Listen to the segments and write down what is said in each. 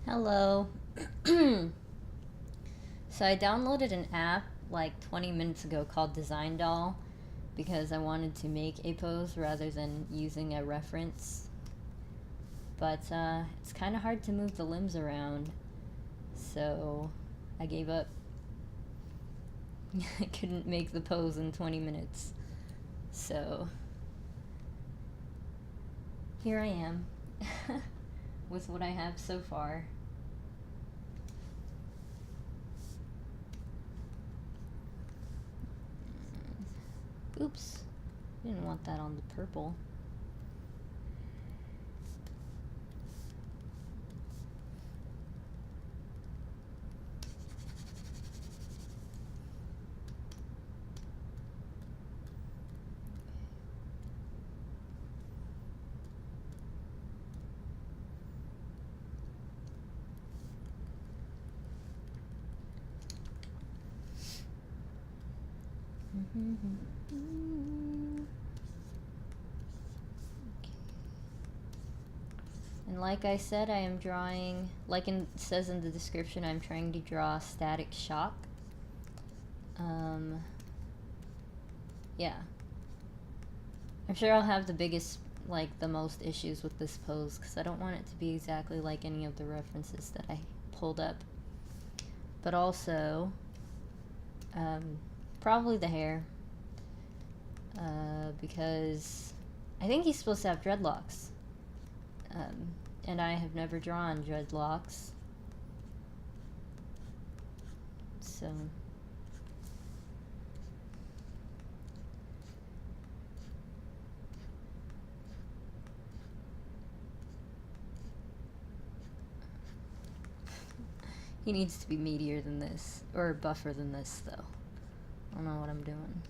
Hello. So I downloaded an app like 20 minutes ago called Design Doll because I wanted to make a pose rather than using a reference. But it's kind of hard to move the limbs around, so I gave up. I couldn't make the pose in 20 minutes. So here I am with what I have so far. Oops. Didn't want that on the purple. And like I said, I am drawing, like it says in the description, I'm trying to draw static shock. Yeah. I'm sure I'll have the biggest, like, the most issues with this pose because I don't want it to be exactly like any of the references that I pulled up. But also, probably the hair. Because I think he's supposed to have dreadlocks. And I have never drawn dreadlocks. So he needs to be meatier than this, or buffer than this, though. I don't know what I'm doing.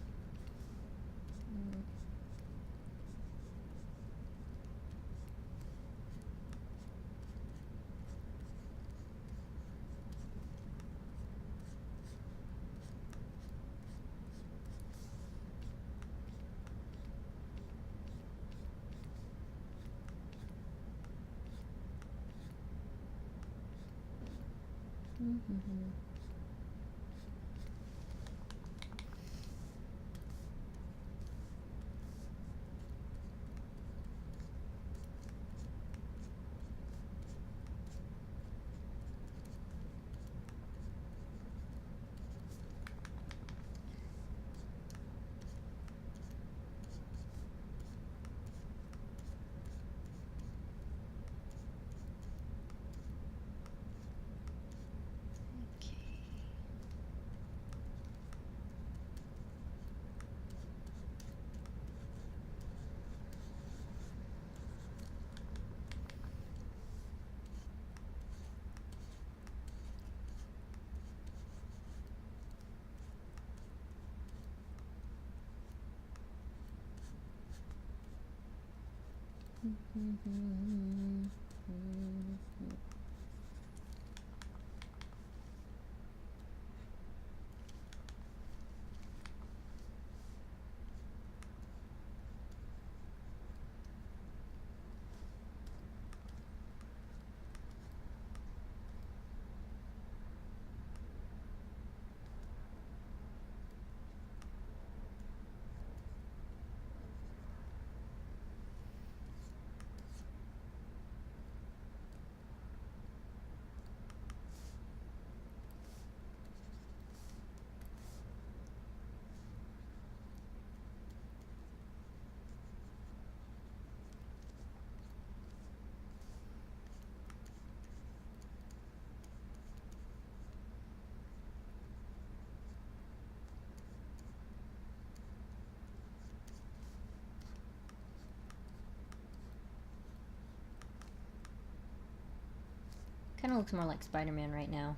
Kind of looks more like Spider-Man right now.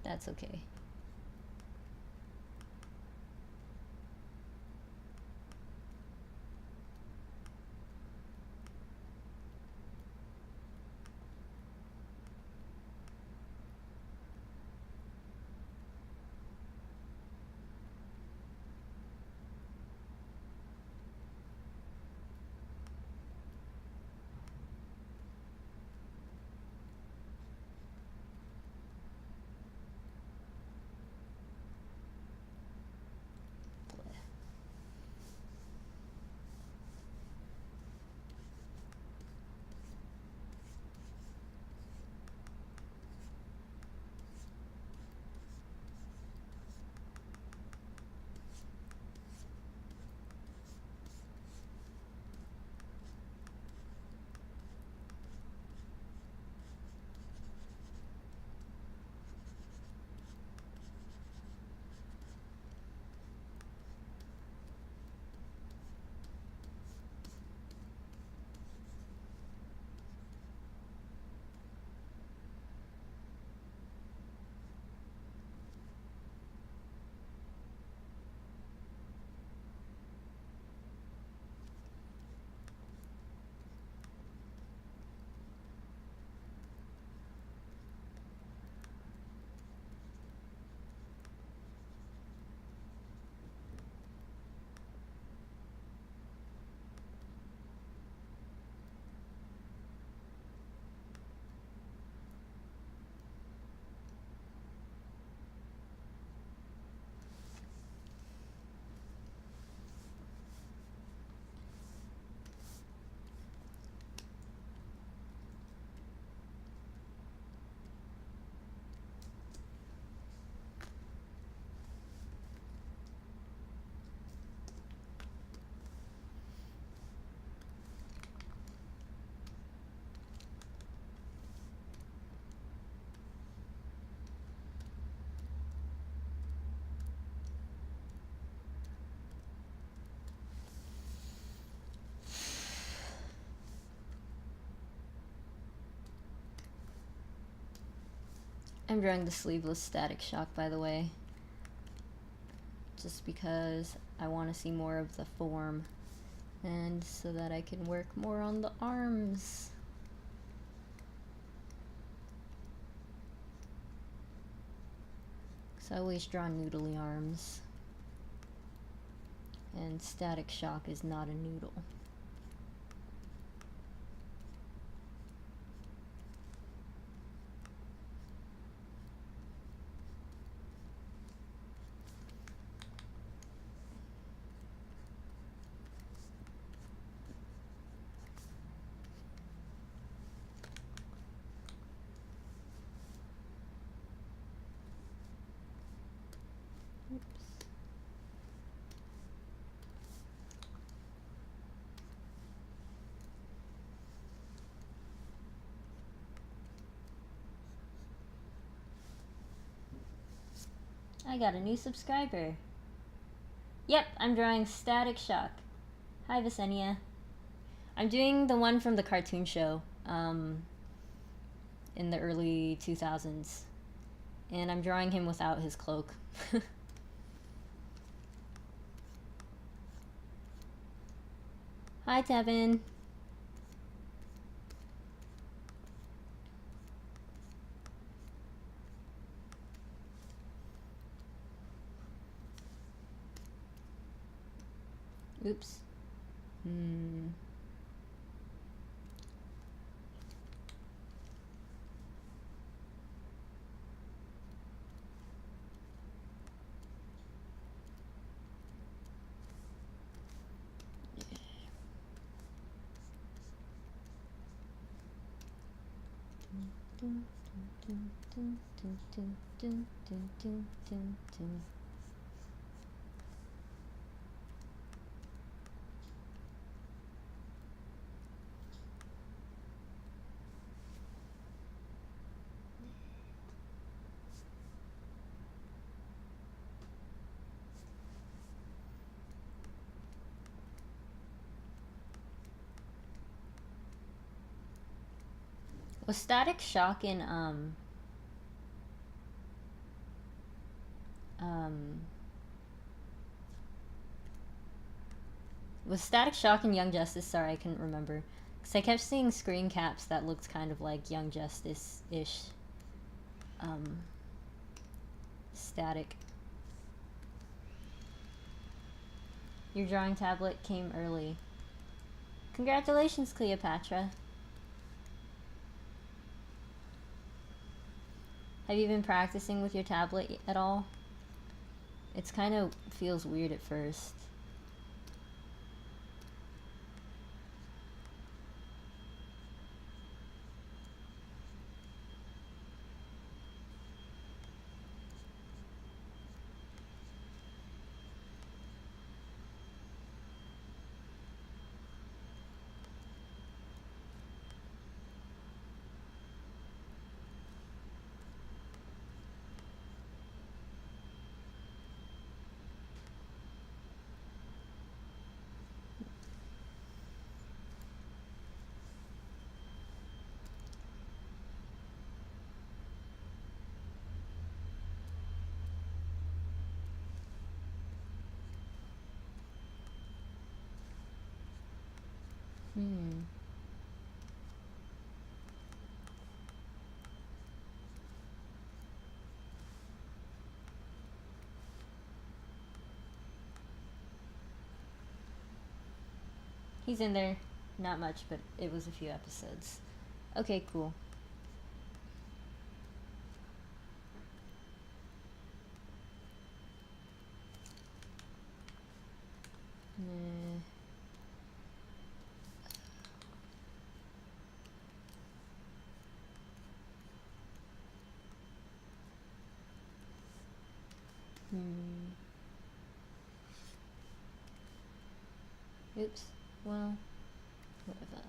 That's okay. I'm drawing the sleeveless Static Shock, by the way, just because I want to see more of the form and so that I can work more on the arms. So I always draw noodly arms, and Static Shock is not a noodle. I got a new subscriber. Yep, I'm drawing Static Shock. Hi, Visenia. I'm doing the one from the cartoon show in the early 2000s. And I'm drawing him without his cloak. Hi, Tevin. Oops. Was Static Shock in was Static Shock in Young Justice? Sorry, I couldn't remember. Because I kept seeing screen caps that looked kind of like Young Justice-ish. Static. Your drawing tablet came early. Congratulations, Cleopatra. Have you been practicing with your tablet at all? It's kind of feels weird at first. He's in there. Not much, but it was a few episodes. Okay, cool. Oops. Well, whatever.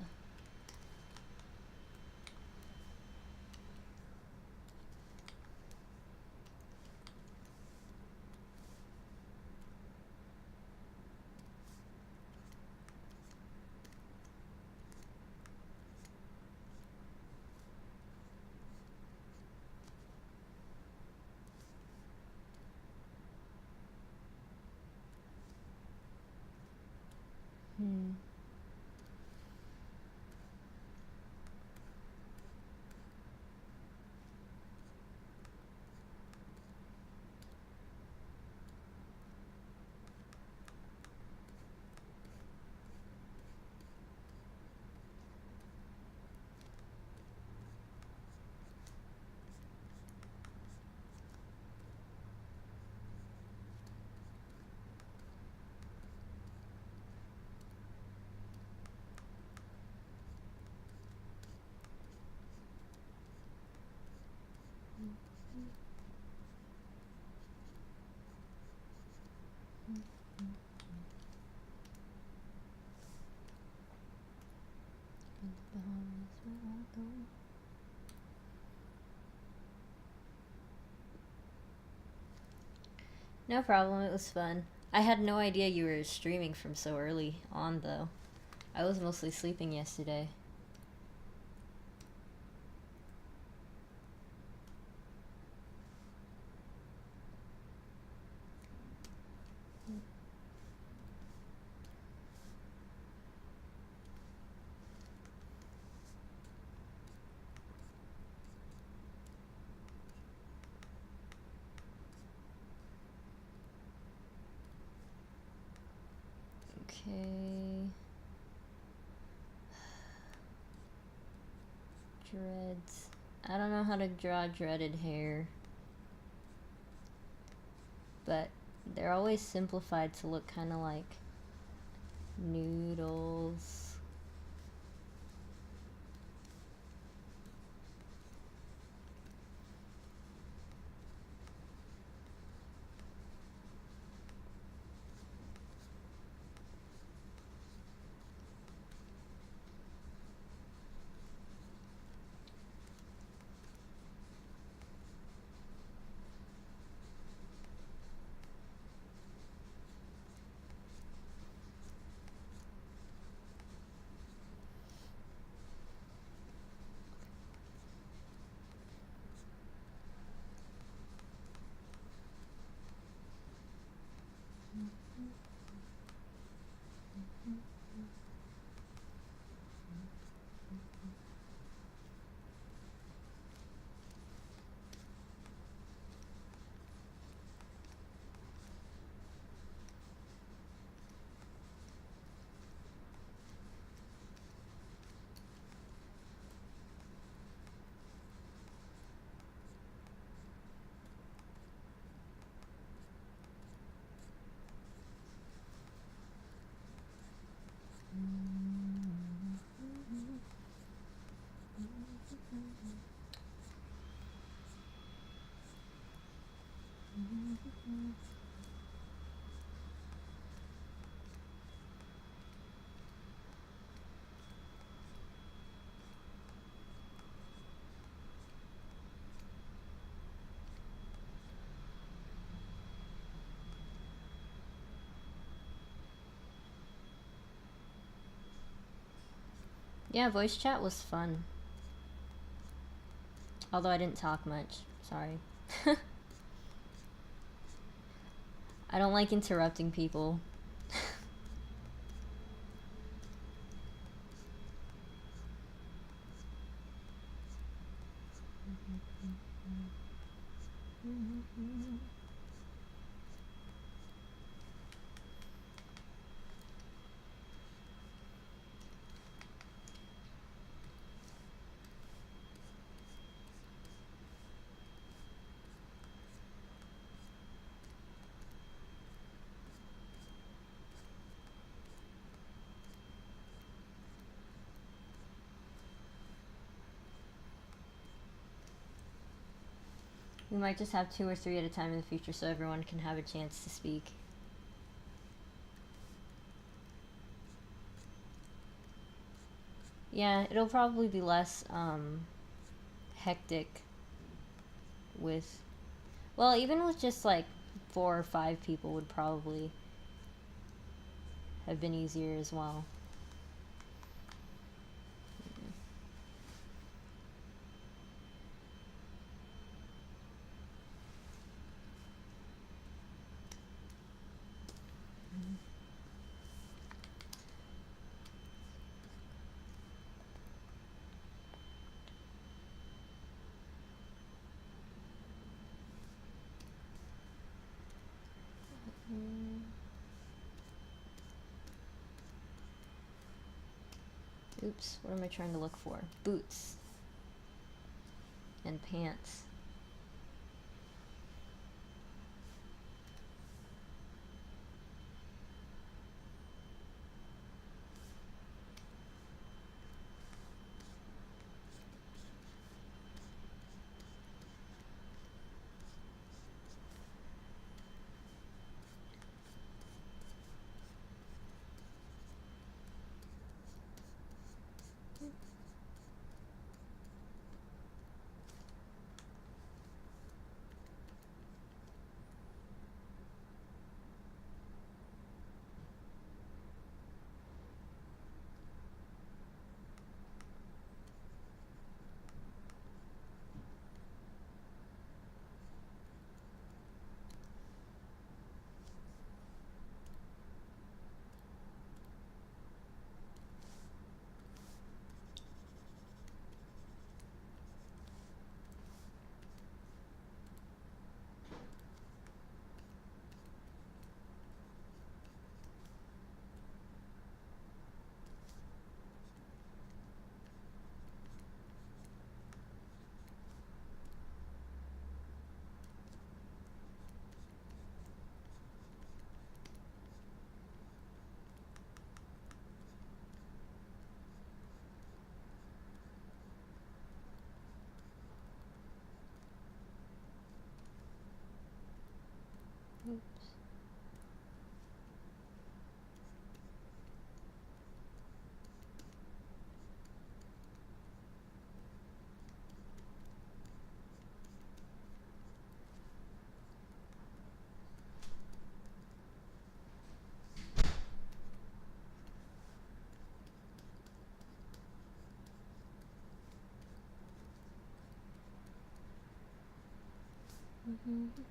No problem, it was fun. I had no idea you were streaming from so early on, though. I was mostly sleeping yesterday. Okay. Dreads. I don't know how to draw dreaded hair. But they're always simplified to look kind of like noodles. Yeah, voice chat was fun. Although I didn't talk much. Sorry. I don't like interrupting people. We might just have 2 or 3 at a time in the future so everyone can have a chance to speak. Yeah, it'll probably be less hectic with, well, even with just like 4 or 5 people would probably have been easier as well. Oops, what am I trying to look for? Boots. And pants. Oops. Mm-hmm.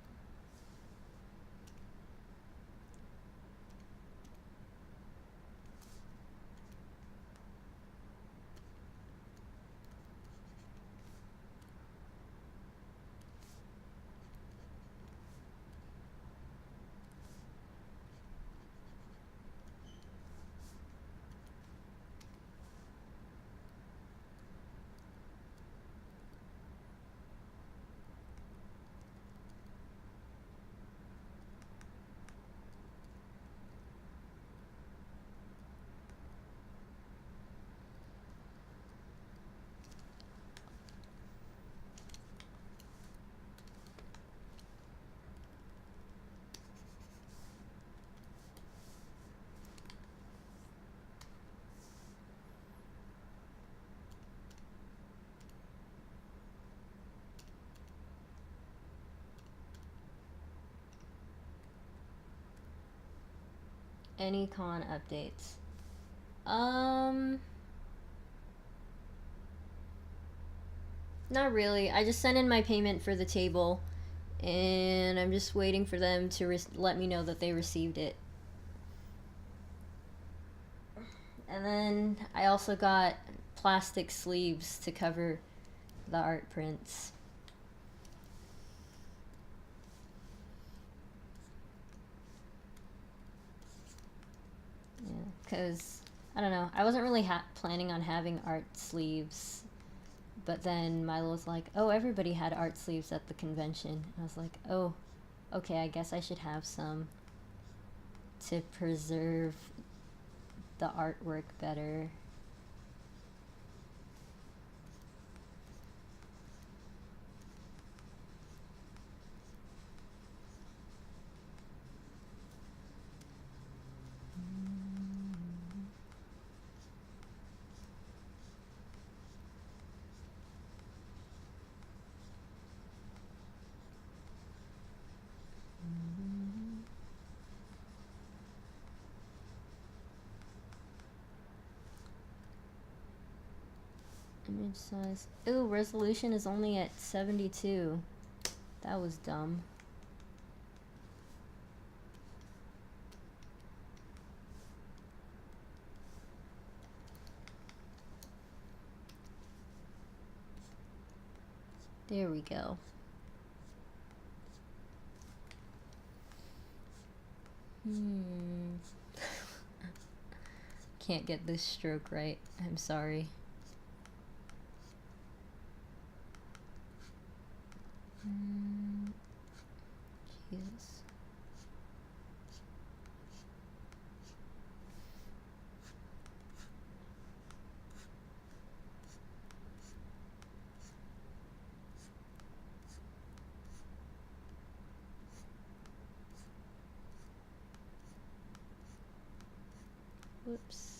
Any con updates? Not really. I just sent in my payment for the table, and I'm just waiting for them to let me know that they received it. And then I also got plastic sleeves to cover the art prints. Yeah, because I don't know. I wasn't really planning on having art sleeves, but then Milo was like, "Oh, everybody had art sleeves at the convention." I was like, "Oh, okay. I guess I should have some to preserve the artwork better." Image size. Ooh, resolution is only at 72. That was dumb. There we go. Can't get this stroke right. I'm sorry. Jesus. Whoops.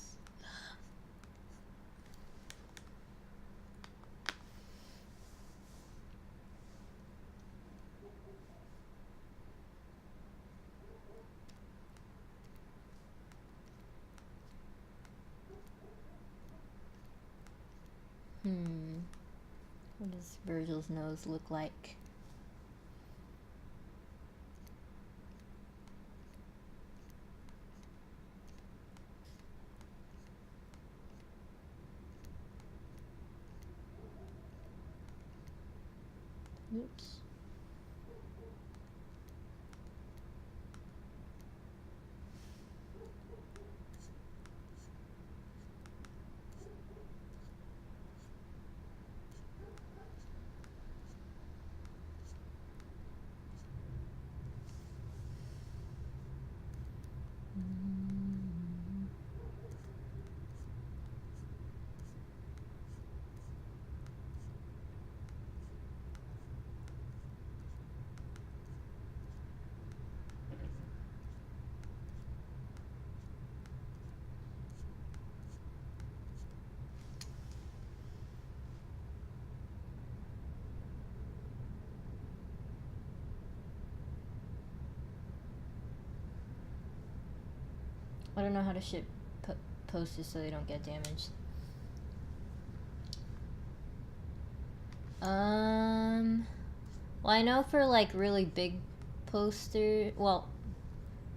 What does Virgil's nose look like? Oops. I don't know how to ship posters so they don't get damaged. Well, I know for like really big poster. Well,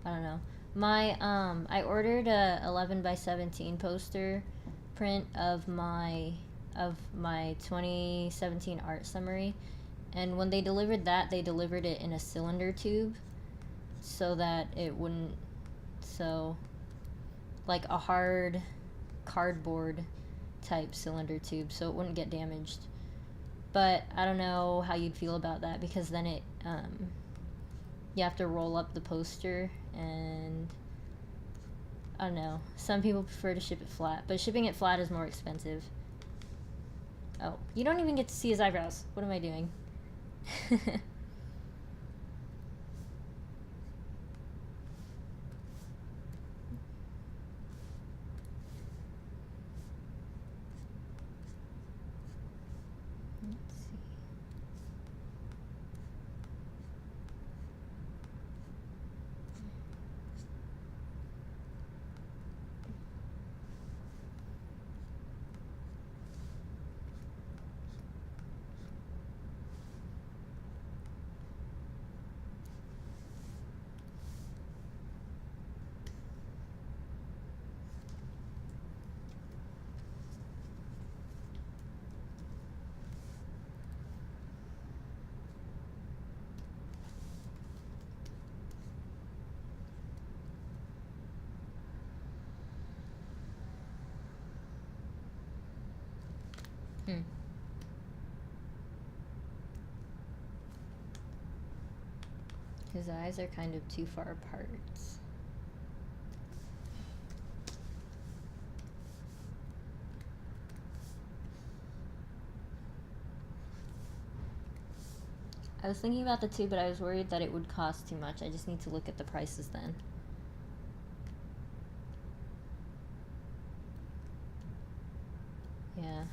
I don't know. I ordered a 11 by 17 poster print of my 2017 art summary, and when they delivered that, they delivered it in a cylinder tube, so that it wouldn't, so like a hard cardboard type cylinder tube, so it wouldn't get damaged. But I don't know how you'd feel about that, because then it you have to roll up the poster, and I don't know. Some people prefer to ship it flat, but shipping it flat is more expensive. Oh, you don't even get to see his eyebrows. What am I doing? Let's see. His eyes are kind of too far apart. I was thinking about the tube, but I was worried that it would cost too much. I just need to look at the prices then. Yeah.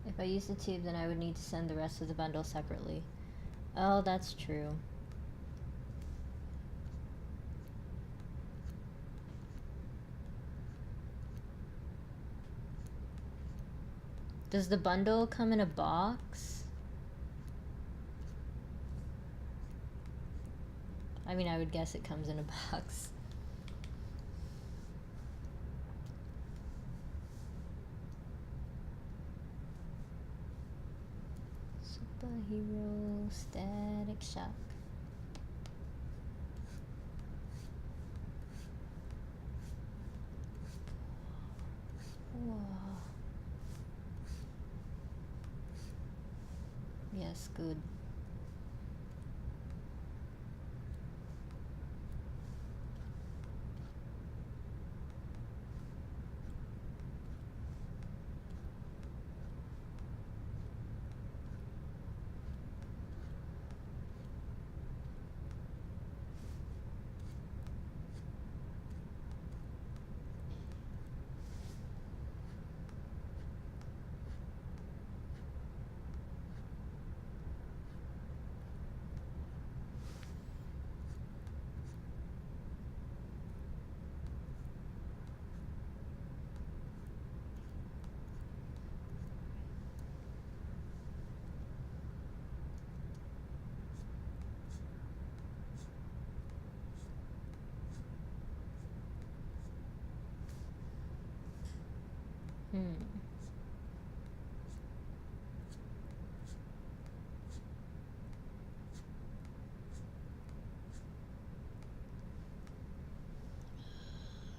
If I use the tube, then I would need to send the rest of the bundle separately. Oh, that's true. Does the bundle come in a box? I mean, I would guess it comes in a box. Superhero Static Shock. Whoa. Yes, good.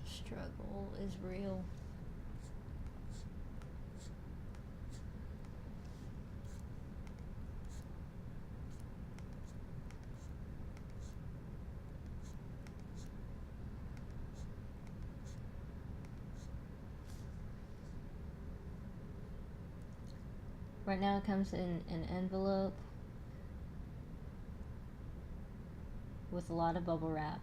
Struggle is real. Right now it comes in an envelope with a lot of bubble wrap.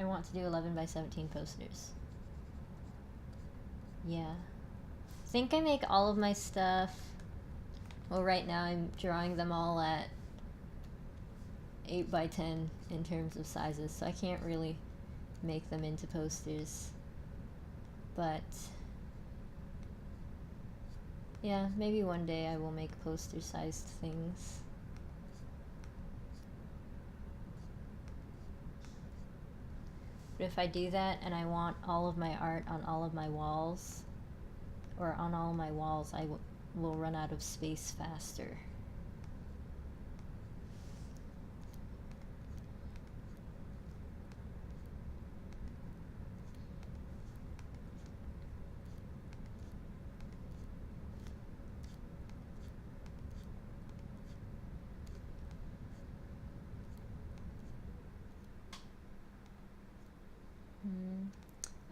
I want to do 11 by 17 posters. Yeah. I think I make all of my stuff. Well, right now I'm drawing them all at 8 by 10 in terms of sizes, so I can't really make them into posters. But yeah, maybe one day I will make poster-sized things. But if I do that and I want all of my art on all of my walls, or on all of my walls, I will run out of space faster.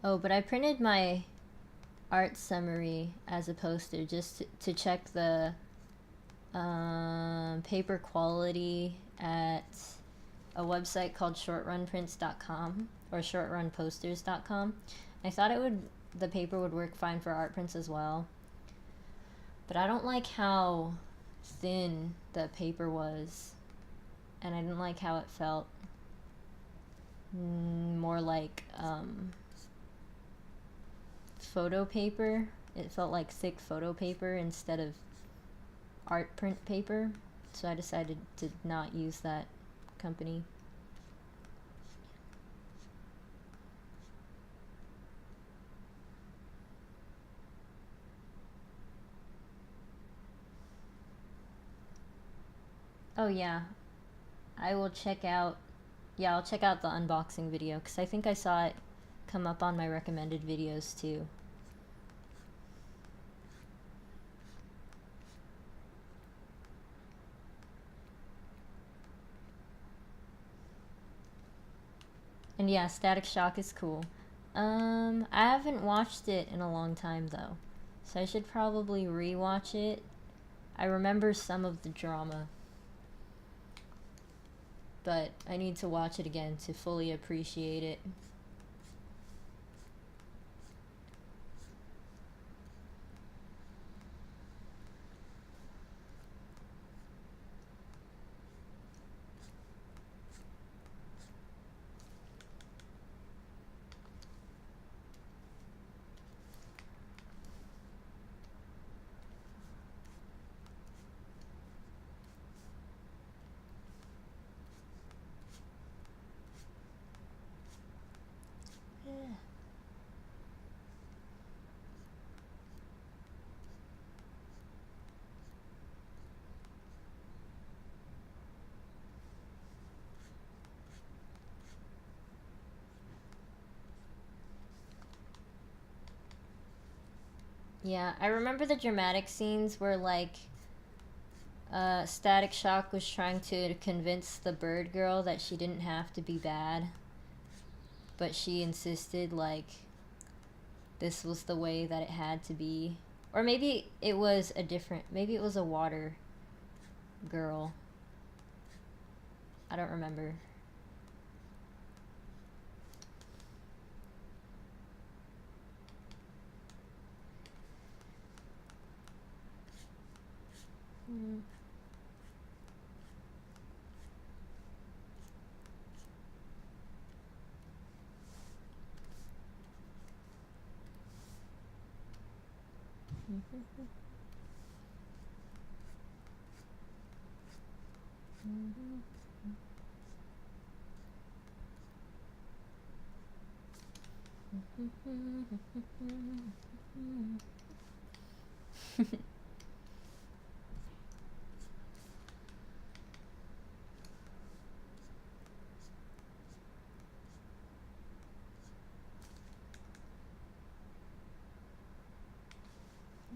Oh, but I printed my art summary as a poster just to check the paper quality at a website called shortrunprints.com or shortrunposters.com. I thought the paper would work fine for art prints as well, but I don't like how thin the paper was, and I didn't like how it felt. More like photo paper. It felt like thick photo paper instead of art print paper, so I decided to not use that company. Oh yeah, I'll check out the unboxing video, because I think I saw it come up on my recommended videos too. And yeah, Static Shock is cool. I haven't watched it in a long time though, so I should probably rewatch it. I remember some of the drama, but I need to watch it again to fully appreciate it. Yeah, I remember the dramatic scenes where, like, Static Shock was trying to convince the bird girl that she didn't have to be bad, but she insisted, like, this was the way that it had to be. Or maybe it was maybe it was a water girl. I don't remember.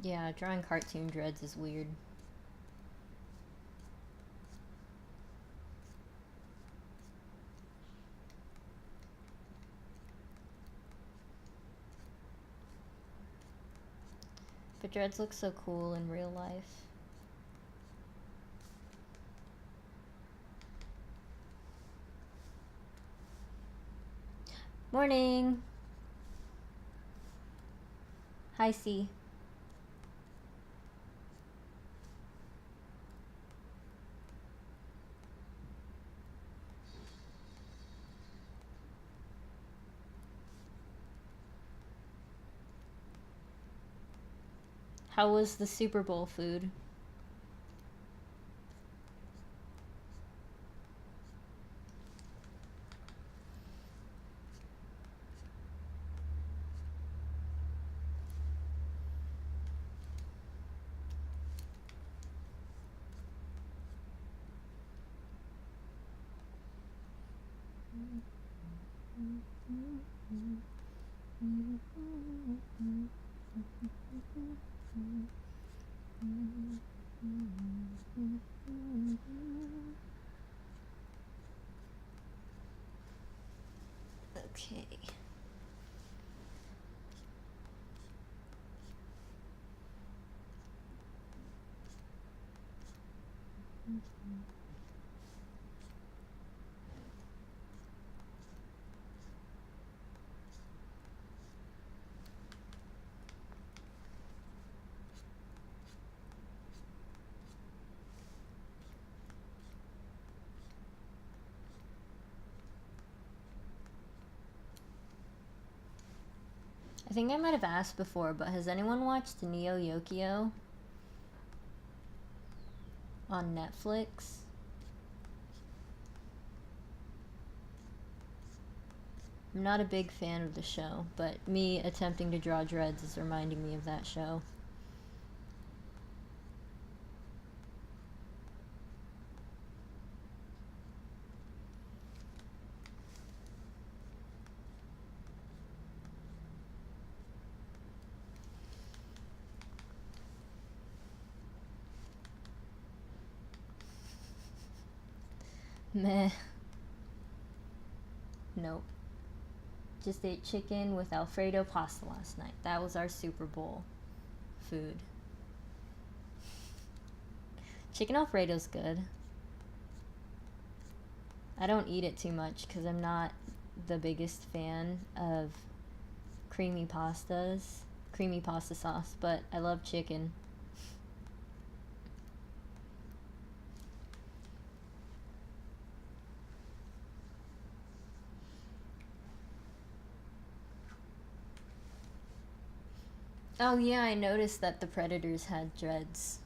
Yeah, drawing cartoon dreads is weird. But dreads look so cool in real life. Morning! Hi, C. How was the Super Bowl food? Okay. I think I might have asked before, but has anyone watched Neo Yokio on Netflix? I'm not a big fan of the show, but me attempting to draw dreads is reminding me of that show. Meh. Nope. Just ate chicken with Alfredo pasta last night. That was our Super Bowl food. Chicken Alfredo's good. I don't eat it too much because I'm not the biggest fan of creamy pasta sauce, but I love chicken. Oh yeah, I noticed that the Predators had dreads.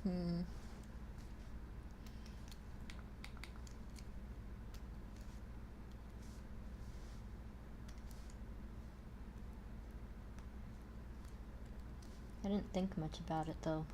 I didn't think much about it though.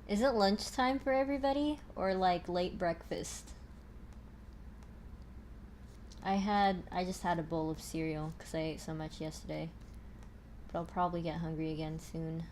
Is it lunchtime for everybody or like late breakfast? I just had a bowl of cereal because I ate so much yesterday. But I'll probably get hungry again soon.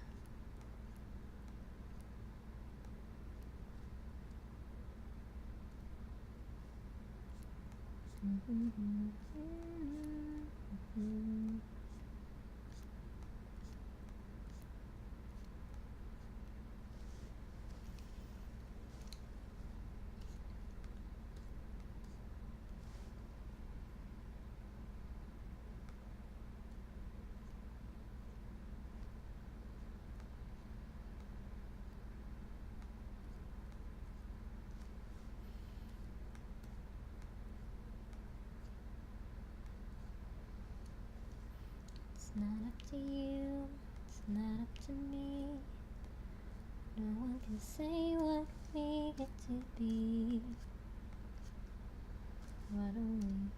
not up to you, it's not up to me. No one can say what we get to be. Why don't we?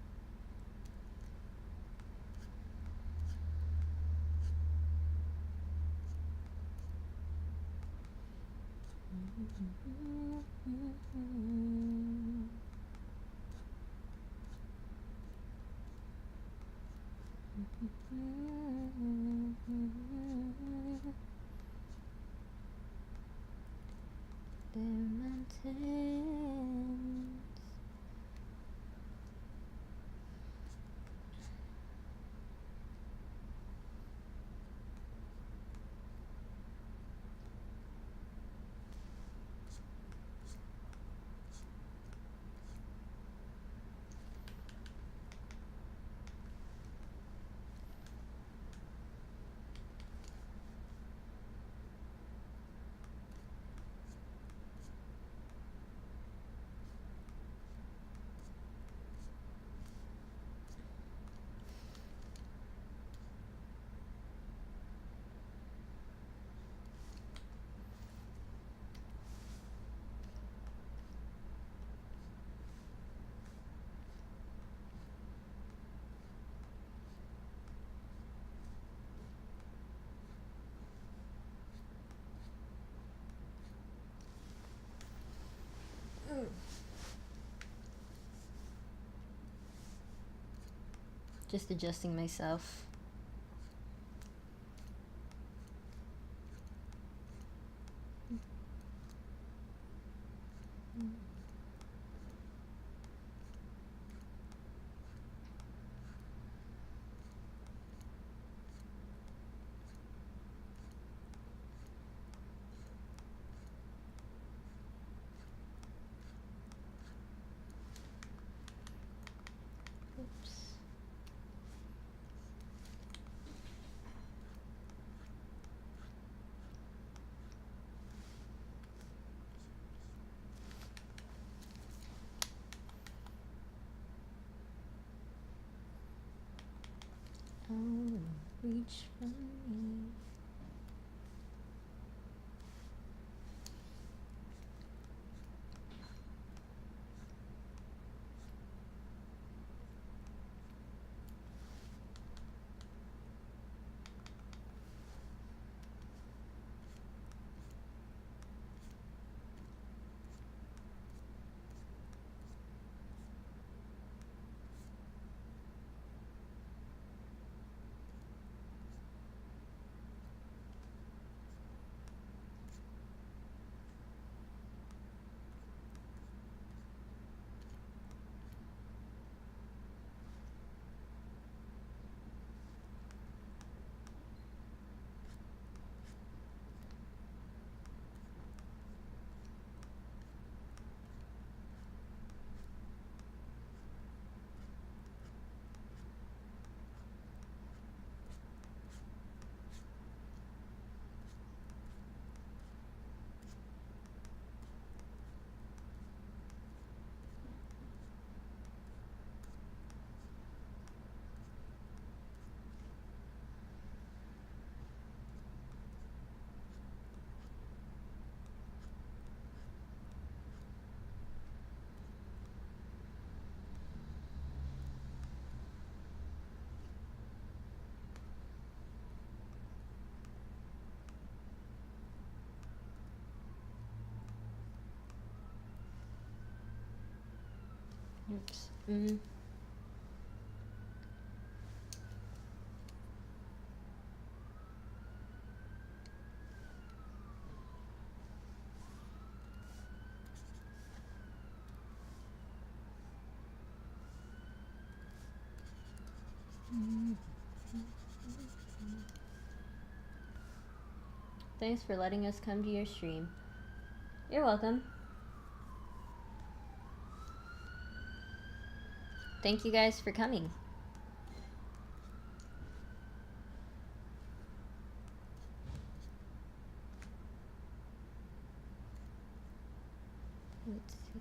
They're mountains. Just adjusting myself. Oops. Oh, reach for me. Oops. Thanks for letting us come to your stream. You're welcome. Thank you guys for coming. Let's see.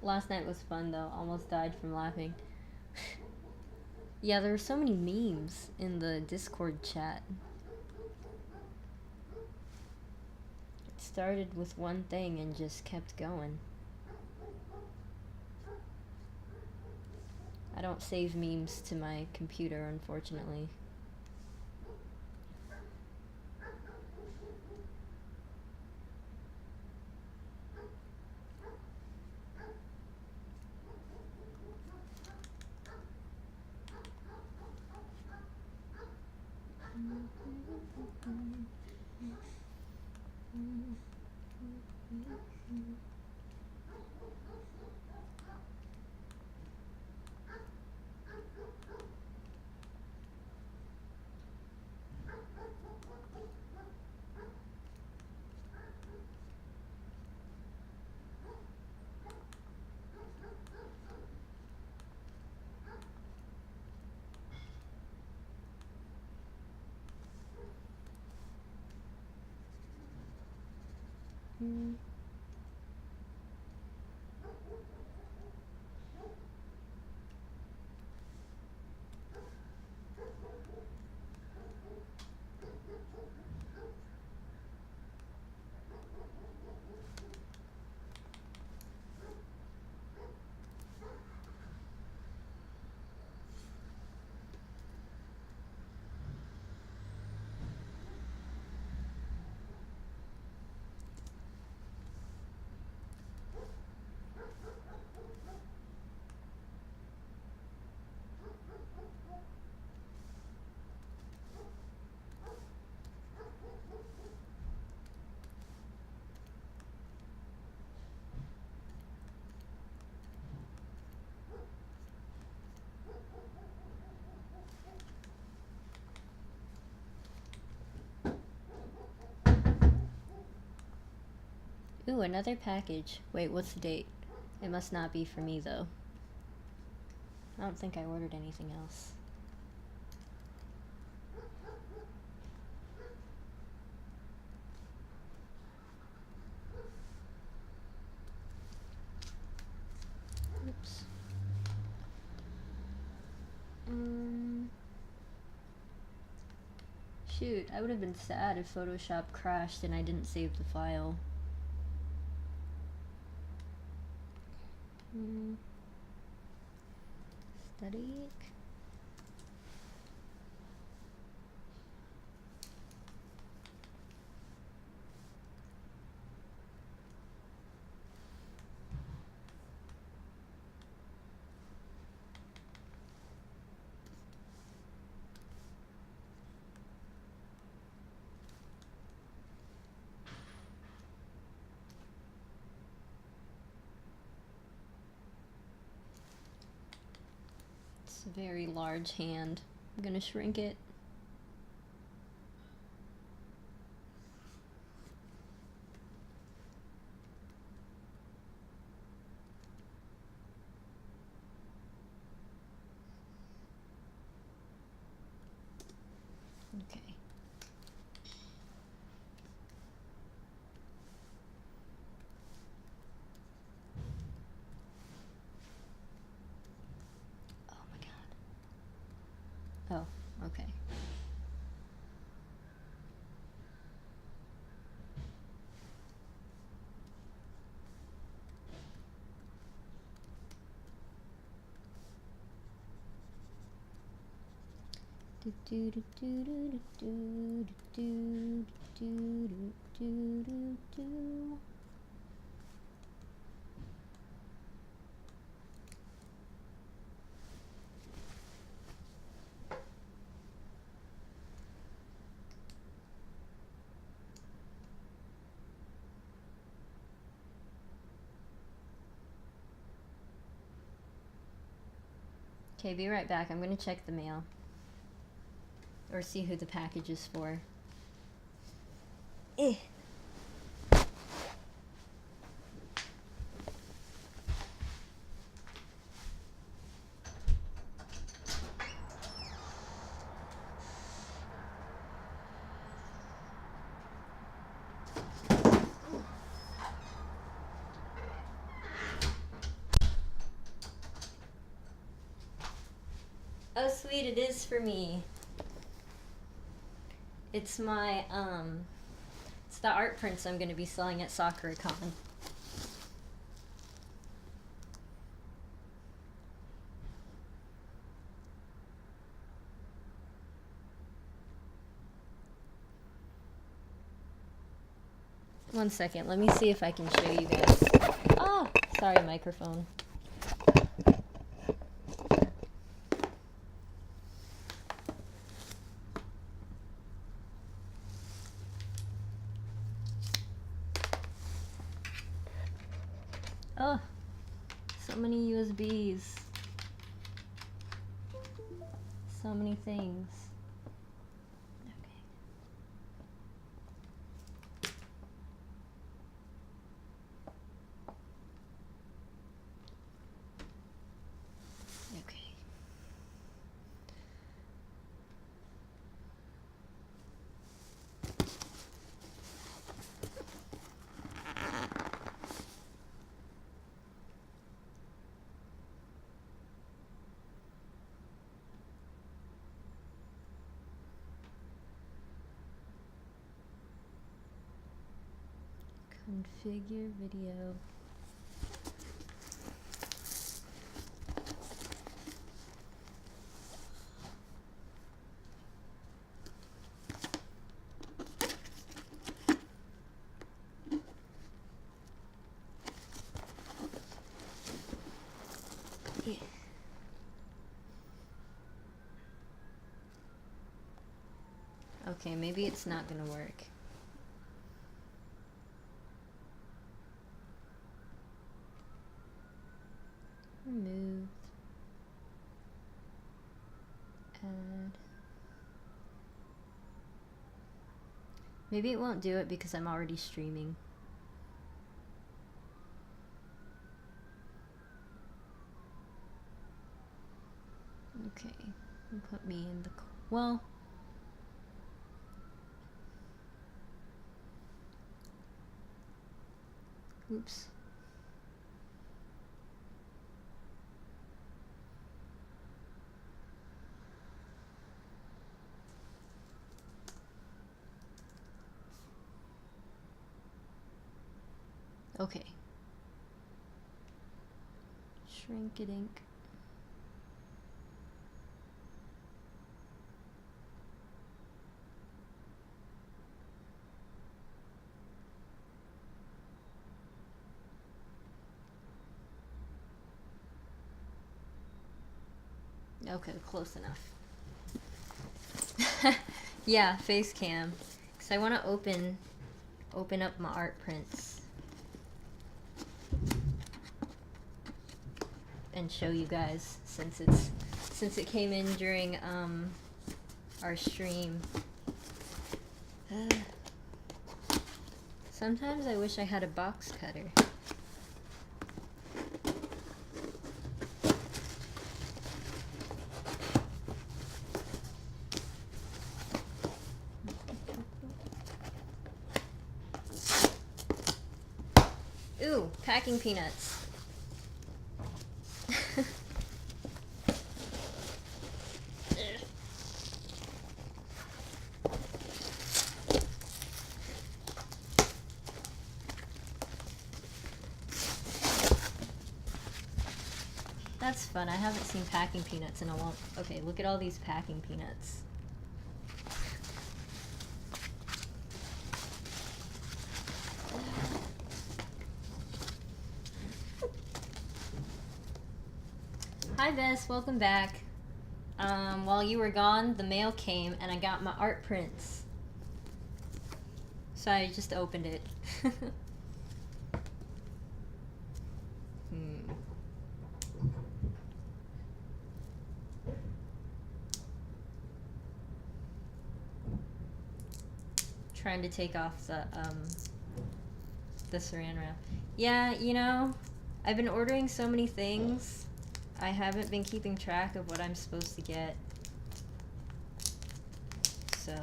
Last night was fun though. Almost died from laughing. Yeah, there were so many memes in the Discord chat. It started with one thing and just kept going. I don't save memes to my computer, unfortunately. Ooh, another package. Wait, what's the date? It must not be for me, though. I don't think I ordered anything else. Oops. Shoot, I would have been sad if Photoshop crashed and I didn't save the file. Static. It's a very large hand. I'm gonna shrink it. Okay. Oh my god. Oh, okay. Okay, be right back. I'm gonna check the mail. Or see who the package is for. Eh. Oh, sweet, it is for me. It's my, it's the art prints I'm going to be selling at SakuraCon. One second, let me see if I can show you guys. Oh, sorry, microphone. Oh, so many USBs. So many things. Okay. Configure video. Yeah. Okay, maybe it's not gonna work. Remove. Add. Maybe it won't do it because I'm already streaming. Okay, put me in the well. Oops. Okay. Shrink it ink. Okay, close enough. Yeah, face cam. Cause I want to open up my art prints and show you guys since it came in during our stream. Sometimes I wish I had a box cutter. Ooh, packing peanuts. That's fun. I haven't seen packing peanuts in a long... Okay, look at all these packing peanuts. Hi Vess, welcome back. While you were gone, the mail came and I got my art prints. So I just opened it. Trying to take off the saran wrap. Yeah, you know, I've been ordering so many things. I haven't been keeping track of what I'm supposed to get. So.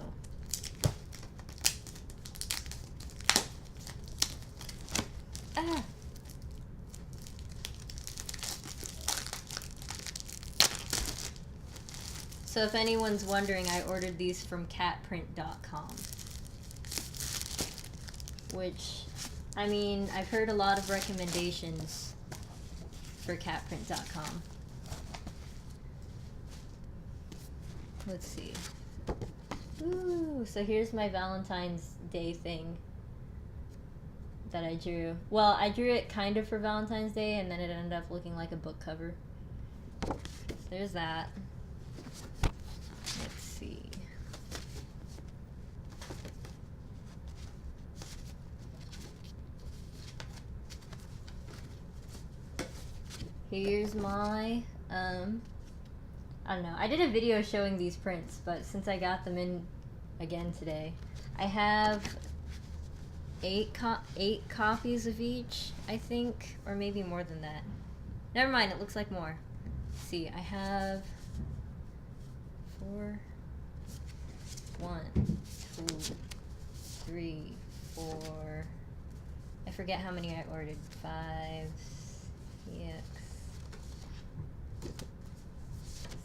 Ah! So if anyone's wondering, I ordered these from catprint.com. Which, I mean, I've heard a lot of recommendations for catprint.com. Let's see. Ooh, so here's my Valentine's Day thing that I drew. Well, I drew it kind of for Valentine's Day, and then it ended up looking like a book cover. So there's that. Let's see. Here's my, I don't know. I did a video showing these prints, but since I got them in again today, I have eight copies of each, I think, or maybe more than that. Never mind, it looks like more. Let's see, I have 4, 1, 2, 3, 4. I forget how many I ordered. 5, 6,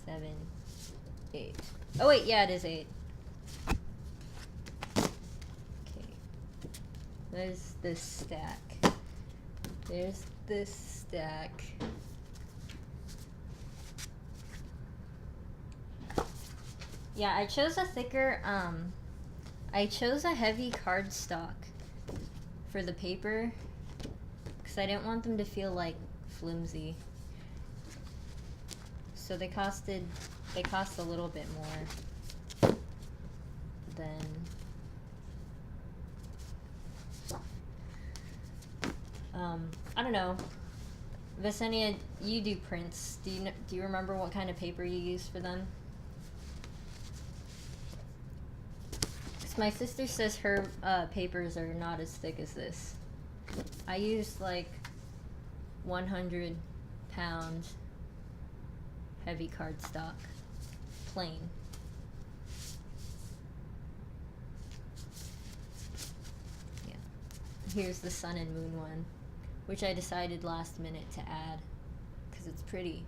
7, 8. Oh wait, yeah, it is 8. Okay. There's this stack. There's this stack. Yeah, I chose a thicker, I chose a heavy cardstock for the paper because I didn't want them to feel like flimsy. So they cost a little bit more than I don't know. Visenia, you do prints. Do you remember what kind of paper you use for them? Cause my sister says her papers are not as thick as this. I use like 100-pound heavy cardstock, plain. Yeah. Here's the sun and moon one, which I decided last minute to add because it's pretty.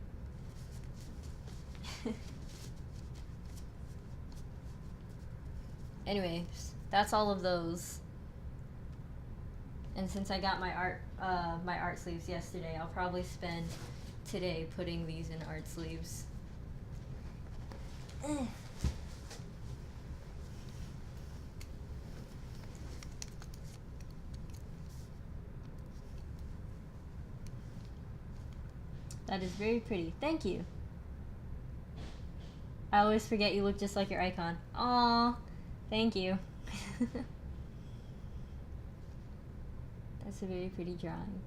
Anyways, that's all of those. And since I got my art sleeves yesterday, I'll probably spend today putting these in art sleeves. That is very pretty. Thank you. I always forget you look just like your icon. Aww. Thank you. That's a very pretty drawing.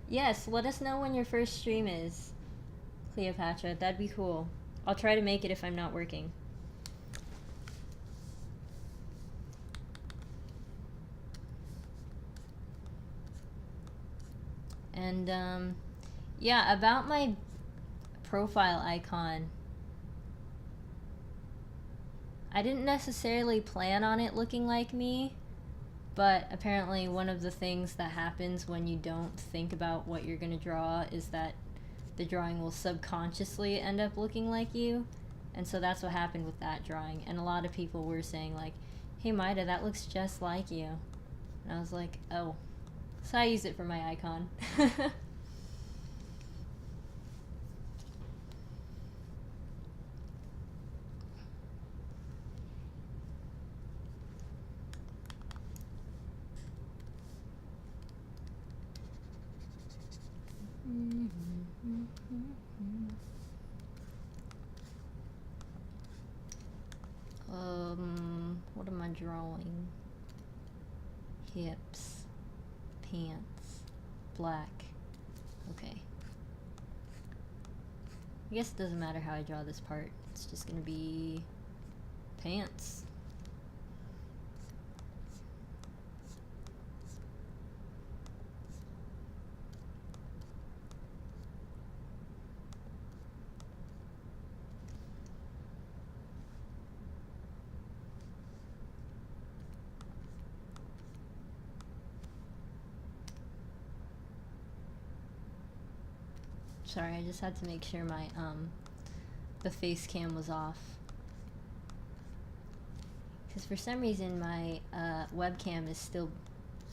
Yes, let us know when your first stream is, Cleopatra. That'd be cool. I'll try to make it if I'm not working. And, yeah, about my profile icon, I didn't necessarily plan on it looking like me, but apparently one of the things that happens when you don't think about what you're going to draw is that the drawing will subconsciously end up looking like you. And so that's what happened with that drawing. And a lot of people were saying like, hey Maida, that looks just like you. And I was like, oh. So I use it for my icon. What am I drawing? Hips, pants, black. Okay. I guess it doesn't matter how I draw this part. It's just gonna be pants. Sorry, I just had to make sure my the face cam was off. Because for some reason my webcam is still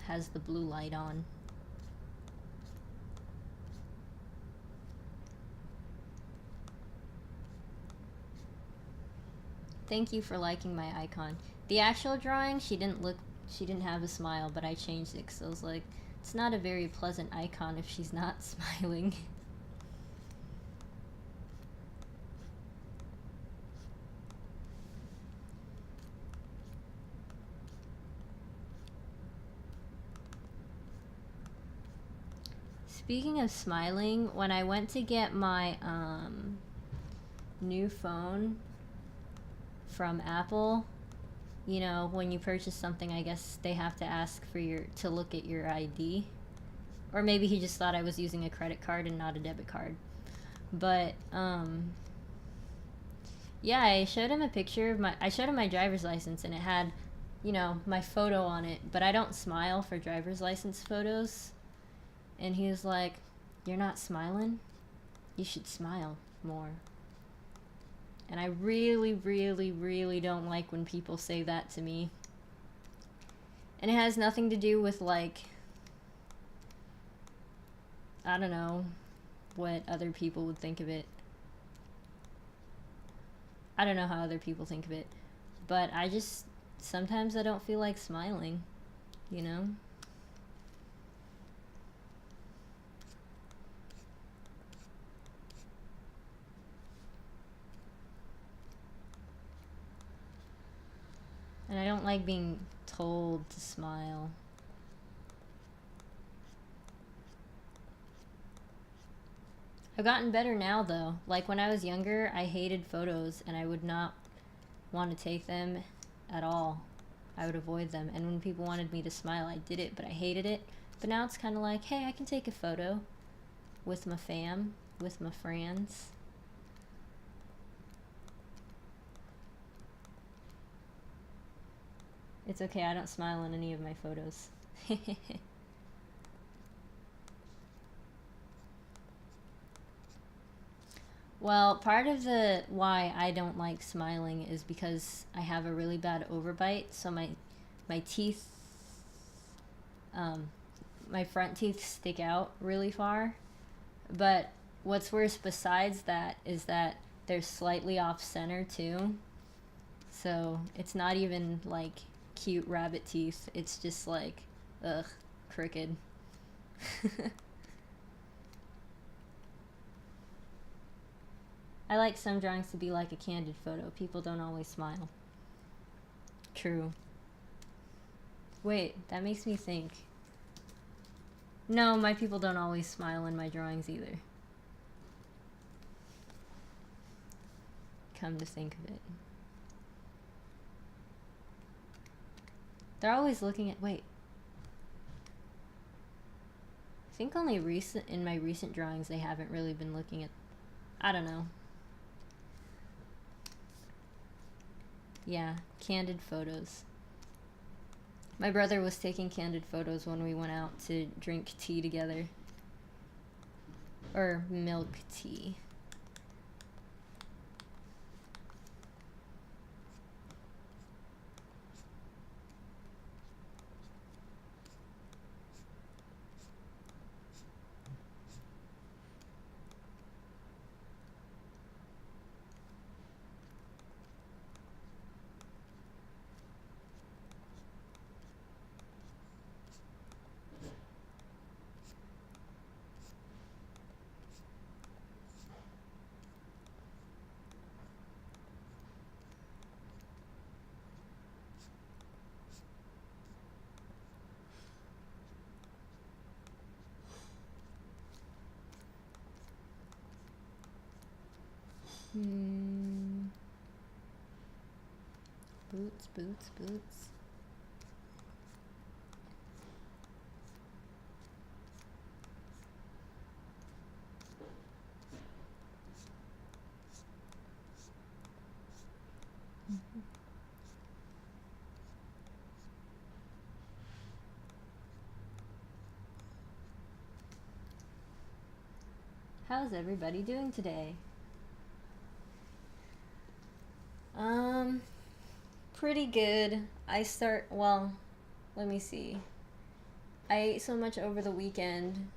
has the blue light on. Thank you for liking my icon. The actual drawing, she didn't have a smile, but I changed it because I was like, it's not a very pleasant icon if she's not smiling. Speaking of smiling, when I went to get my new phone from Apple, you know, when you purchase something, I guess they have to ask for to look at your ID. Or maybe he just thought I was using a credit card and not a debit card. But yeah, I showed him a picture of I showed him my driver's license, and it had, you know, my photo on it, but I don't smile for driver's license photos. And he was like, "You're not smiling? You should smile more." And I really, really, really don't like when people say that to me. And it has nothing to do with, like, I don't know, what other people would think of it. I don't know how other people think of it. But sometimes I don't feel like smiling, you know? And I don't like being told to smile. I've gotten better now, though. Like, when I was younger, I hated photos, and I would not want to take them at all. I would avoid them. And when people wanted me to smile, I did it, but I hated it. But now it's kind of like, hey, I can take a photo with my fam, with my friends. It's okay, I don't smile in any of my photos. Well, part of the why I don't like smiling is because I have a really bad overbite, so my teeth, my front teeth stick out really far. But what's worse besides that is that they're slightly off center too. So it's not even like cute rabbit teeth. It's just like, ugh, crooked. I like some drawings to be like a candid photo. People don't always smile. True. Wait, that makes me think. No, my people don't always smile in my drawings either. Come to think of it. They're always looking at, wait. I think only in my recent drawings they haven't really been looking at, I don't know. Yeah, candid photos. My brother was taking candid photos when we went out to drink tea together. Or milk tea. Hmm. Boots, boots, boots. How's everybody doing today? Pretty good. Well, let me see. I ate so much over the weekend,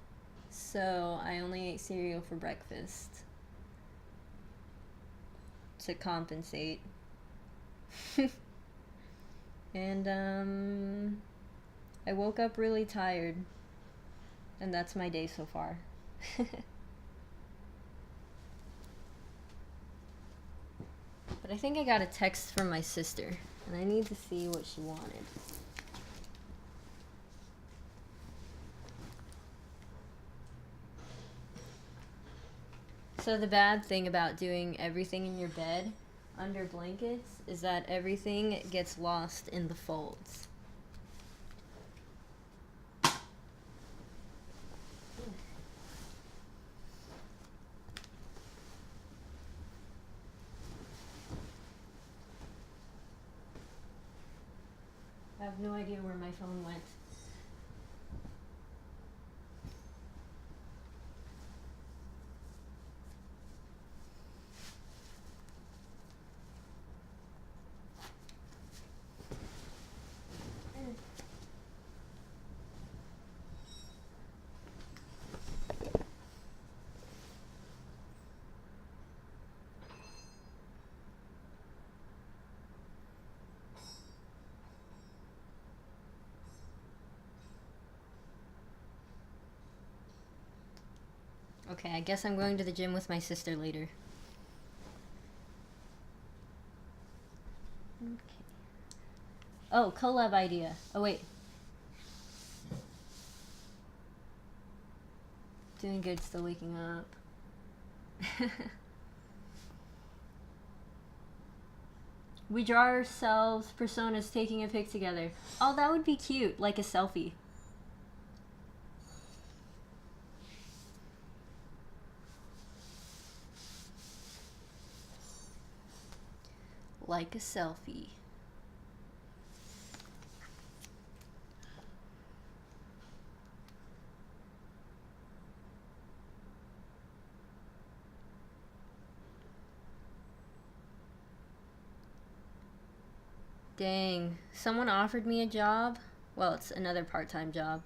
so I only ate cereal for breakfast to compensate. And I woke up really tired, and that's my day so far. But I think I got a text from my sister, and I need to see what she wanted. So the bad thing about doing everything in your bed under blankets is that everything gets lost in the folds. I have no idea where my phone went. Okay, I guess I'm going to the gym with my sister later. Okay. Oh, collab idea. Oh, wait. Doing good, still waking up. We draw ourselves personas taking a pic together. Oh, that would be cute, like a selfie. Like a selfie. Dang, someone offered me a job. Well, it's another part-time job.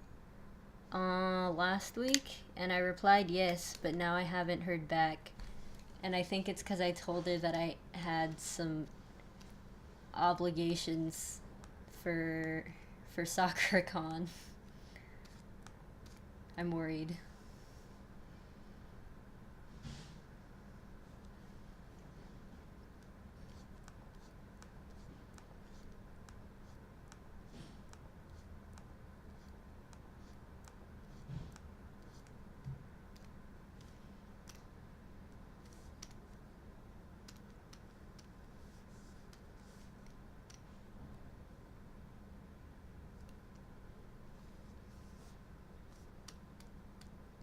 Last week, and I replied yes, but now I haven't heard back. And I think it's because I told her that I had some obligations for SoccerCon. I'm worried.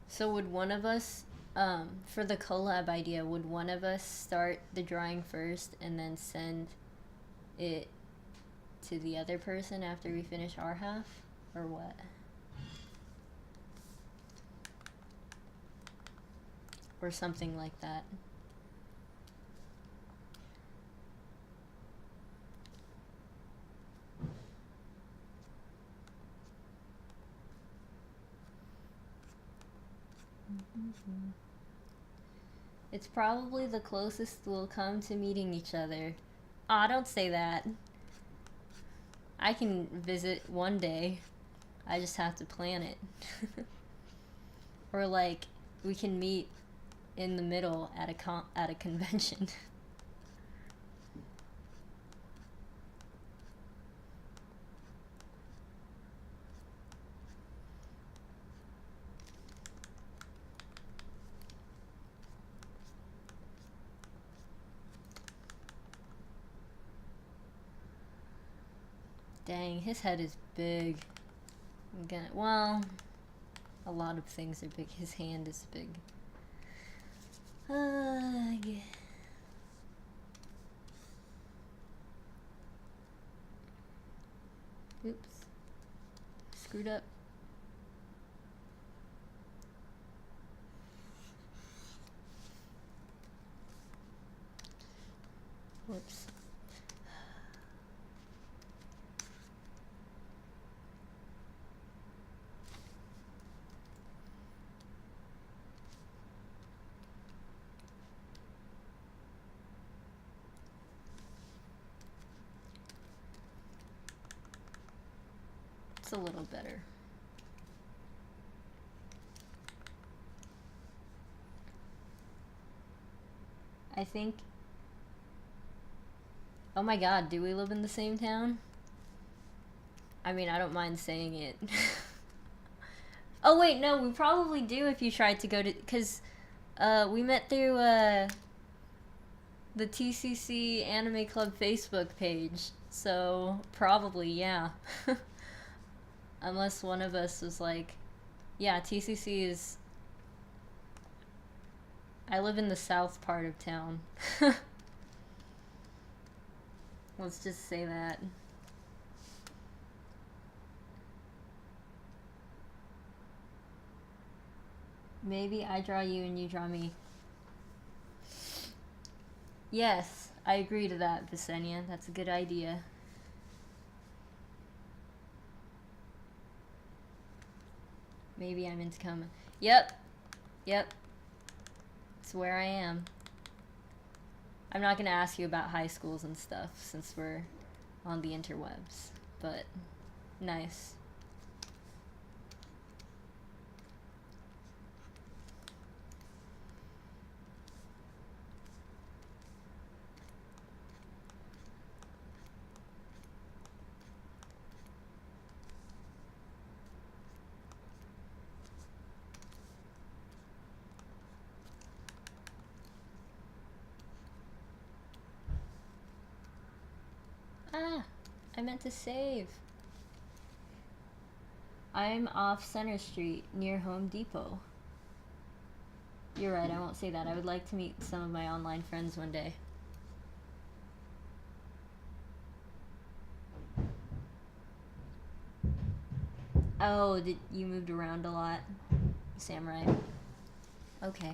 So would one of us, for the collab idea, would one of us start the drawing first and then send it to the other person after we finish our half? Or what? Or something like that. It's probably the closest we'll come to meeting each other. Aw, don't say that. I can visit one day. I just have to plan it. Or like, we can meet in the middle at a convention. Dang, his head is big. I'm gonna, well, a lot of things are big. His hand is big. Yeah. Oops. Screwed up. Whoops. It's a little better. I think... Oh my god, do we live in the same town? I mean, I don't mind saying it. Oh wait, no, we probably do if you tried to go to... Because we met through the TCC Anime Club Facebook page. So, probably, yeah. Unless one of us was like... Yeah, TCC is... I live in the south part of town. Let's just say that. Maybe I draw you and you draw me. Yes, I agree to that, Visenia. That's a good idea. Maybe I'm in Tacoma. Yep. Yep. It's where I am. I'm not going to ask you about high schools and stuff since we're on the interwebs. But, nice. Ah, I meant to save. I'm off Center Street, near Home Depot. You're right, I won't say that. I would like to meet some of my online friends one day. Oh, you moved around a lot, Samurai? Okay.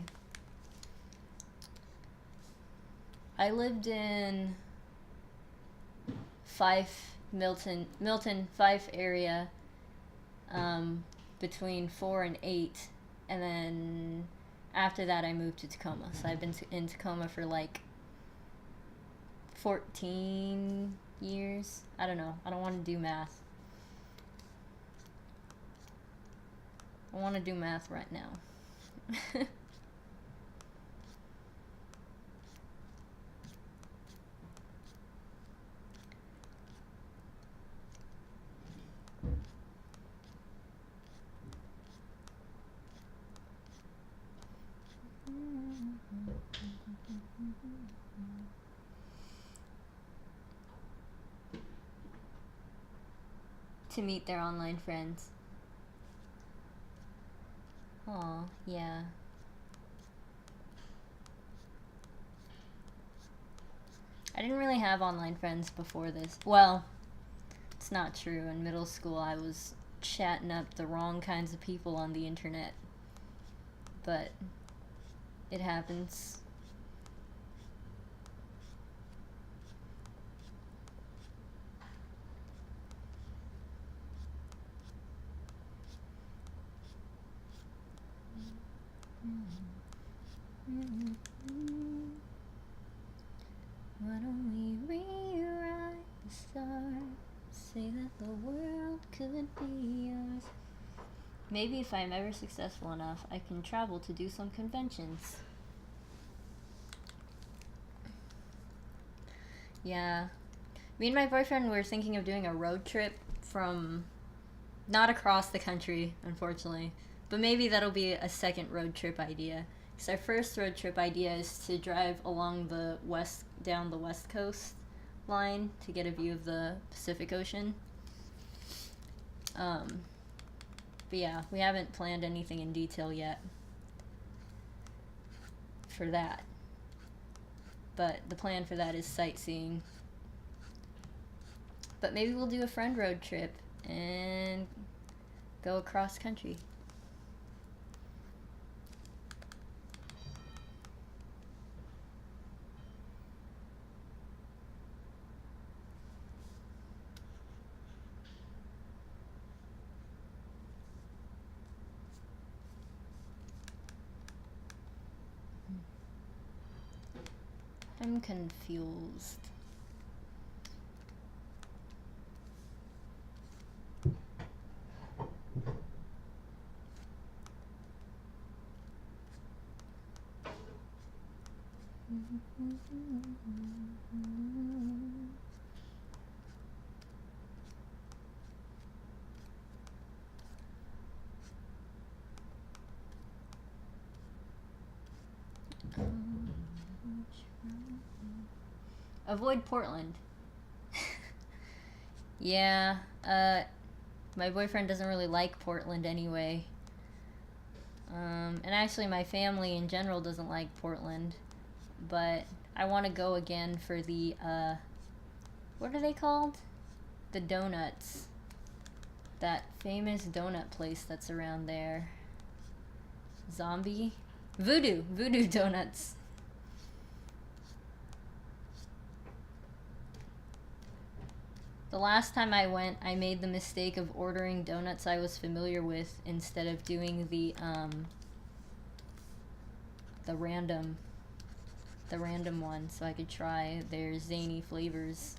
I lived in Milton, Fife area, between 4 and 8, and then after that I moved to Tacoma. So I've been in Tacoma for like 14 years. I don't know. I don't want to do math. I want to do math right now. To meet their online friends. Aw, yeah. I didn't really have online friends before this. Well, it's not true. In middle school, I was chatting up the wrong kinds of people on the internet. But it happens. Why don't we rewrite the stars? Say that the world could be yours. Maybe if I'm ever successful enough, I can travel to do some conventions. Yeah. Me and my boyfriend were thinking of doing a road trip from... Not across the country, unfortunately. But maybe that'll be a second road trip idea. Because our first road trip idea is to drive along down the west coast line to get a view of the Pacific Ocean. But yeah, we haven't planned anything in detail yet for that. But the plan for that is sightseeing. But maybe we'll do a friend road trip and go across country. I'm confused. Avoid Portland. Yeah, my boyfriend doesn't really like Portland anyway. And actually, my family in general doesn't like Portland. But I want to go again for the, what are they called? The donuts. That famous donut place that's around there. Zombie? Voodoo donuts. The last time I went, I made the mistake of ordering donuts I was familiar with instead of doing the random one, so I could try their zany flavors.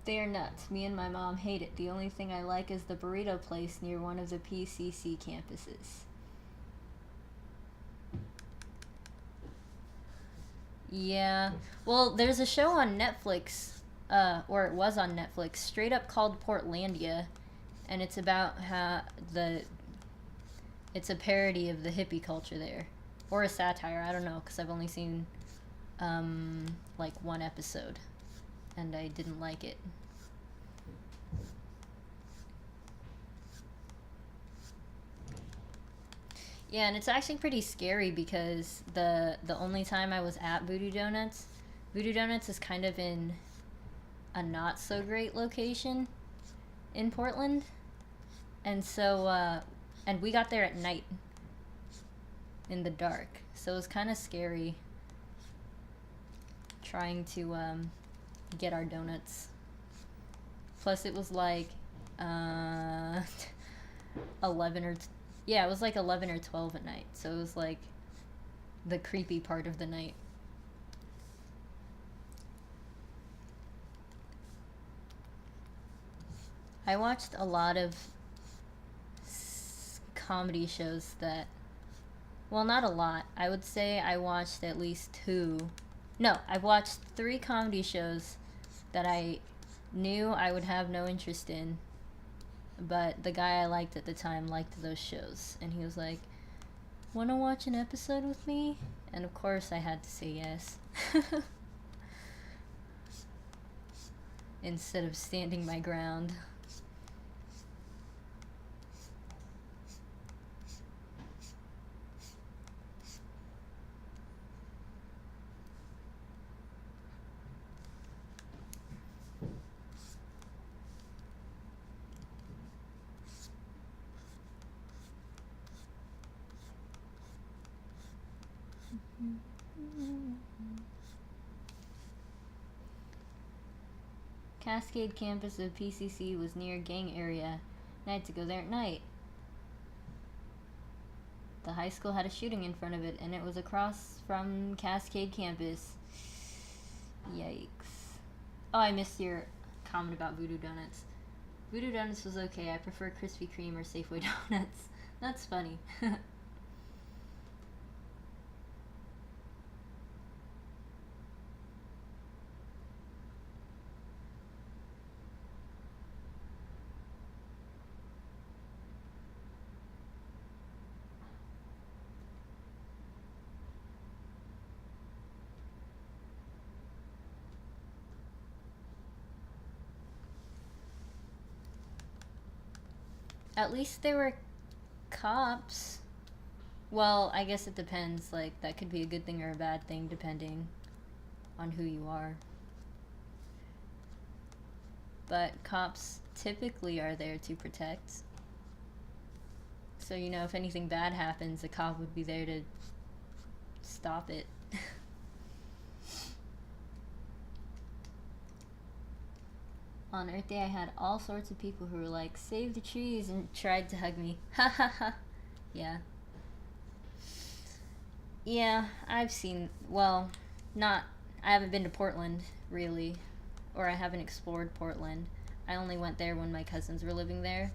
They are nuts. Me and my mom hate it. The only thing I like is the burrito place near one of the PCC campuses. Yeah. Well, there's a show on Netflix, or it was on Netflix, straight up called Portlandia, and it's about how it's a parody of the hippie culture there. Or a satire, I don't know, because I've only seen, like one episode, and I didn't like it. Yeah, and it's actually pretty scary because the only time I was at Voodoo Donuts is kind of in a not so great location in Portland, and so and we got there at night in the dark, so it was kind of scary trying to get our donuts. Plus, it was like 11 or yeah, it was like 11 or 12 at night, so it was like the creepy part of the night. I watched a lot of comedy shows that, well, not a lot. I would say I watched at least two. No, I've watched 3 comedy shows that I knew I would have no interest in, but the guy I liked at the time liked those shows, and he was like, "Wanna watch an episode with me?" And of course I had to say yes. Instead of standing my ground. Cascade campus of PCC was near gang area, and I had to go there at night. The high school had a shooting in front of it, and it was across from Cascade campus. Yikes. Oh, I missed your comment about Voodoo Donuts. Voodoo Donuts was okay. I prefer Krispy Kreme or Safeway Donuts. That's funny. At least they were cops. Well, I guess it depends. Like, that could be a good thing or a bad thing depending on who you are. But cops typically are there to protect. So, you know, if anything bad happens, a cop would be there to stop it. On Earth Day, I had all sorts of people who were like, save the trees, and tried to hug me. Ha ha ha. Yeah. Yeah, I've seen, well, I haven't been to Portland, really. Or I haven't explored Portland. I only went there when my cousins were living there.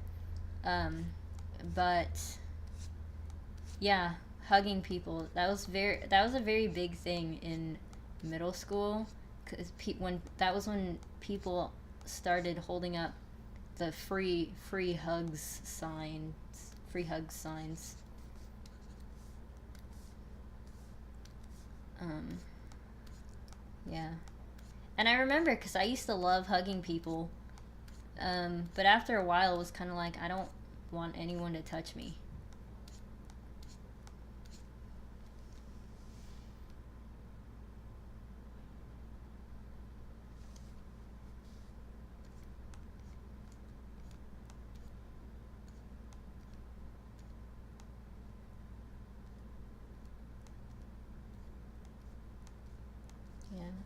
But, yeah, hugging people, that was a very big thing in middle school. Because that was when people started holding up the free hugs signs. Yeah. And I remember because I used to love hugging people, but after a while it was kind of like, I don't want anyone to touch me.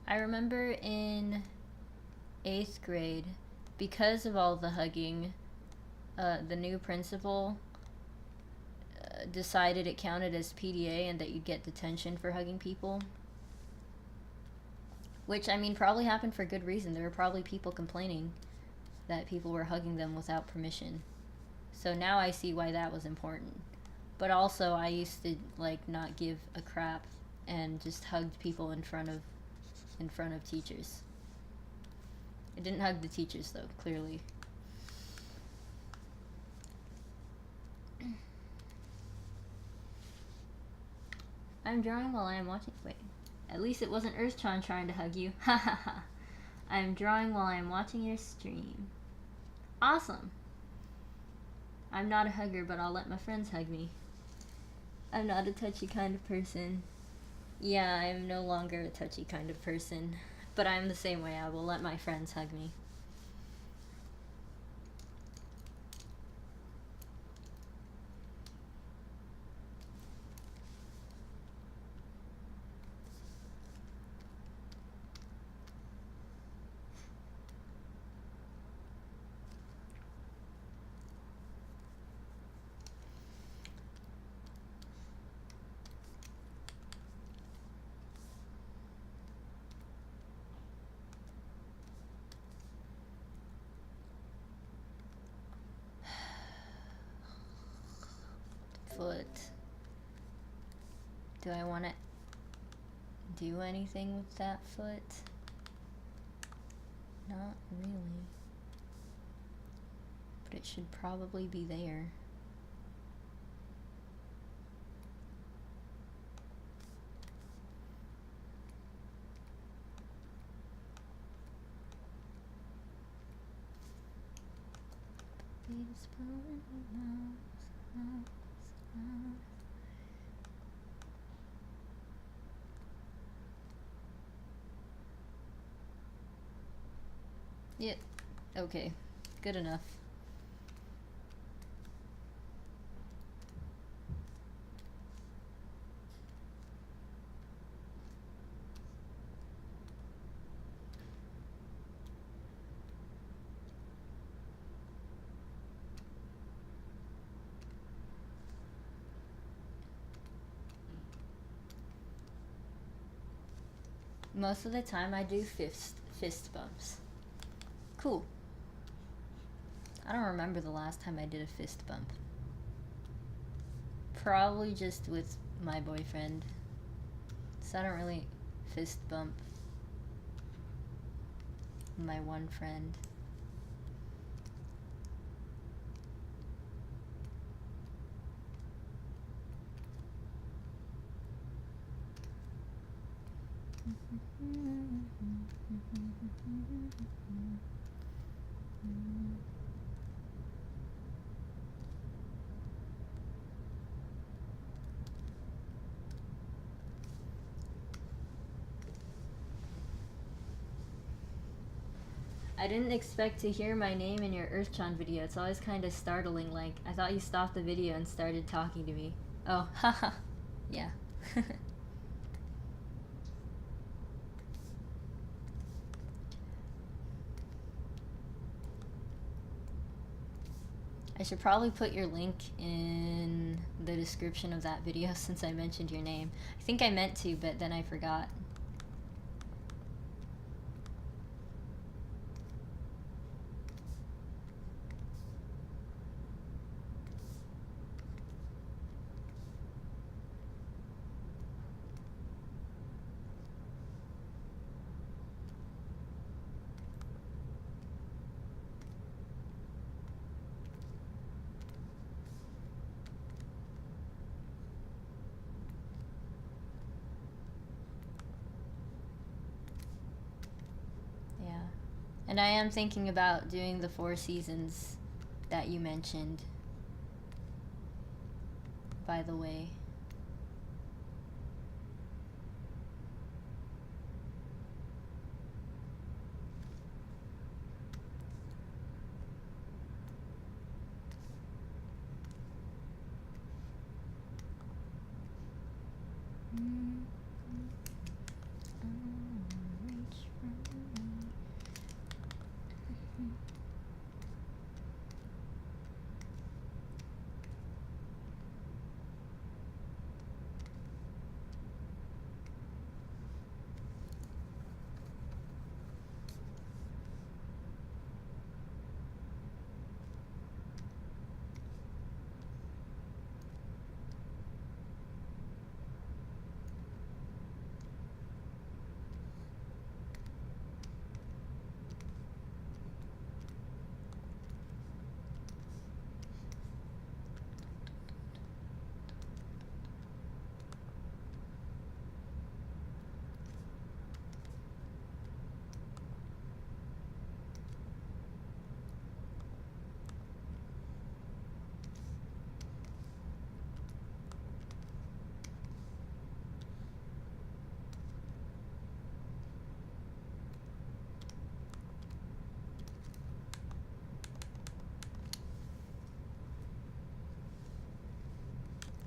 I remember in 8th grade, because of all the hugging, the new principal decided it counted as PDA and that you'd get detention for hugging people. Which, I mean, probably happened for good reason. There were probably people complaining that people were hugging them without permission. So now I see why that was important. But also, I used to, like, not give a crap and just hugged people in front of teachers. I didn't hug the teachers, though, clearly. I'm drawing while I am watching. Wait. At least it wasn't Earthchan trying to hug you. Ha ha ha. I'm drawing while I am watching your stream. Awesome. I'm not a hugger, but I'll let my friends hug me. I'm not a touchy kind of person. Yeah, I am no longer a touchy kind of person. But I'm the same way. I will let my friends hug me. Foot. Do I want to do anything with that foot? Not really. But it should probably be there. Yep. Okay. Good enough. Most of the time I do fist bumps. Cool. I don't remember the last time I did a fist bump. Probably just with my boyfriend. So I don't really fist bump my one friend. I didn't expect to hear my name in your Earthchan video. It's always kind of startling. Like, I thought you stopped the video and started talking to me. Oh, haha. Yeah. I should probably put your link in the description of that video since I mentioned your name. I think I meant to, but then I forgot. And I am thinking about doing the 4 seasons that you mentioned, by the way.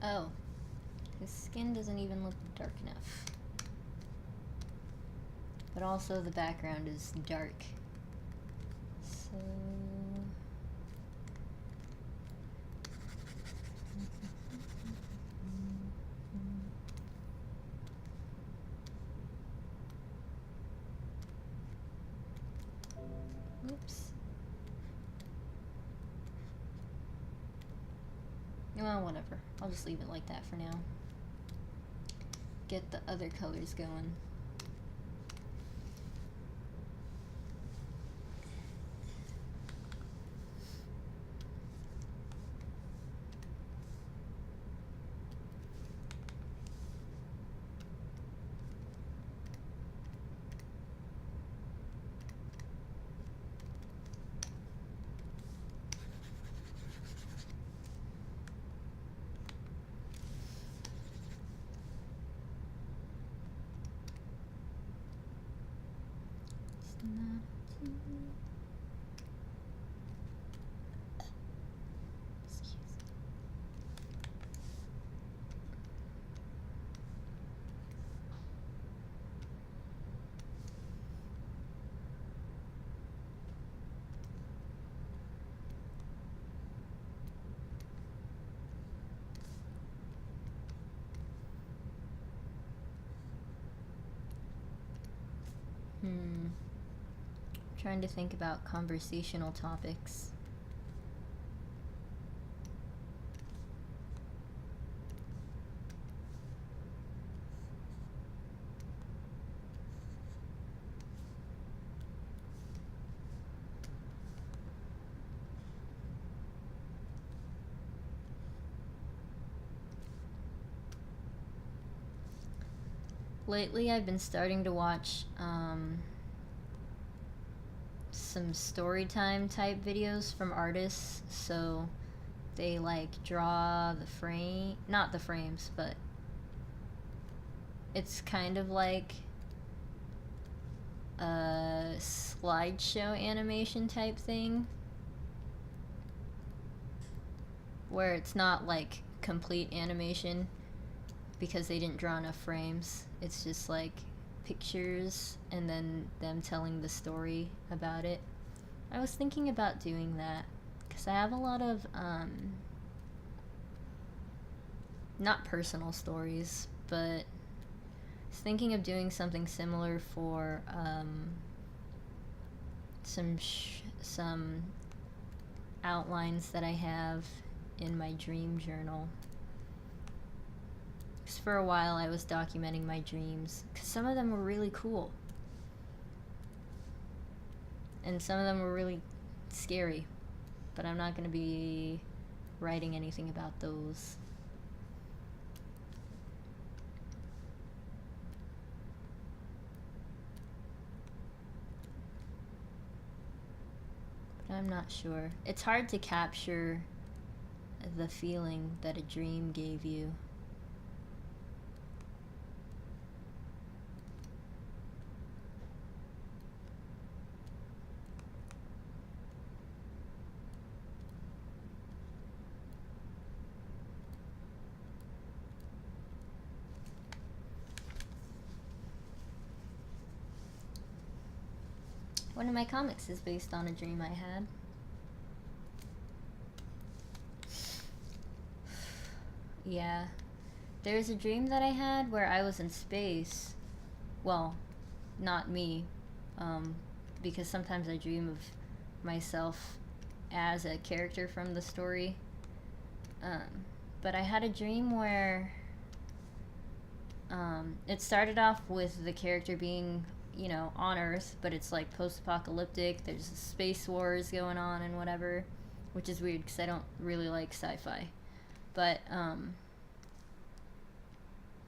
Oh, his skin doesn't even look dark enough. But also the background is dark. So... Oops. Well, whatever. I'll just leave it like that for now. Get the other colors going. Trying to think about conversational topics. Lately, I've been starting to watch some story time type videos from artists. So they like draw the frame, not the frames, but it's kind of like a slideshow animation type thing where it's not like complete animation because they didn't draw enough frames. It's just like pictures and then them telling the story about it. I was thinking about doing that because I have a lot of not personal stories, but I was thinking of doing something similar for some outlines that I have in my dream journal. Because for a while I was documenting my dreams, because some of them were really cool and some of them were really scary, but I'm not going to be writing anything about those. But I'm not sure. It's hard to capture the feeling that a dream gave you. One of my comics is based on a dream I had. Yeah. There's a dream that I had where I was in space. Well, not me. Because sometimes I dream of myself as a character from the story. But I had a dream where it started off with the character being, on Earth, but it's like post-apocalyptic. There's space wars going on and whatever, which is weird because I don't really like sci-fi. But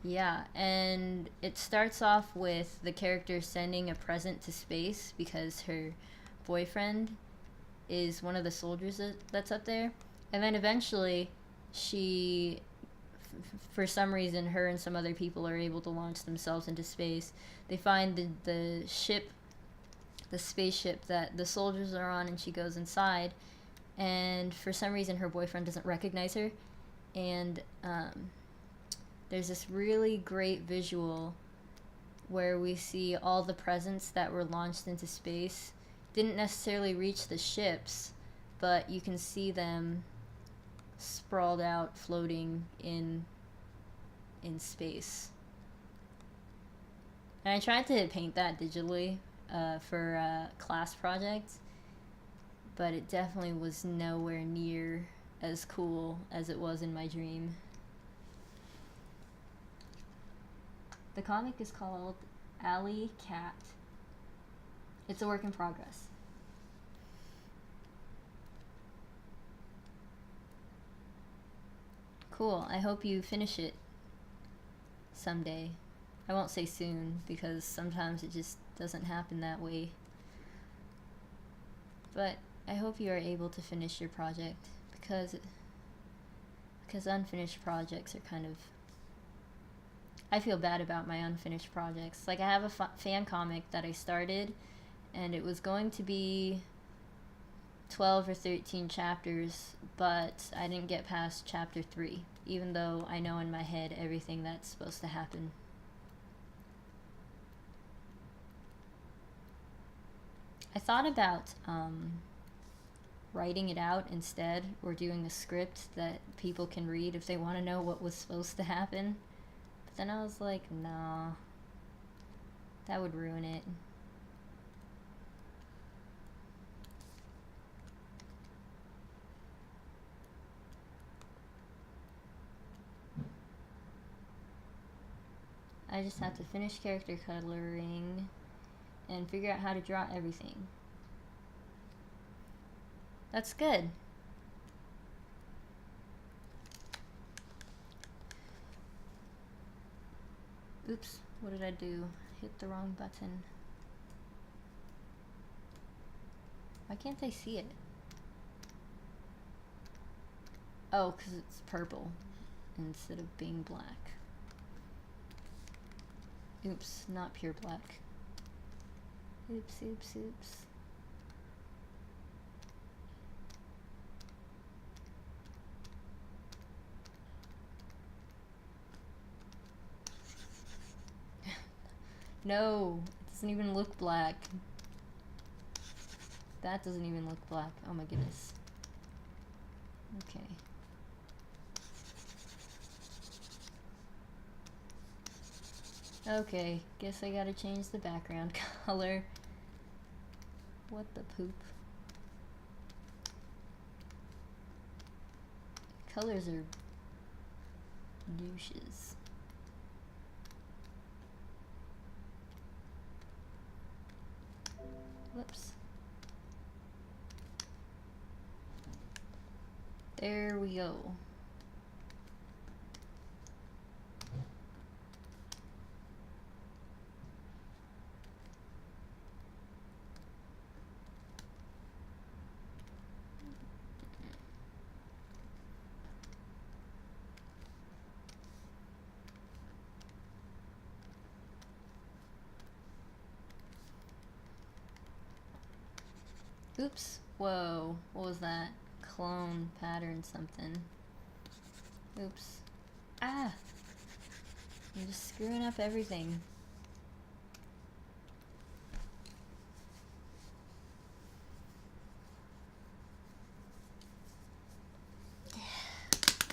yeah, and it starts off with the character sending a present to space because her boyfriend is one of the soldiers that's up there, and then eventually she, for some reason, her and some other people are able to launch themselves into space. They find the ship, the spaceship that the soldiers are on, and she goes inside, and for some reason her boyfriend doesn't recognize her, and there's this really great visual where we see all the presents that were launched into space didn't necessarily reach the ships, but you can see them sprawled out, floating in space. And I tried to paint that digitally for a class project, but it definitely was nowhere near as cool as it was in my dream. The comic is called Alley Cat. It's a work in progress. Cool. I hope you finish it someday. I won't say soon because sometimes it just doesn't happen that way. But I hope you are able to finish your project because unfinished projects are kind of... I feel bad about my unfinished projects. Like, I have a fan comic that I started, and it was going to be 12 or 13 chapters, but I didn't get past chapter 3, even though I know in my head everything that's supposed to happen. I thought about writing it out instead, or doing a script that people can read if they want to know what was supposed to happen. But then I was like, nah, that would ruin it. I just have to finish character coloring and figure out how to draw everything. That's good. Oops, what did I do? Hit the wrong button. Why can't I see it? Oh, because it's purple instead of being black. Oops, not pure black. Oops, oops, oops. No, it doesn't even look black. That doesn't even look black. Oh my goodness. Okay. Okay, guess I gotta change the background color. What the poop? Colors are douches. Whoops. There we go. Oops. Whoa. What was that? Clone pattern something. Oops. Ah! I'm just screwing up everything.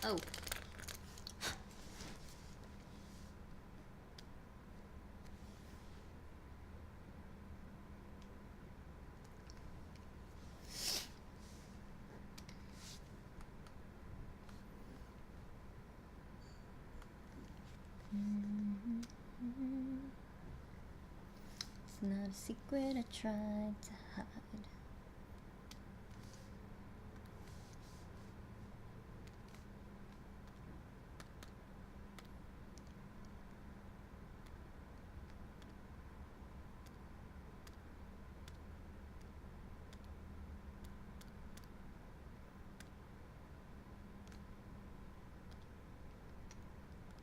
Oh. It's not a secret I tried to hide.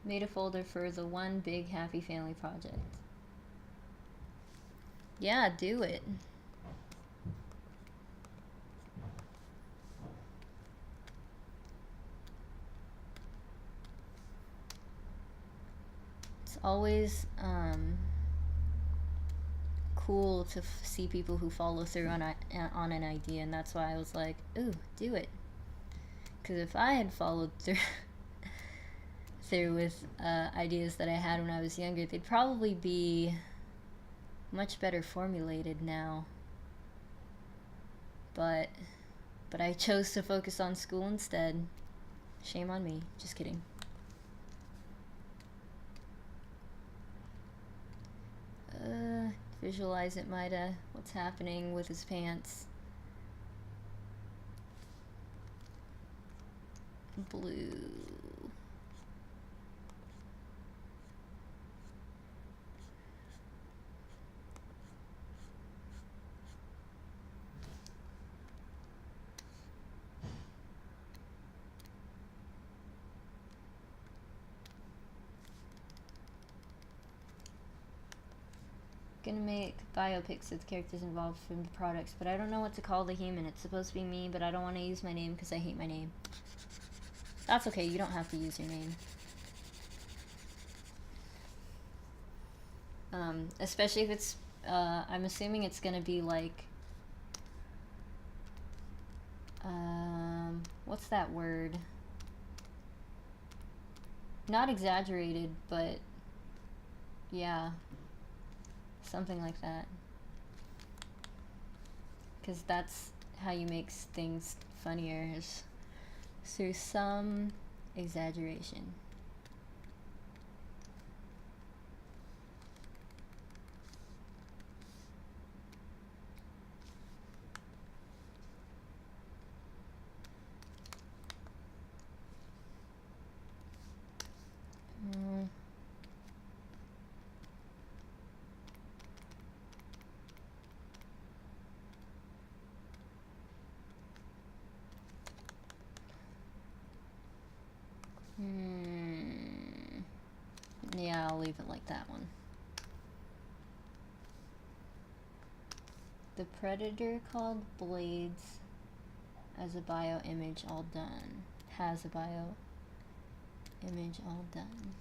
Made a folder for the One Big Happy Family project. Yeah, do it. It's always cool to see people who follow through on an idea, and that's why I was like, ooh, do it. Because if I had followed through with ideas that I had when I was younger, they'd probably be much better formulated now. But I chose to focus on school instead. Shame on me. Just kidding. Visualize it, Maida. What's happening with his pants? Blue. Gonna make biopics of the characters involved from the products, but I don't know what to call the human. It's supposed to be me, but I don't want to use my name because I hate my name. That's okay, you don't have to use your name. Especially if it's, I'm assuming it's gonna be like, what's that word? Not exaggerated, but yeah. Something like that. Because that's how you make things funnier, is through some exaggeration. Yeah, I'll leave it like that one. The predator called Blades as a bio image all done. Has a bio image all done.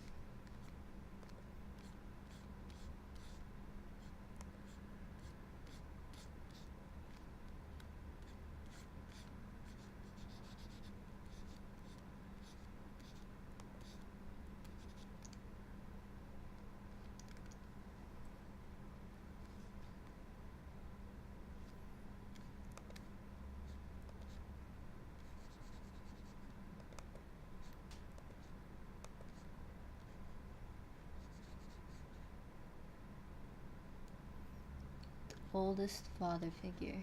Oldest father figure.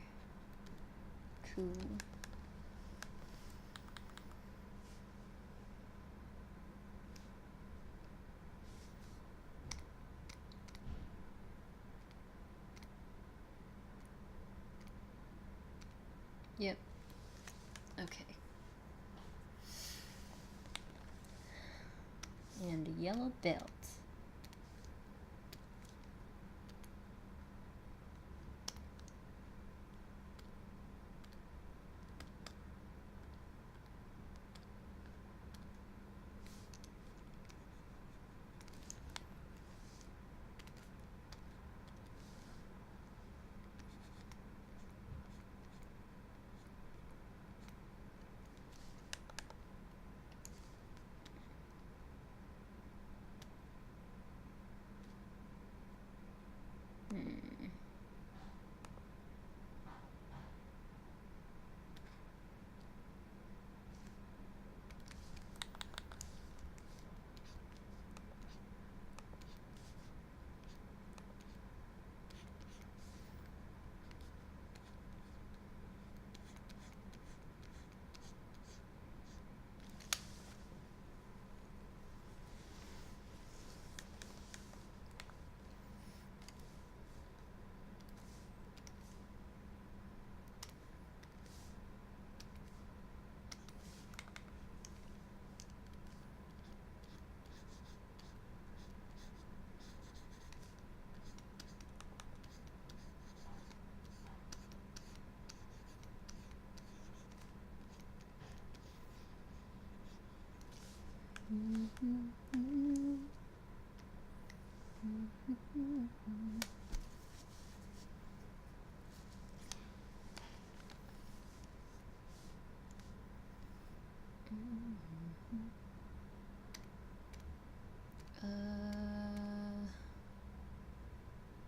Cool. Yep. Okay. And a yellow belt.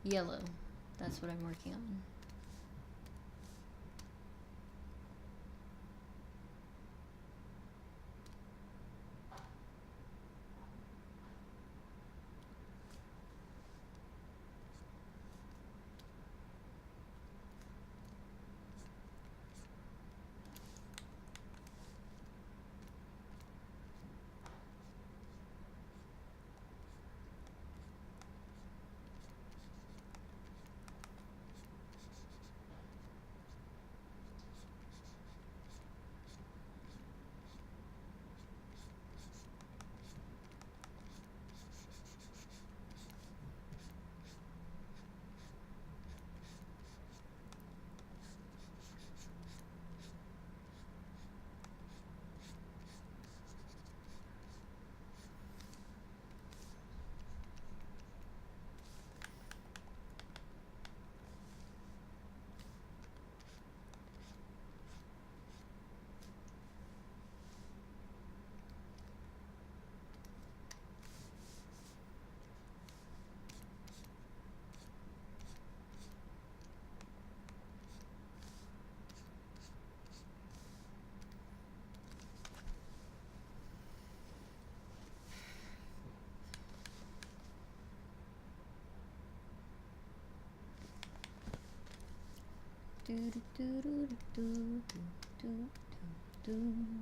Yellow. That's what I'm working on.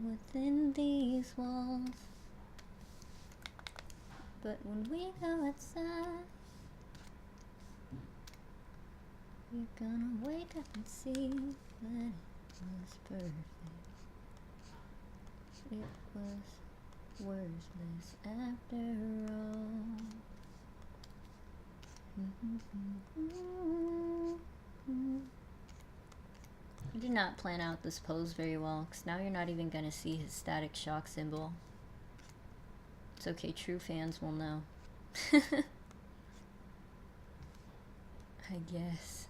Within these walls. But when we go outside, you're gonna wake up and see that it was perfect. It was worthless after all. I did not plan out this pose very well, because now you're not even going to see his static shock symbol. It's okay, true fans will know. I guess.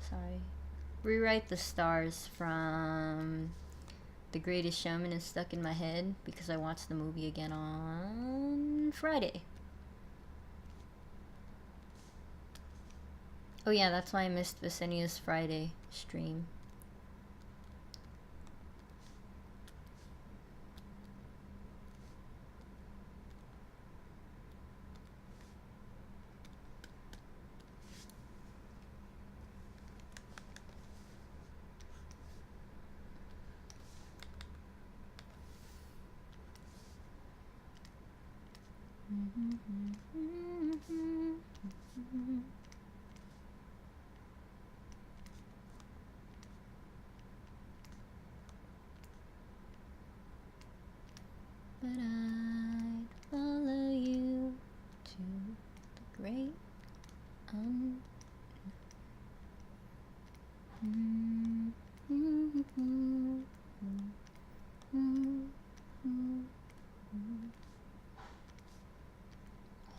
Sorry. Rewrite the stars from The Greatest Showman is stuck in my head because I watched the movie again on Friday. Oh yeah, that's why I missed Visenia's Friday stream. But I'd follow you to the great hand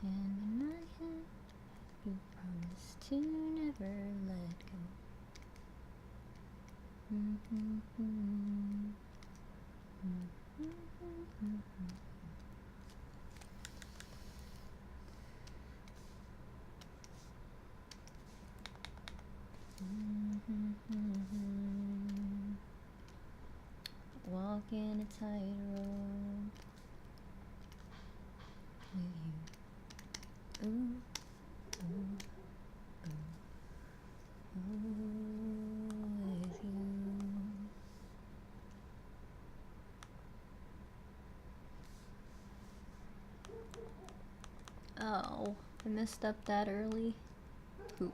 in my hand, you promised to never let go. Walking a tightrope with you. Ooh, ooh, ooh, ooh, with you. Oh, I messed up that early. Poop.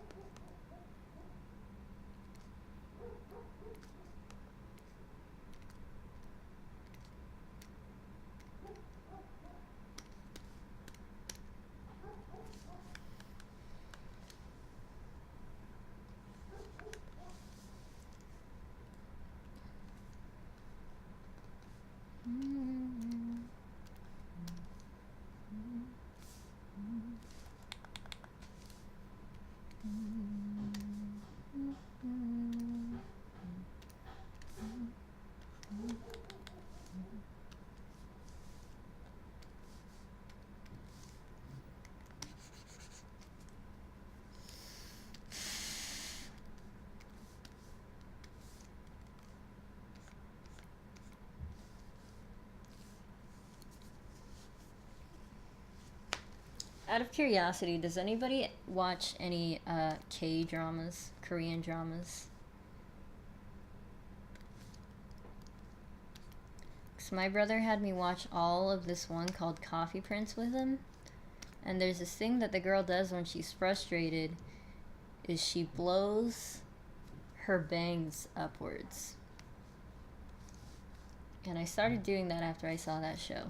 Out of curiosity, does anybody watch any K-dramas, Korean dramas? So my brother had me watch all of this one called Coffee Prince with him. And there's this thing that the girl does when she's frustrated is she blows her bangs upwards. And I started doing that after I saw that show.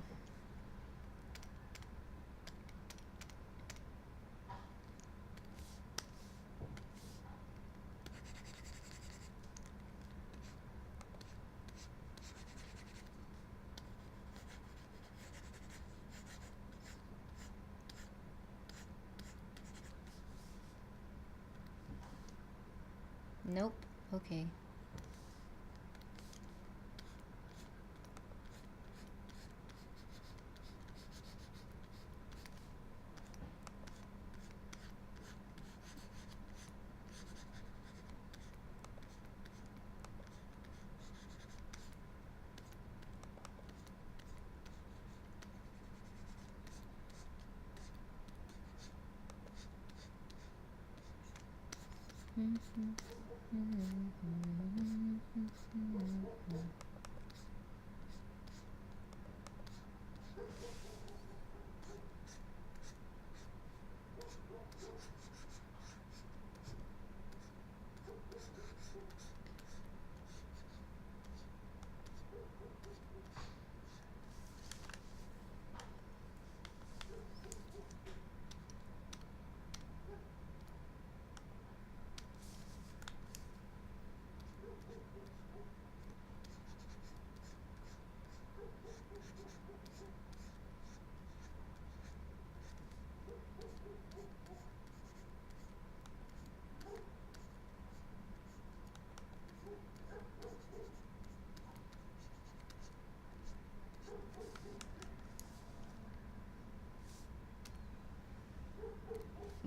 Nope. Okay.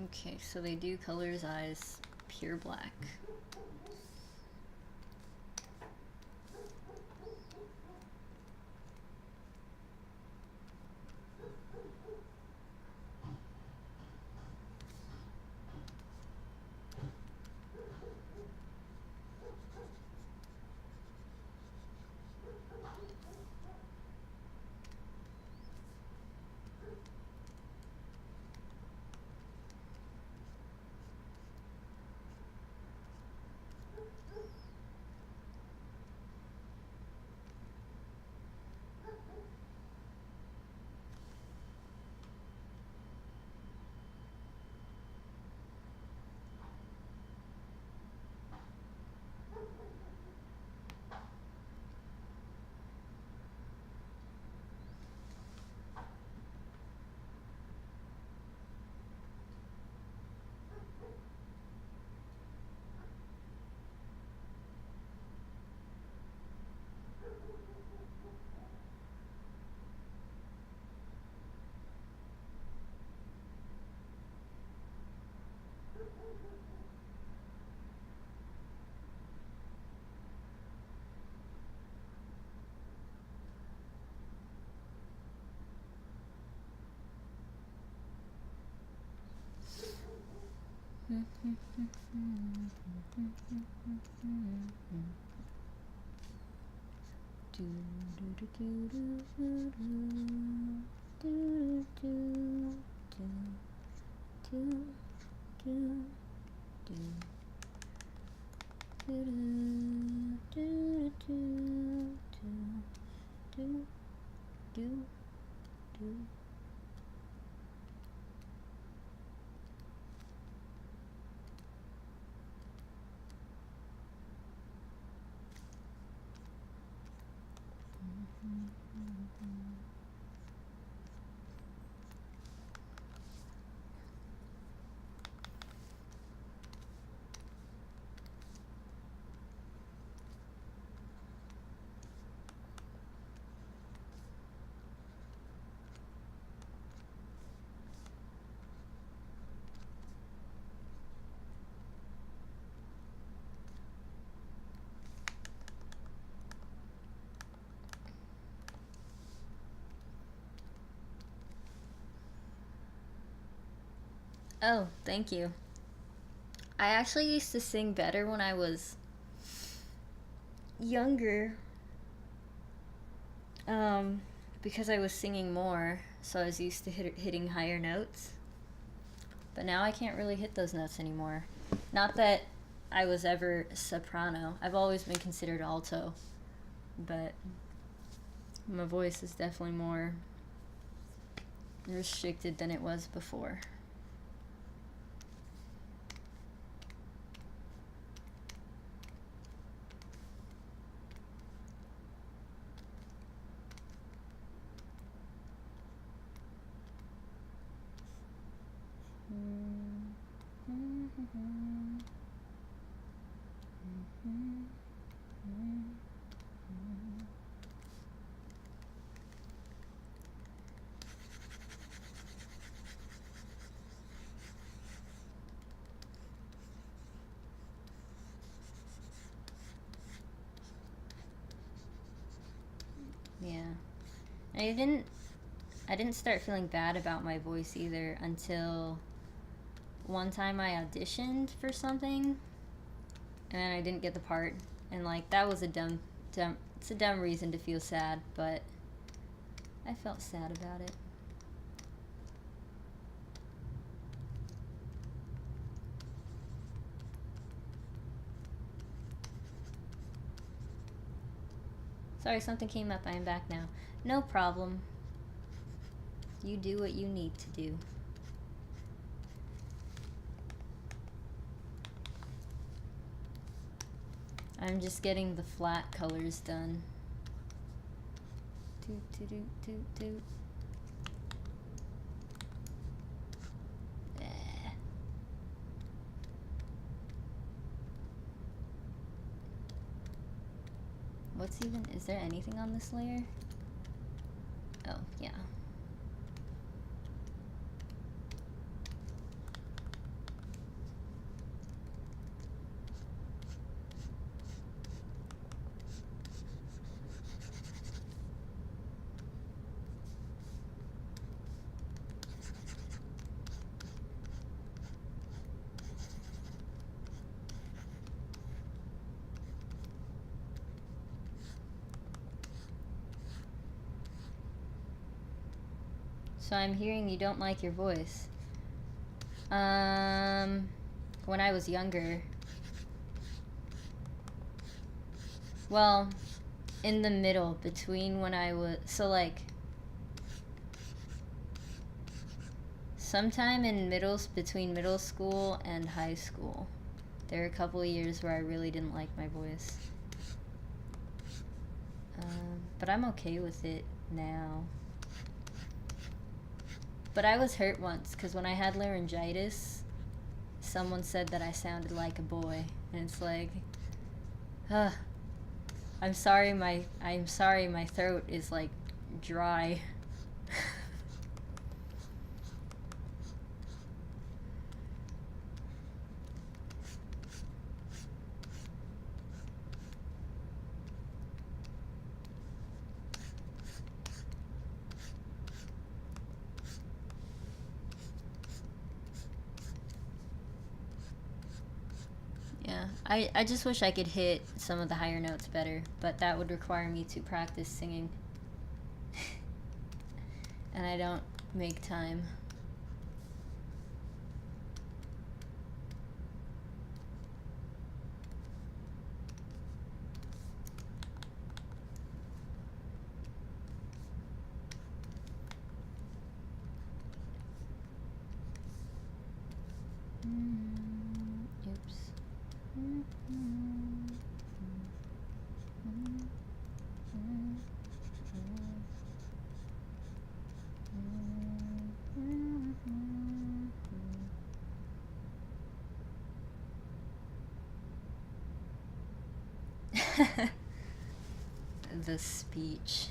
Okay, so they do color his eyes pure black. Oh, thank you. I actually used to sing better when I was younger, um, because I was singing more, so I was used to hitting higher notes. But now I can't really hit those notes anymore. Not that I was ever soprano. I've always been considered alto, but my voice is definitely more restricted than it was before. Yeah. I didn't start feeling bad about my voice either until one time I auditioned for something and I didn't get the part, and like that was a dumb it's a dumb reason to feel sad, but I felt sad about it. Sorry, something came up. I am back now. No problem. You do what you need to do. I'm just getting the flat colors done. Toot, toot, toot, toot, toot. What's even, is there anything on this layer? Oh, yeah. So I'm hearing you don't like your voice. When I was younger. Well, in the middle between when I was, so like sometime in between middle school and high school, there were a couple of years where I really didn't like my voice. But I'm okay with it now. But I was hurt once because when I had laryngitis, someone said that I sounded like a boy, and it's like, I'm sorry my throat is like dry. Yeah, I just wish I could hit some of the higher notes better, but that would require me to practice singing. And I don't make time. Oops. The speech.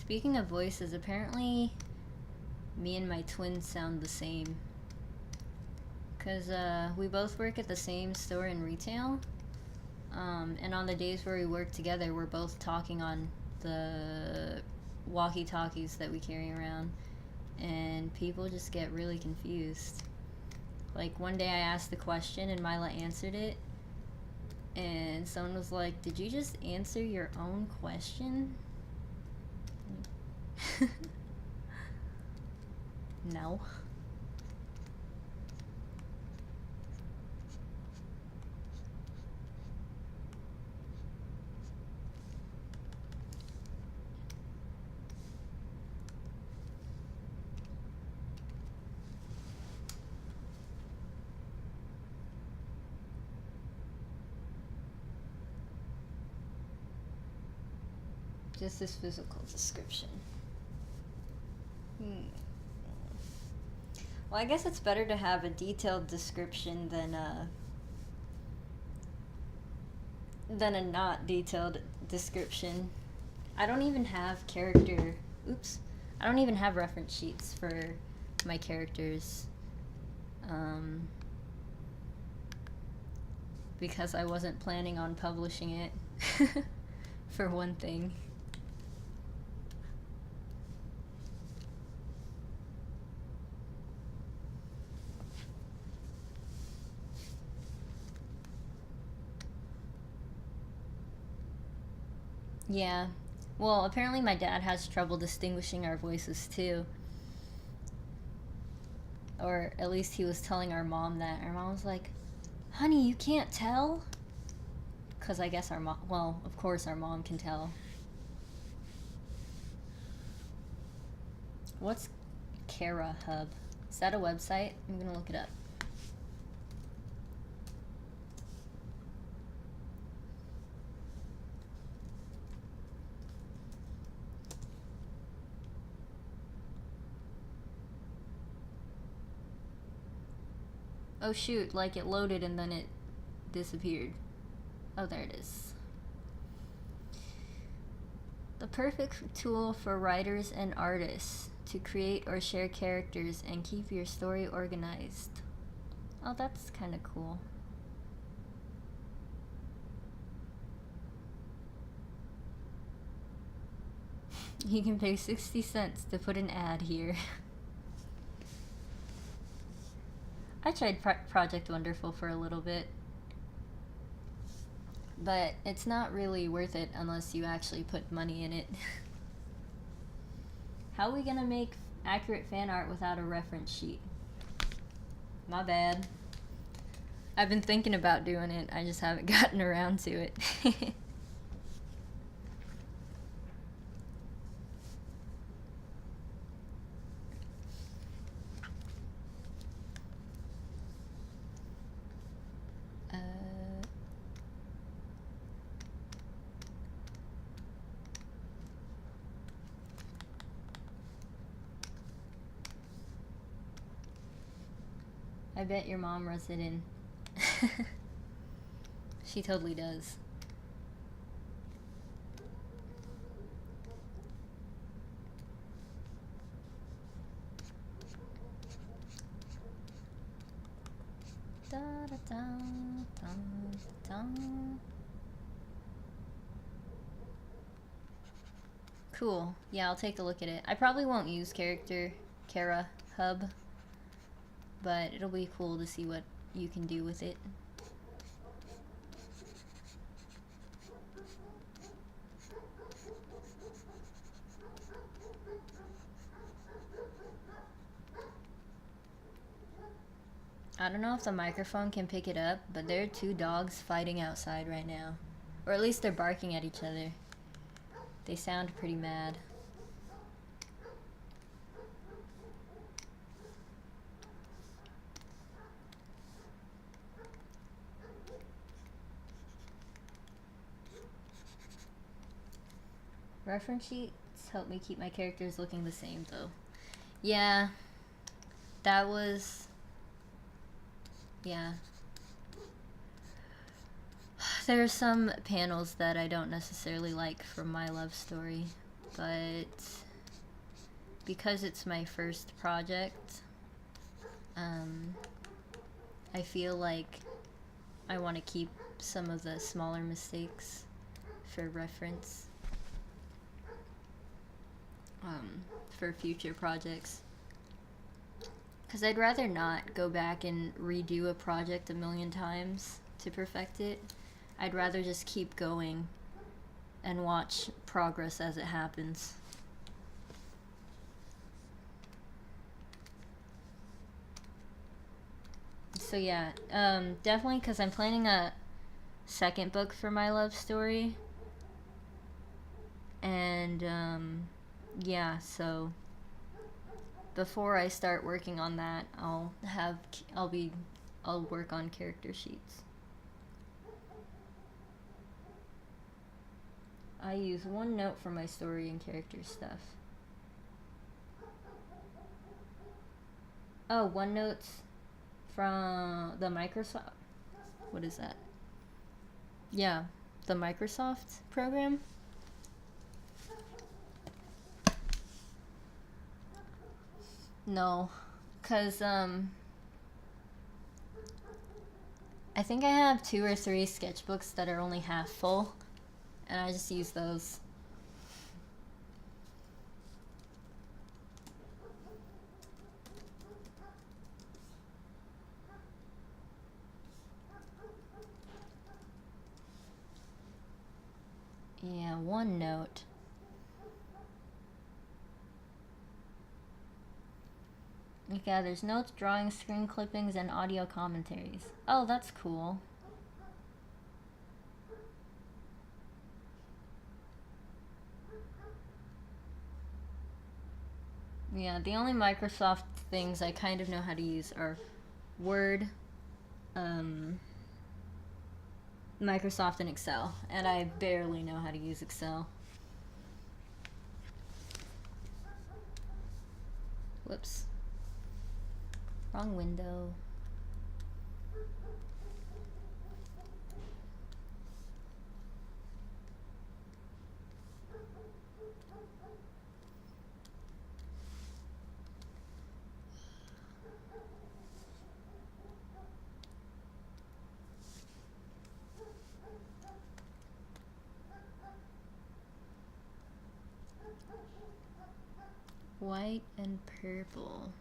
Speaking of voices, apparently me and my twins sound the same. Because we both work at the same store in retail. And on the days where we work together, we're both talking on the walkie-talkies that we carry around. And people just get really confused. Like, one day I asked the question and Mila answered it. And someone was like, "Did you just answer your own question?" No. Just this physical description. Well, I guess it's better to have a detailed description than a not detailed description. I don't even have I don't even have reference sheets for my characters. Because I wasn't planning on publishing it, for one thing. Yeah. Well, apparently my dad has trouble distinguishing our voices too. Or at least he was telling our mom that. Our mom was like, "Honey, you can't tell?" Because I guess well, of course our mom can tell. What's Kara Hub? Is that a website? I'm gonna look it up. Oh shoot, like it loaded and then it disappeared. Oh, there it is. The perfect tool for writers and artists to create or share characters and keep your story organized. Oh, that's kind of cool. You can pay 60 cents to put an ad here. I tried Project Wonderful for a little bit. But it's not really worth it unless you actually put money in it. How are we gonna make accurate fan art without a reference sheet? My bad. I've been thinking about doing it, I just haven't gotten around to it. I bet your mom rubs it in. She totally does. Da, da, da, da, da. Cool. Yeah, I'll take a look at it. I probably won't use Kara Hub, but it'll be cool to see what you can do with it. I don't know if the microphone can pick it up, but there are two dogs fighting outside right now. Or at least they're barking at each other. They sound pretty mad. Reference sheets help me keep my characters looking the same, though. Yeah. That was... Yeah. There are some panels that I don't necessarily like from My Love Story. but because it's my first project, I feel like I want to keep some of the smaller mistakes for reference for future projects. Because I'd rather not go back and redo a project a million times to perfect it. I'd rather just keep going and watch progress as it happens. So yeah, definitely because I'm planning a second book for my love story. And yeah, so before I start working on that, I'll work on character sheets. I use OneNote for my story and character stuff. Oh, OneNote's from the Microsoft. What is that? Yeah, the Microsoft program. No, cause I think I have 2 or 3 sketchbooks that are only half full, and I just use those. Yeah, OneNote. It gathers notes, drawings, screen clippings, and audio commentaries. Oh, that's cool. Yeah, the only Microsoft things I kind of know how to use are Word, Microsoft, and Excel. And I barely know how to use Excel. Whoops. Wrong window. White and purple.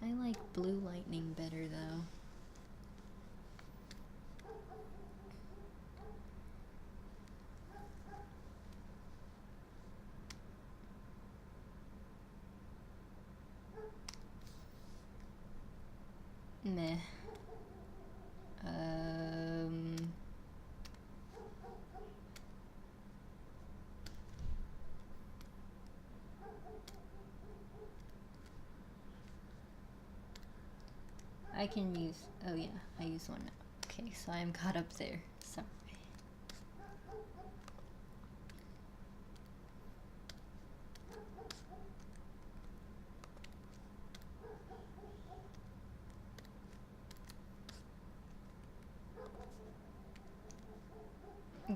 I like blue lightning better though. Meh. I can use, oh yeah, I use one. Okay, so I'm caught up there. Sorry.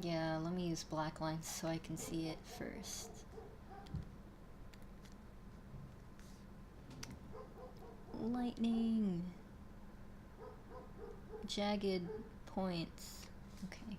Yeah, let me use black lines so I can see it first. Lightning. Jagged points. Okay.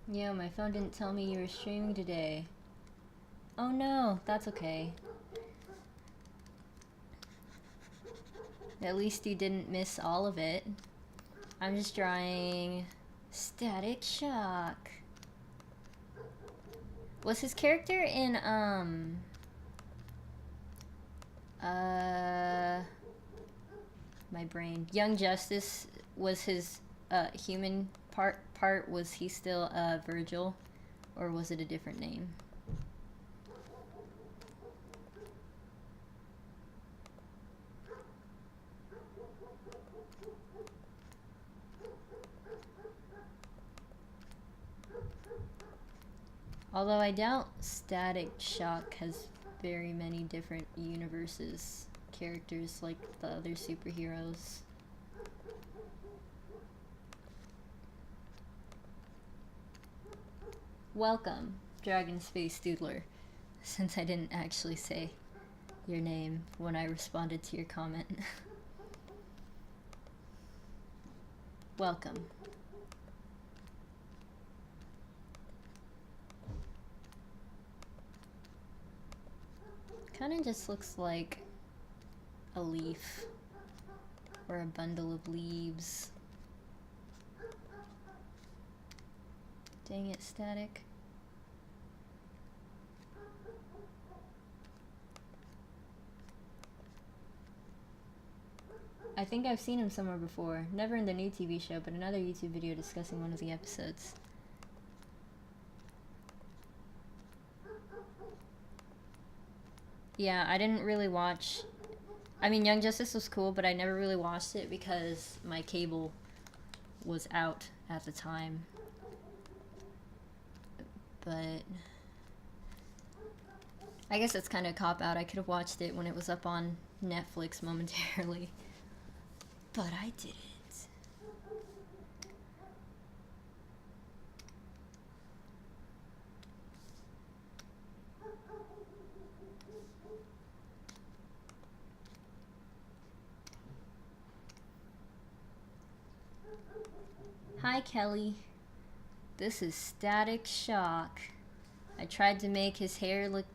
Yeah, my phone didn't tell me you were streaming today. Oh no, that's okay. At least you didn't miss all of it. I'm just drawing Static Shock. Was his character in my brain, Young Justice, was his human part, was he still Virgil, or was it a different name? Although I doubt Static Shock has very many different universes, characters like the other superheroes. Welcome, Dragon Space Doodler, since I didn't actually say your name when I responded to your comment. Welcome. Kinda just looks like a leaf or a bundle of leaves. Dang it, Static. I think I've seen him somewhere before. Never in the new TV show, but another YouTube video discussing one of the episodes. Yeah, I didn't really watch... I mean, Young Justice was cool, but I never really watched it because my cable was out at the time. But... I guess it's kind of a cop-out. I could have watched it when it was up on Netflix momentarily. But I didn't. Hi, Kelly. This is Static Shock. I tried to make his hair look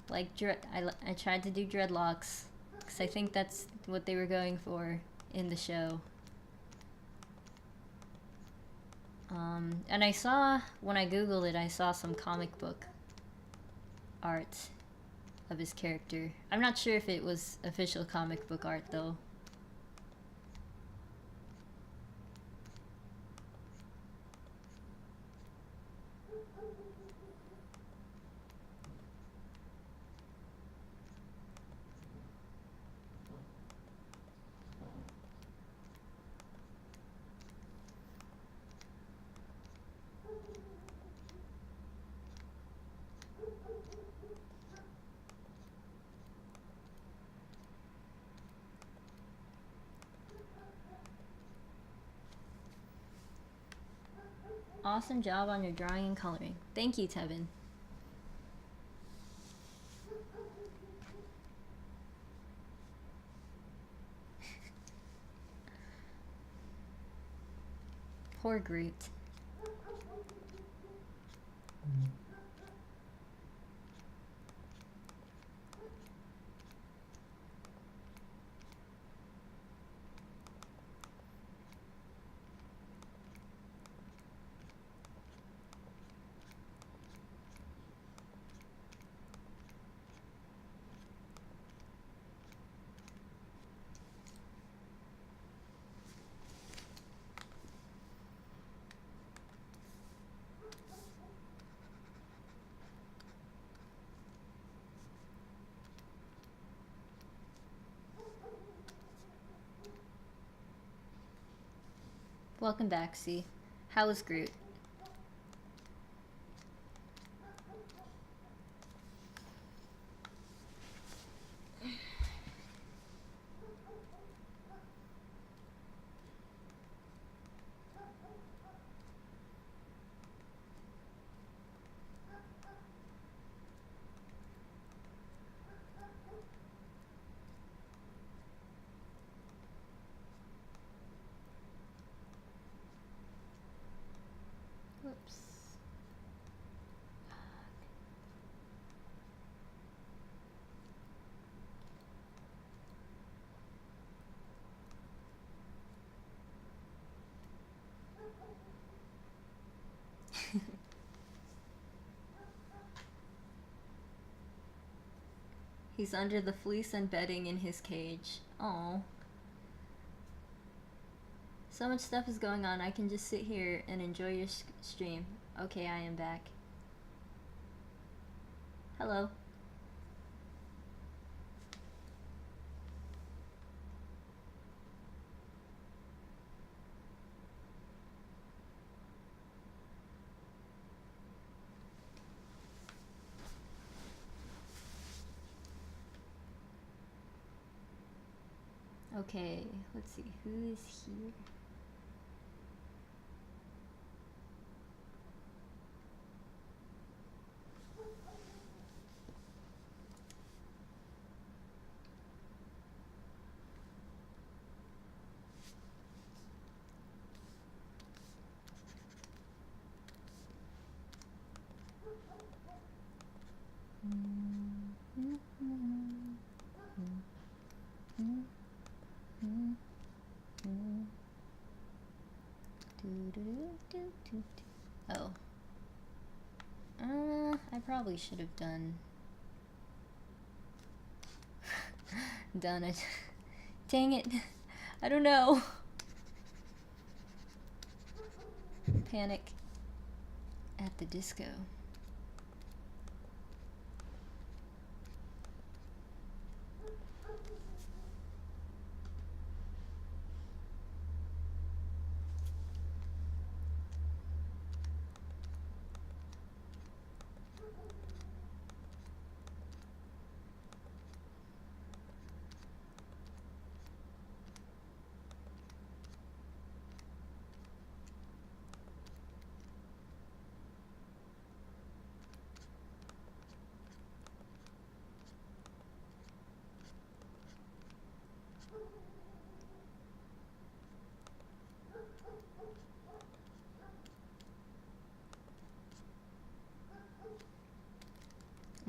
like I tried to do dreadlocks because I think that's what they were going for in the show. And I saw, when I googled it, I saw some comic book art of his character. I'm not sure if it was official comic book art though. Awesome job on your drawing and coloring. Thank you, Tevin. Poor Groot. Welcome back, C. How was Groot? He's under the fleece and bedding in his cage. Oh. So much stuff is going on. I can just sit here and enjoy your stream. Okay, I am back. Hello. Okay, let's see. Who is here? Oh. I probably should have done it. Dang it. I don't know. Panic at the Disco.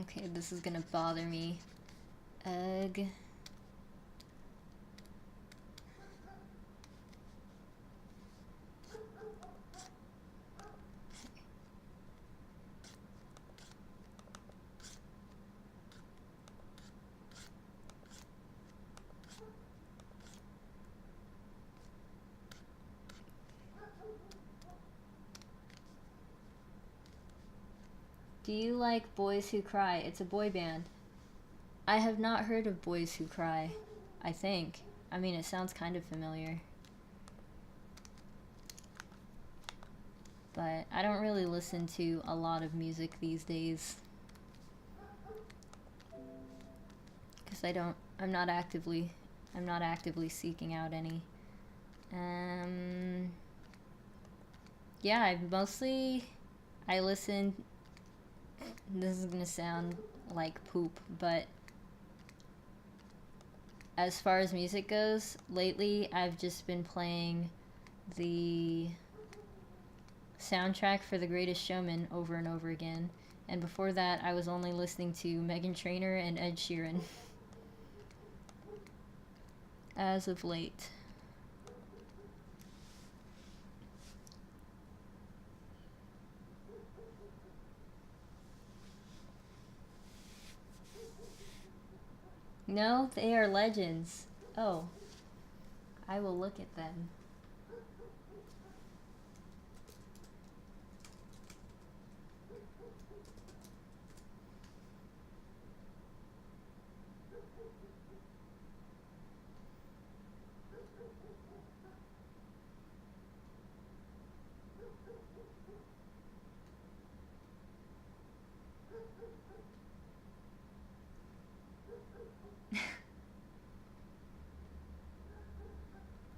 Okay, this is gonna bother me. Ugh. Do you like Boys Who Cry? It's a boy band. I have not heard of Boys Who Cry, I think. I mean, it sounds kind of familiar. But I don't really listen to a lot of music these days. Because I'm not actively seeking out any. Yeah, I listen, this is gonna sound like poop, but as far as music goes, lately I've just been playing the soundtrack for The Greatest Showman over and over again. And before that, I was only listening to Meghan Trainor and Ed Sheeran. As of late. No, they are legends. Oh. I will look at them.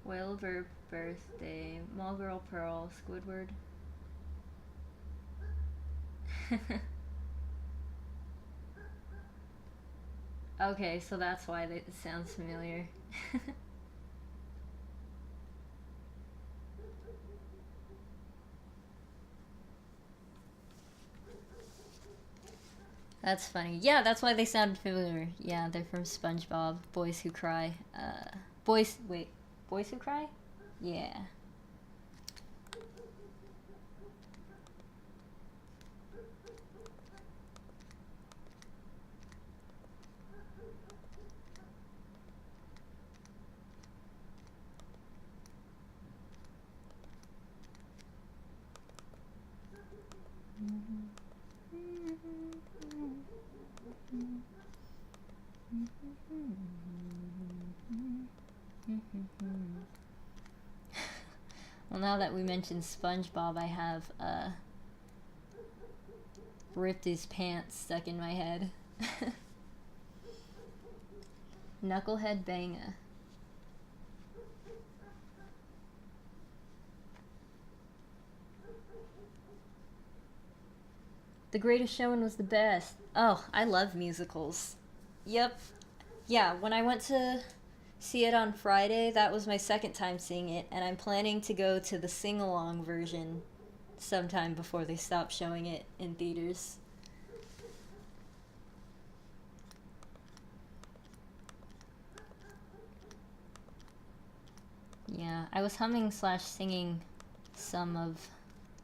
Whale Verb Birthday, Mall Girl Pearl, Squidward. Okay, so that's why it sounds familiar. That's funny. Yeah, that's why they sounded familiar. Yeah, they're from SpongeBob. Boys Who Cry. Boys Who Cry? Yeah. Well, now that we mentioned SpongeBob, I have ripped his pants stuck in my head. Knucklehead Banga. The Greatest Showman was the best. Oh, I love musicals. Yep. Yeah, when I went to see it on Friday, that was my second time seeing it, and I'm planning to go to the sing-along version sometime before they stop showing it in theaters. Yeah, I was humming slash singing some of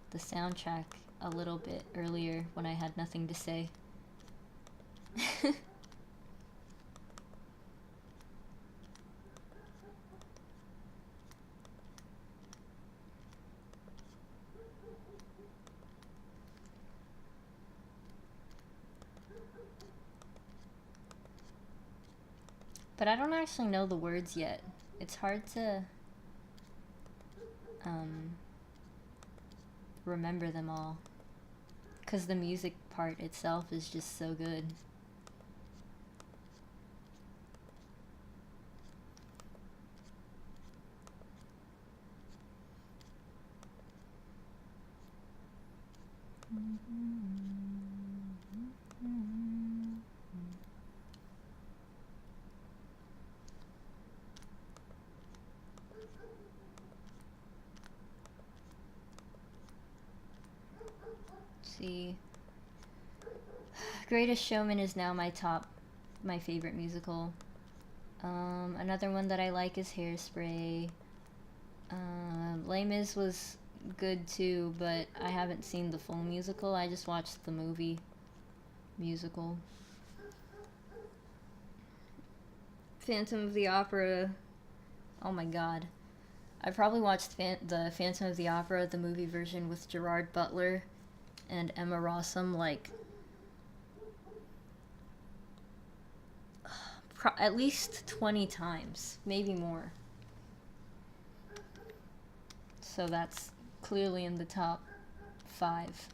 the soundtrack a little bit earlier when I had nothing to say. But I don't actually know the words yet. It's hard to remember them all, because the music part itself is just so good. See, Greatest Showman is now my favorite musical. Another one that I like is Hairspray. Les Mis was good too, but I haven't seen the full musical. I just watched the movie musical. Phantom of the Opera. Oh my god. I probably watched the Phantom of the Opera, the movie version with Gerard Butler and Emma Rossum, like at least 20 times, maybe more. So that's clearly in the top 5.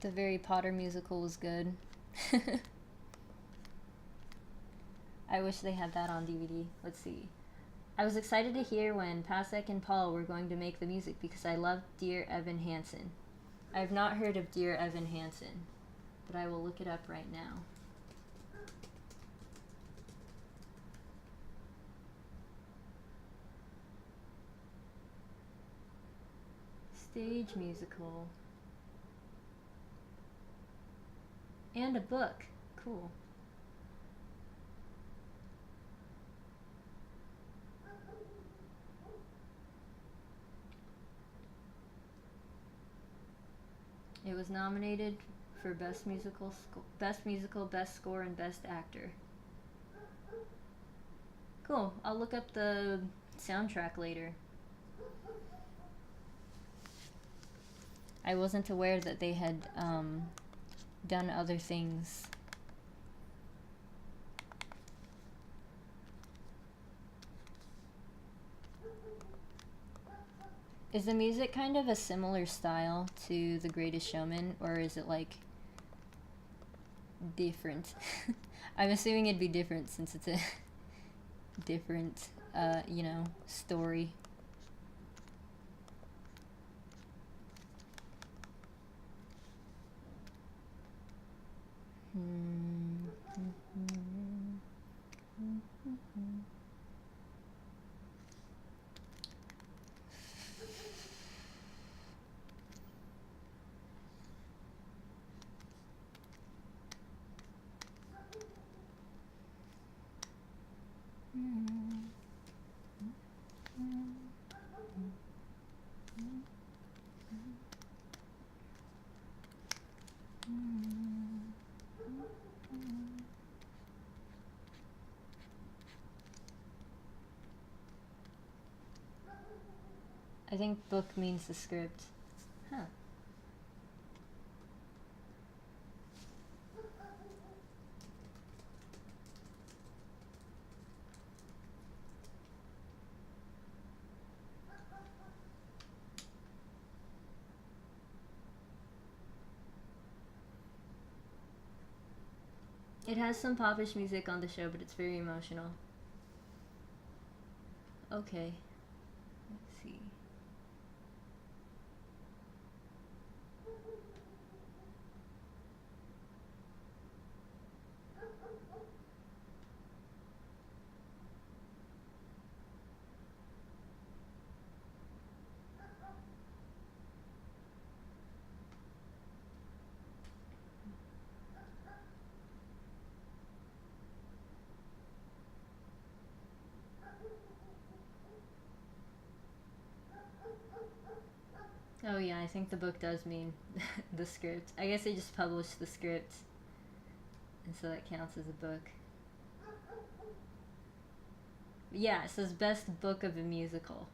The Harry Potter musical was good. I wish they had that on DVD. Let's see. I was excited to hear when Pasek and Paul were going to make the music because I love Dear Evan Hansen. I have not heard of Dear Evan Hansen, but I will look it up right now. Stage musical. And a book. Cool. It was nominated for Best Musical, Best Score, and Best Actor. Cool. I'll look up the soundtrack later. I wasn't aware that they had done other things. Is the music kind of a similar style to The Greatest Showman, or is it like different? I'm assuming it'd be different since it's a different, story. I think book means the script. Huh. It has some popish music on the show, but it's very emotional. Okay. Let's see. Oh yeah, I think the book does mean the script. I guess they just published the script, and so that counts as a book. Yeah, it says best book of a musical.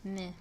Meh.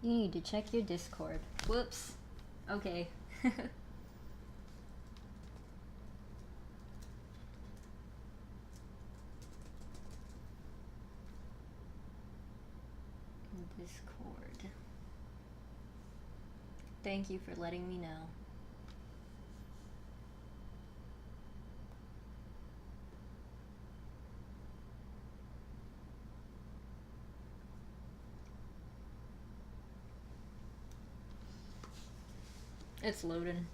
You need to check your Discord. Whoops. Okay. Discord. Thank you for letting me know. It's loading.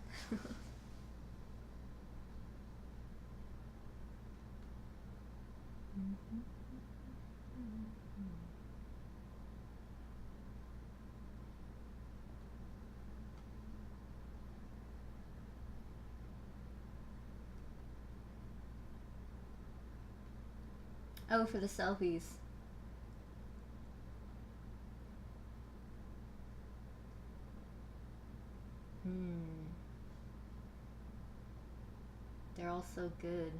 Oh, for the selfies. They're all so good.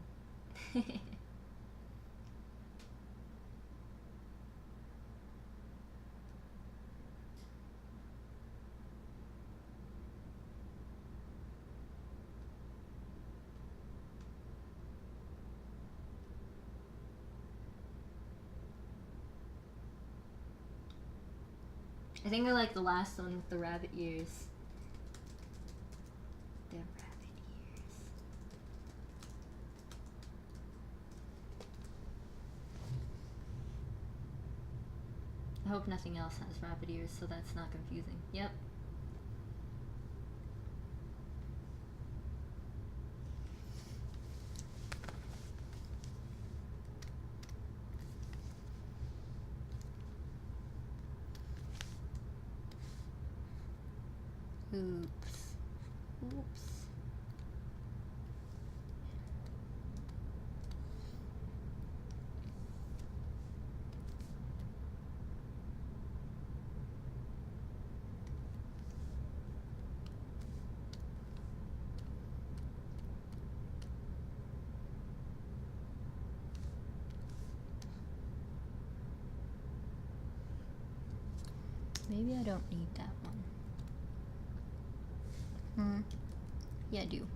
I think I like the last one with the rabbit ears. They're rabbit ears. I hope nothing else has rabbit ears so that's not confusing. Yep. Oops. Oops. Maybe I don't need that one. Yeah, I do.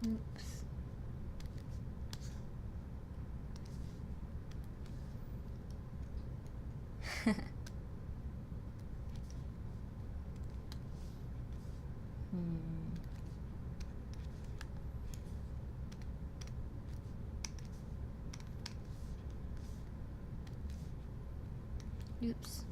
Oops. Oops.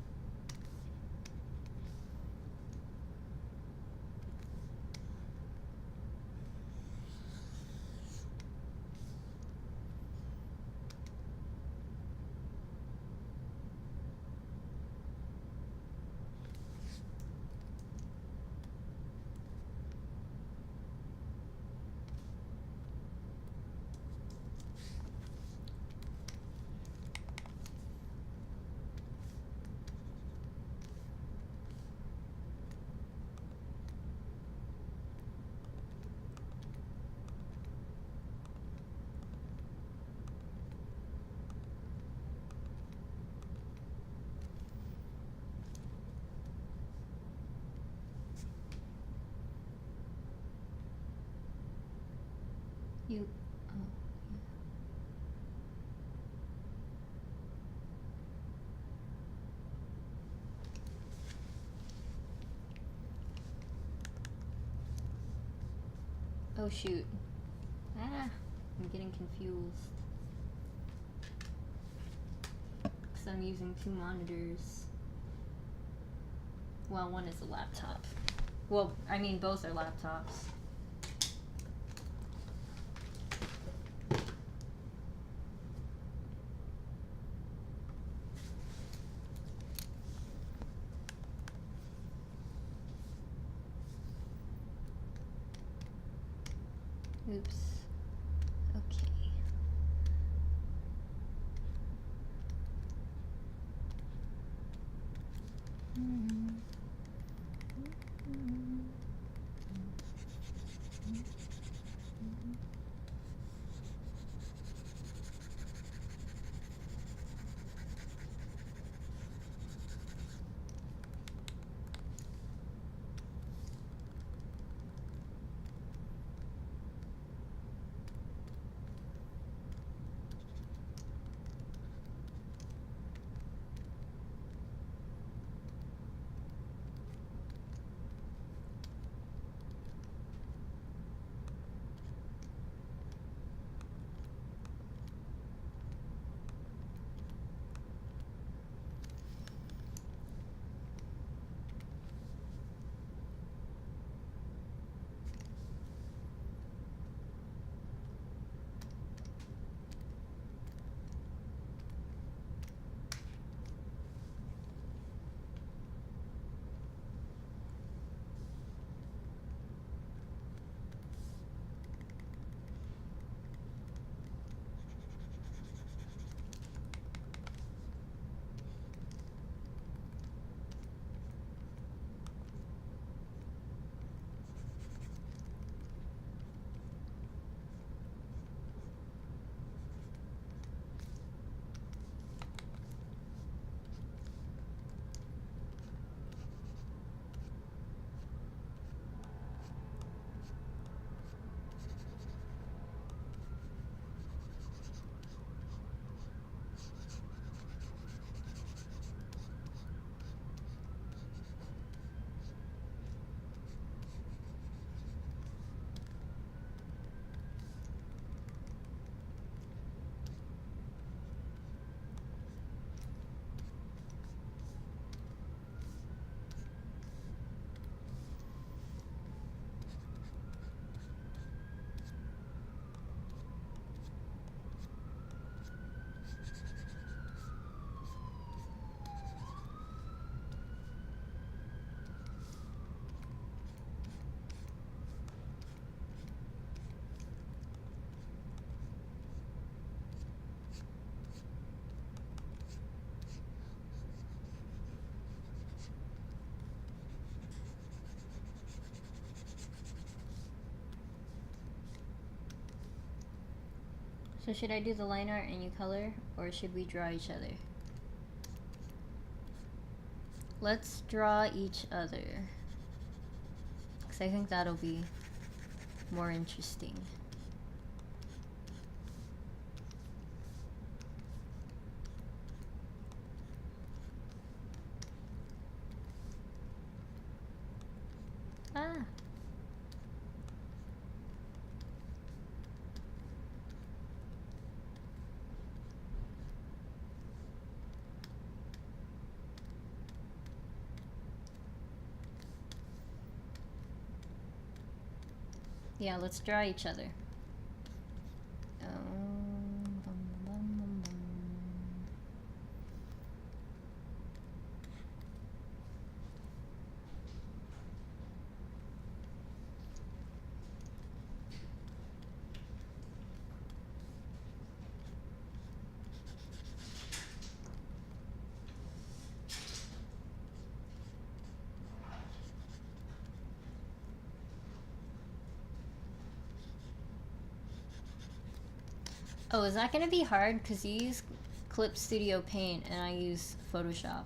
You. Oh, yeah. Oh shoot. Ah, I'm getting confused. Because I'm using two monitors. Well, one is a laptop. Well, I mean, both are laptops. Oops. Okay. So should I do the line art and you color, or should we draw each other? Let's draw each other, because I think that'll be more interesting. Ah. Yeah, let's draw each other. Bum, bum, bum, bum. Oh, is that gonna be hard? Because you use Clip Studio Paint and I use Photoshop.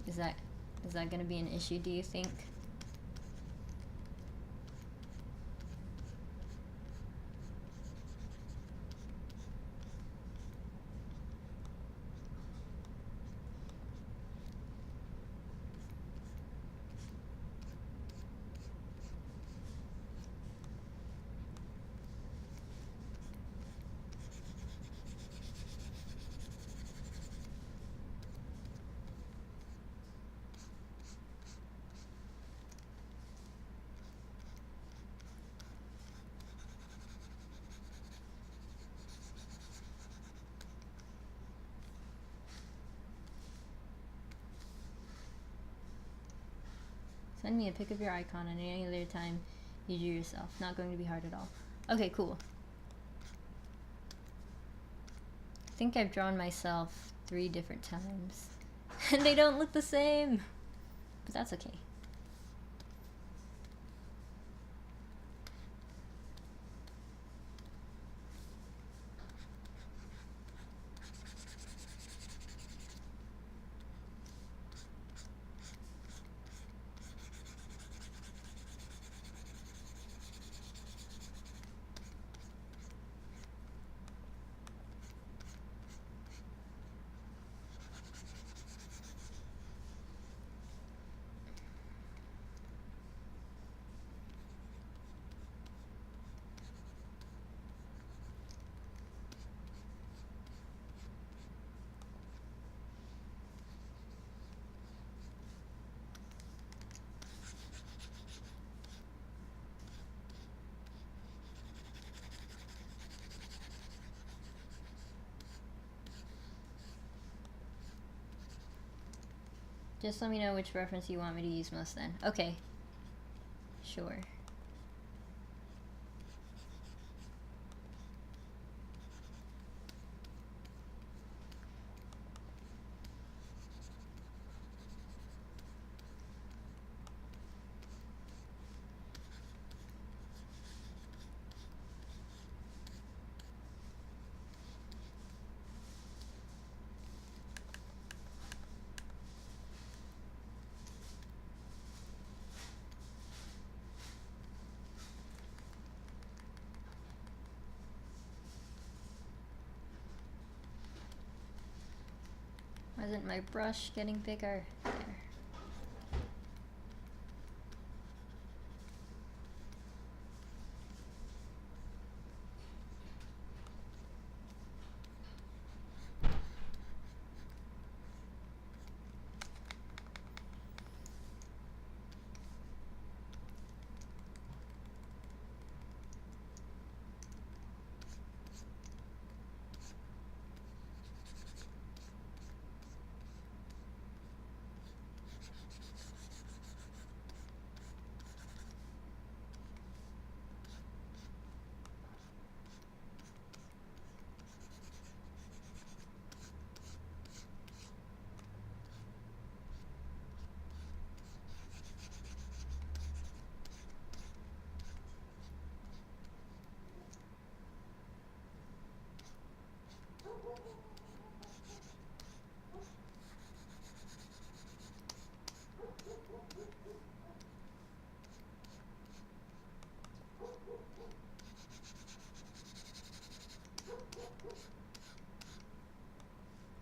Is that gonna be an issue, do you think? Send me a pic of your icon and any other time you do yourself. Not going to be hard at all. Okay, cool. I think I've drawn myself 3 different times. And they don't look the same. But that's okay. Just let me know which reference you want me to use most then. Okay. Sure. Why isn't my brush getting bigger? There.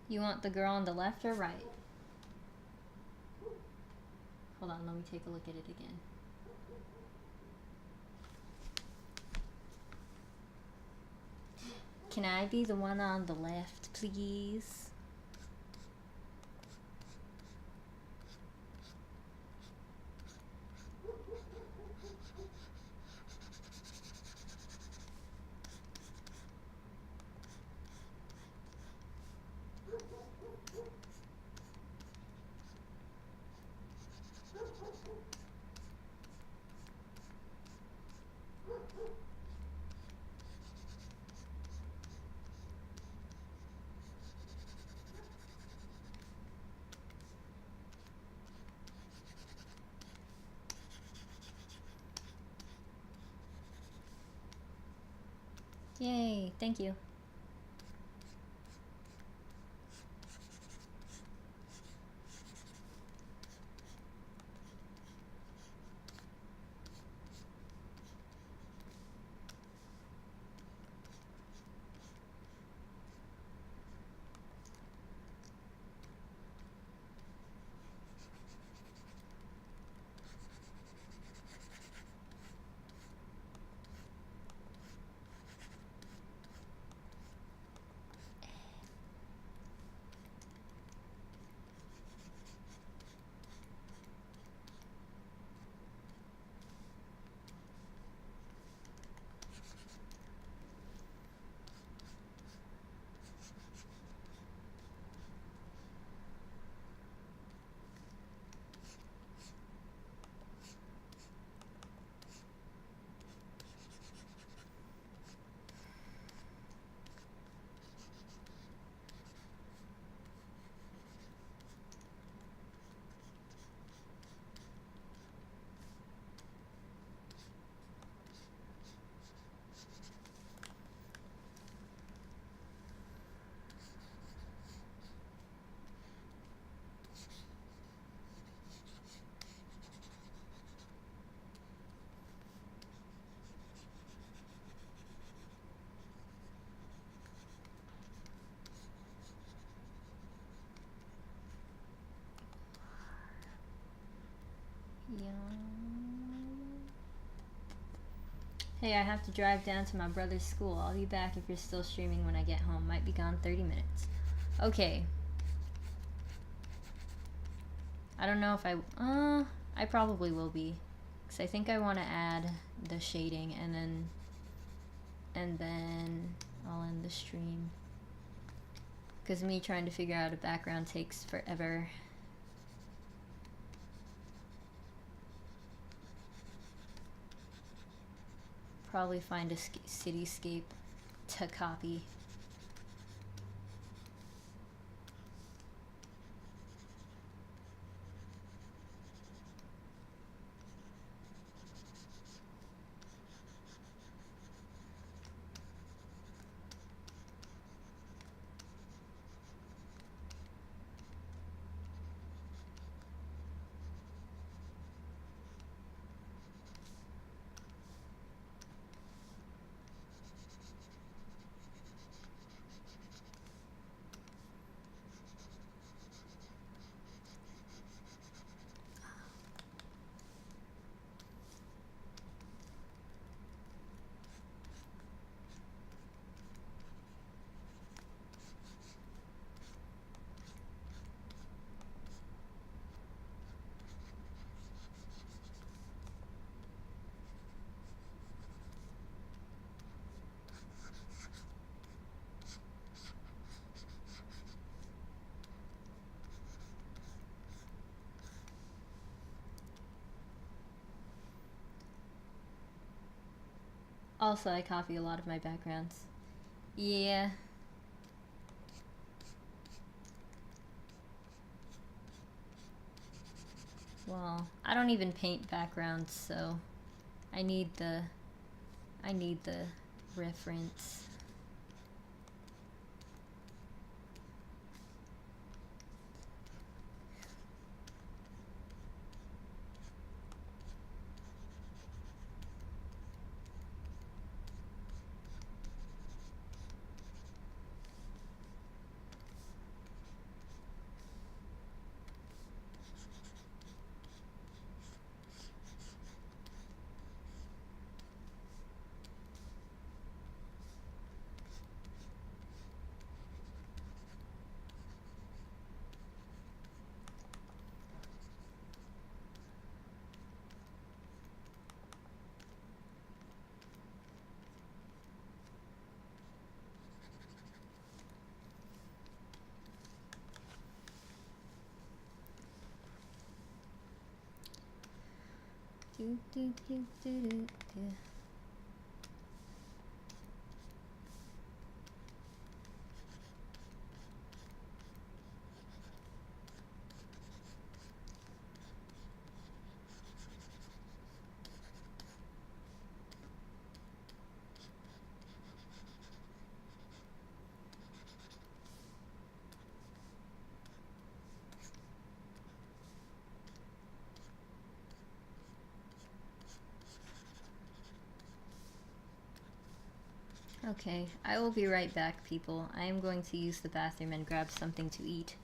You want the girl on the left or right? Hold on, let me take a look at it again. Can I be the one on the left, please? Yay, thank you. Hey, I have to drive down to my brother's school. I'll be back if you're still streaming when I get home. Might be gone 30 minutes. Okay. I don't know if I probably will be. Because I think I want to add the shading and then I'll end the stream. Because me trying to figure out a background takes forever. Probably find a cityscape to copy. Also, I copy a lot of my backgrounds. Yeah. Well, I don't even paint backgrounds, so I need the reference. Do, do, do, do, do, do. Okay, I will be right back, people. I am going to use the bathroom and grab something to eat.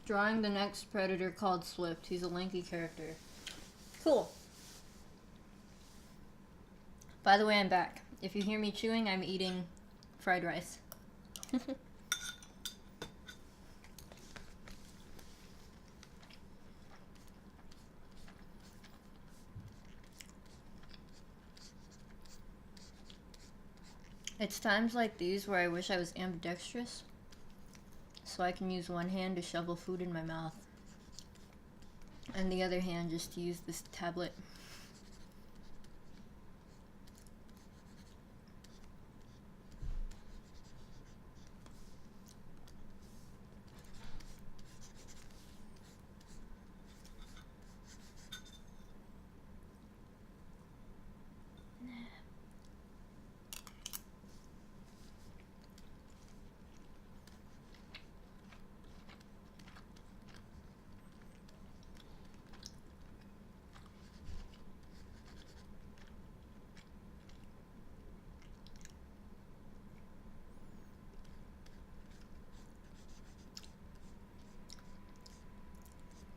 Drawing the next predator called Swift. He's a lanky character. Cool. By the way, I'm back. If you hear me chewing, I'm eating fried rice. It's times like these where I wish I was ambidextrous so I can use one hand to shovel food in my mouth and the other hand just to use this tablet.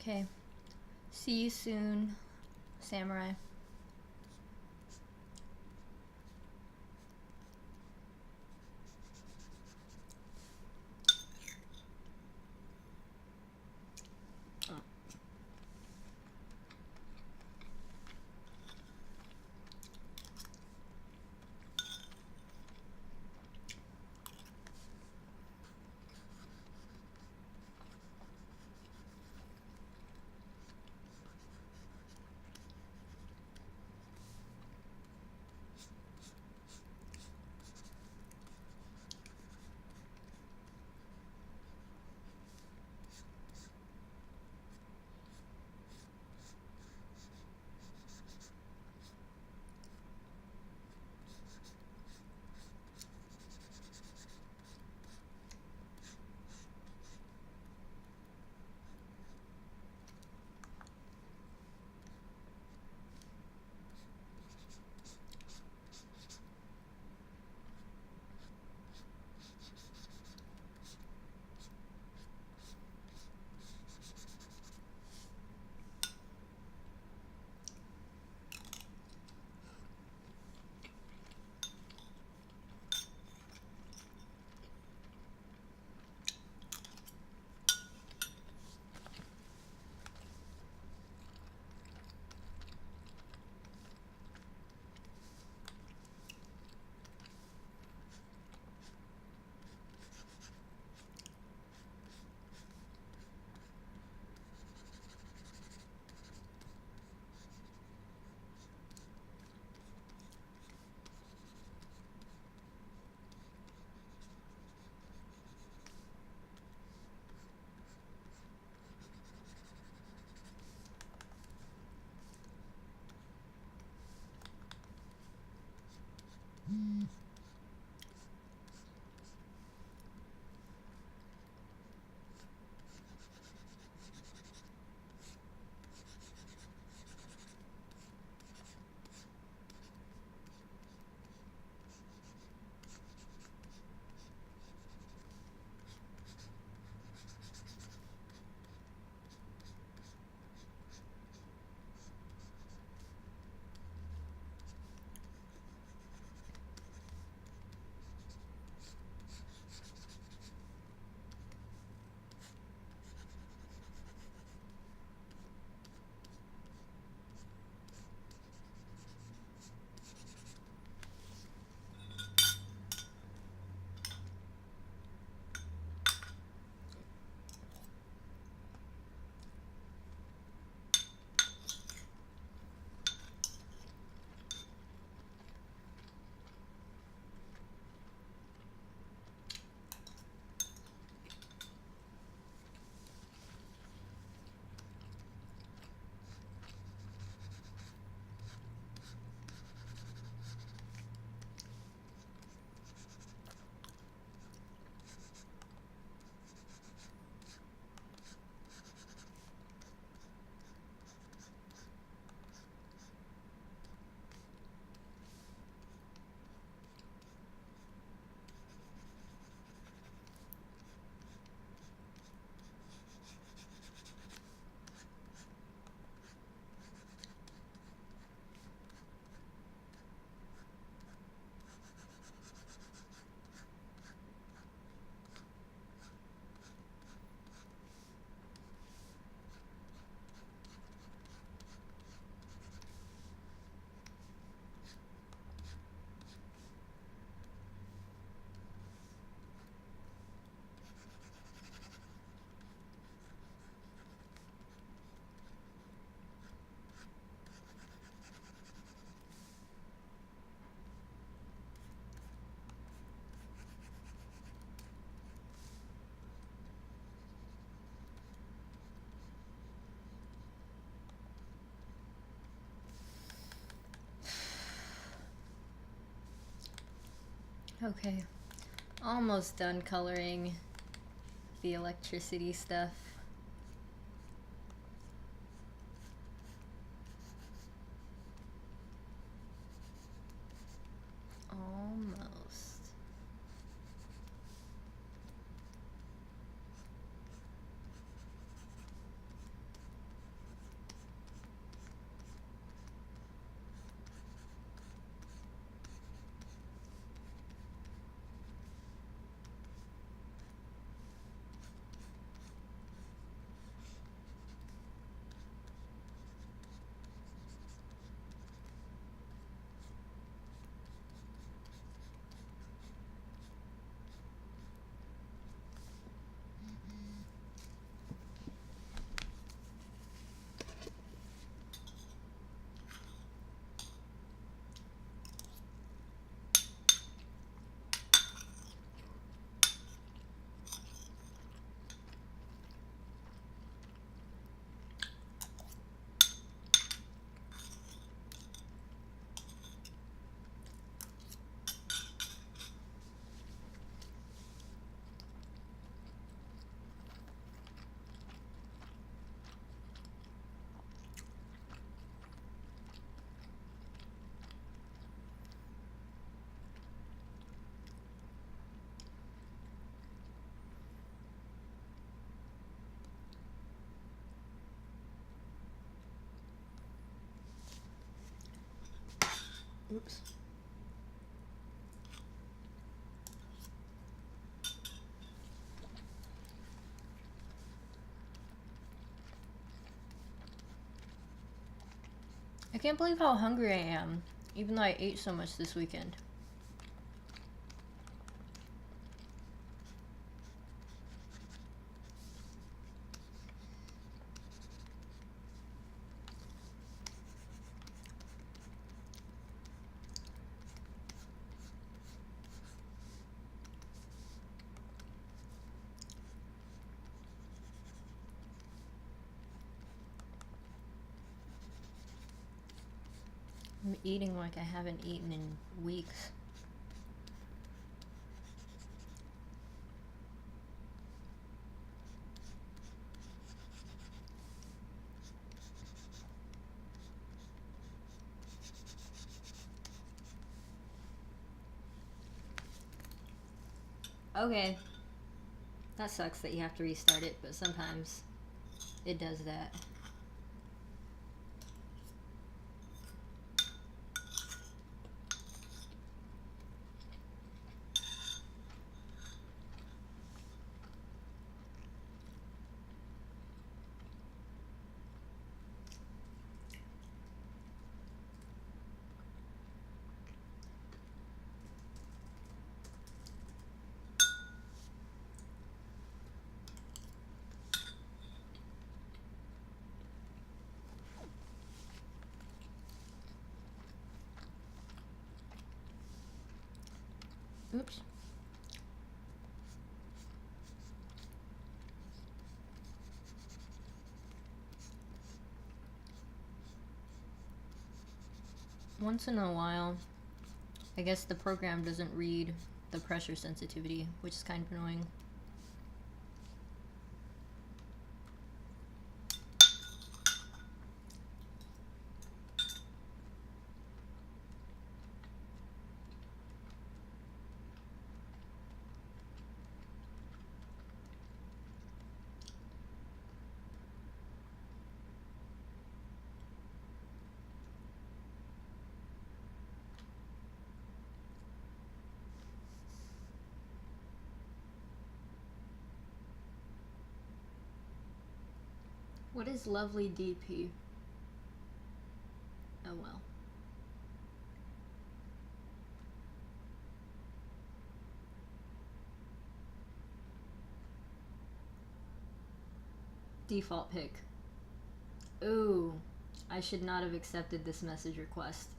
Okay. See you soon, samurai. Okay, almost done coloring the electricity stuff. Almost. Oops. I can't believe how hungry I am, even though I ate so much this weekend. I'm eating like I haven't eaten in weeks. Okay. That sucks that you have to restart it, but sometimes it does that. Oops. Once in a while, I guess the program doesn't read the pressure sensitivity, which is kind of annoying. What is lovely DP? Oh well. Default pick. Ooh, I should not have accepted this message request.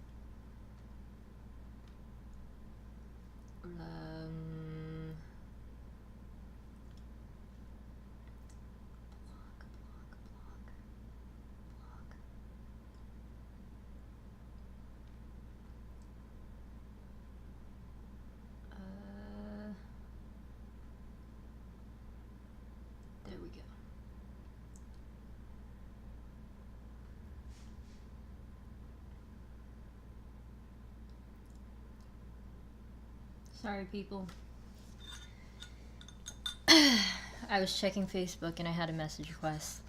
Sorry, people. I was checking Facebook and I had a message request.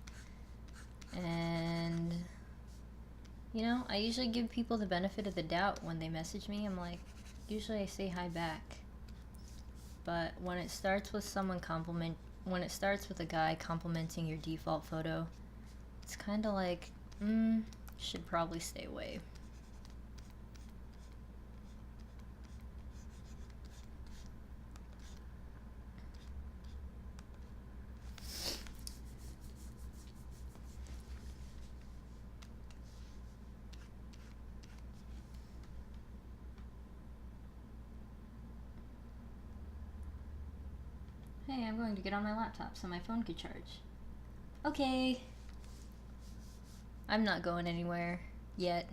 And, you know, I usually give people the benefit of the doubt when they message me. I'm like, usually I say hi back. But when it starts with when it starts with a guy complimenting your default photo, it's kind of like, should probably stay away. Hey, I'm going to get on my laptop so my phone could charge. Okay. I'm not going anywhere yet.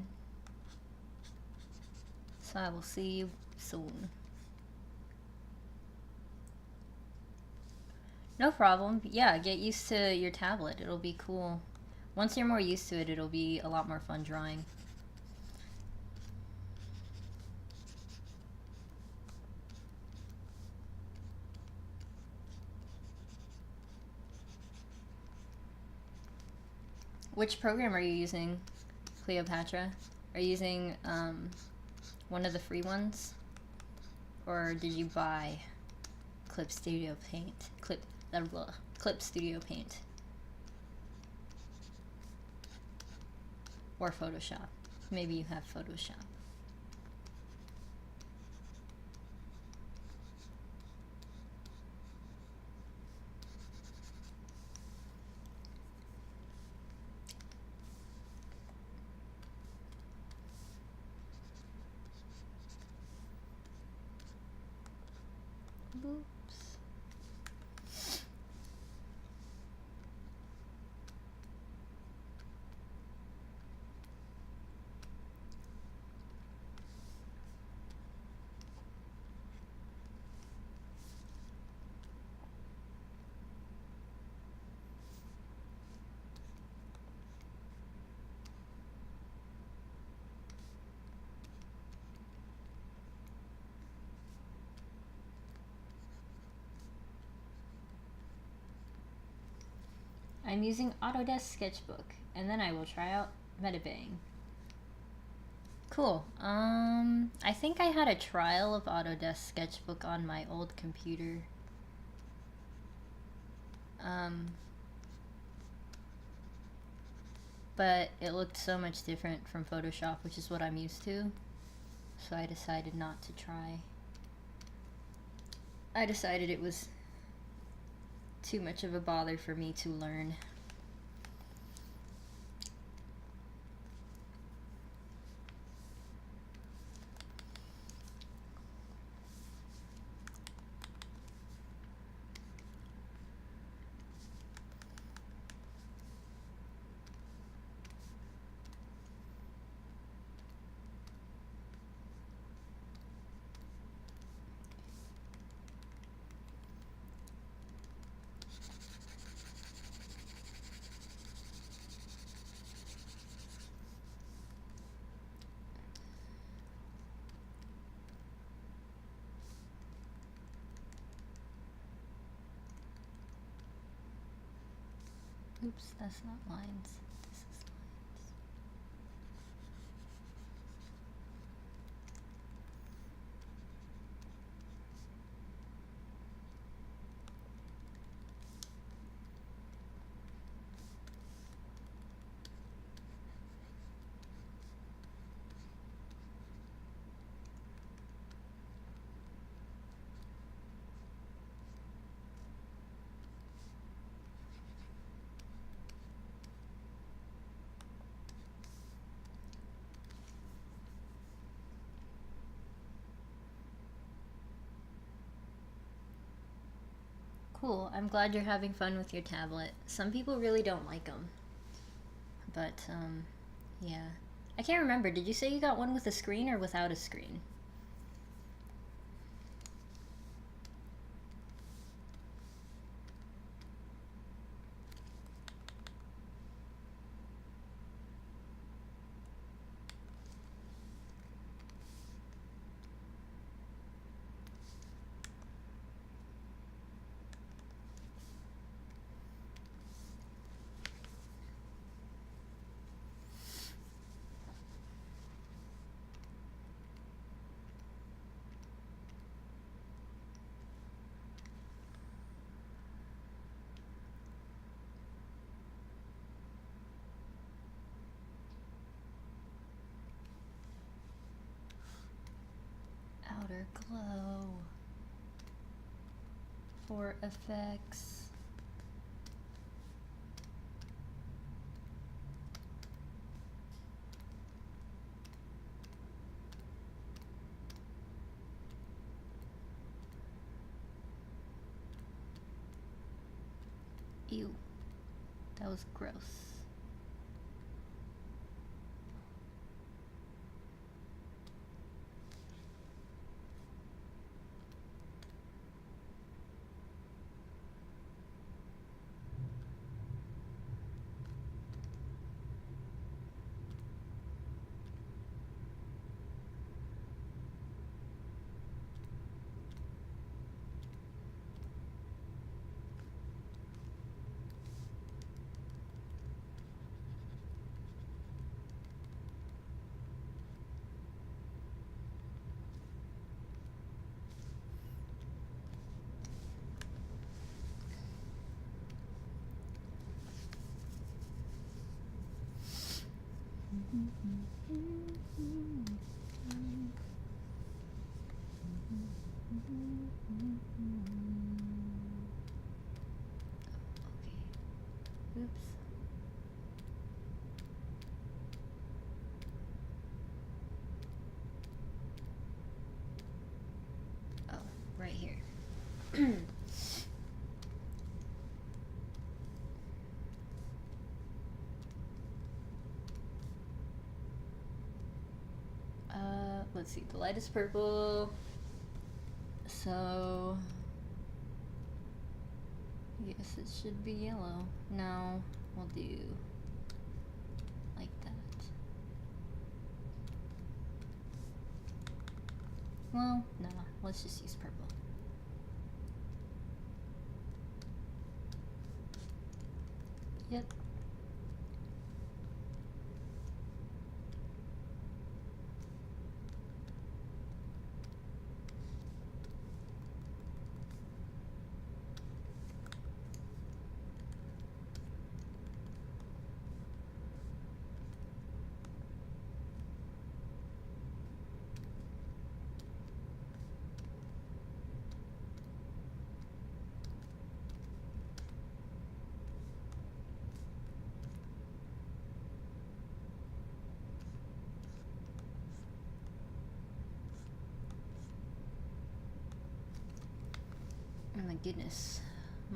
So I will see you soon. No problem. Yeah, get used to your tablet. It'll be cool. Once you're more used to it, it'll be a lot more fun drawing. Which program are you using, Cleopatra? Are you using one of the free ones? Or did you buy Clip Studio Paint? Clip Studio Paint. Or Photoshop. Maybe you have Photoshop. Oops. I'm using Autodesk Sketchbook, and then I will try out Metabang. Cool. I think I had a trial of Autodesk Sketchbook on my old computer. But it looked so much different from Photoshop, which is what I'm used to. So I decided not to try. I decided it was too much of a bother for me to learn. Oops, that's not lines. This is lines. Cool. I'm glad you're having fun with your tablet. Some people really don't like them. But, yeah. I can't remember. Did you say you got one with a screen or without a screen? Clear glow for effects. Ew, that was gross. Oops. Oh, right here. Let's see, the light is purple. So I guess it should be yellow. No, we'll do like that. Well, no, let's just use purple. Yep. Oh my goodness,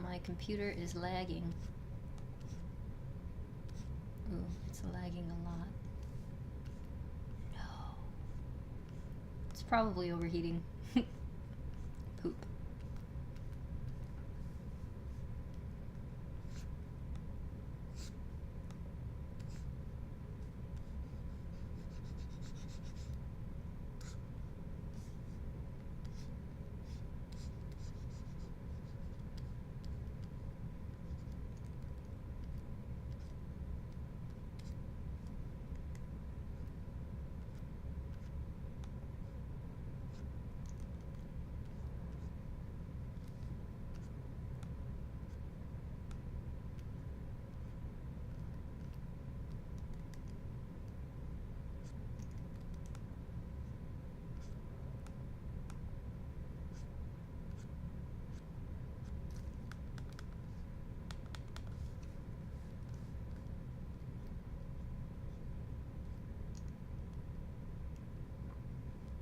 my computer is lagging. Ooh, it's lagging a lot. No. It's probably overheating. Poop.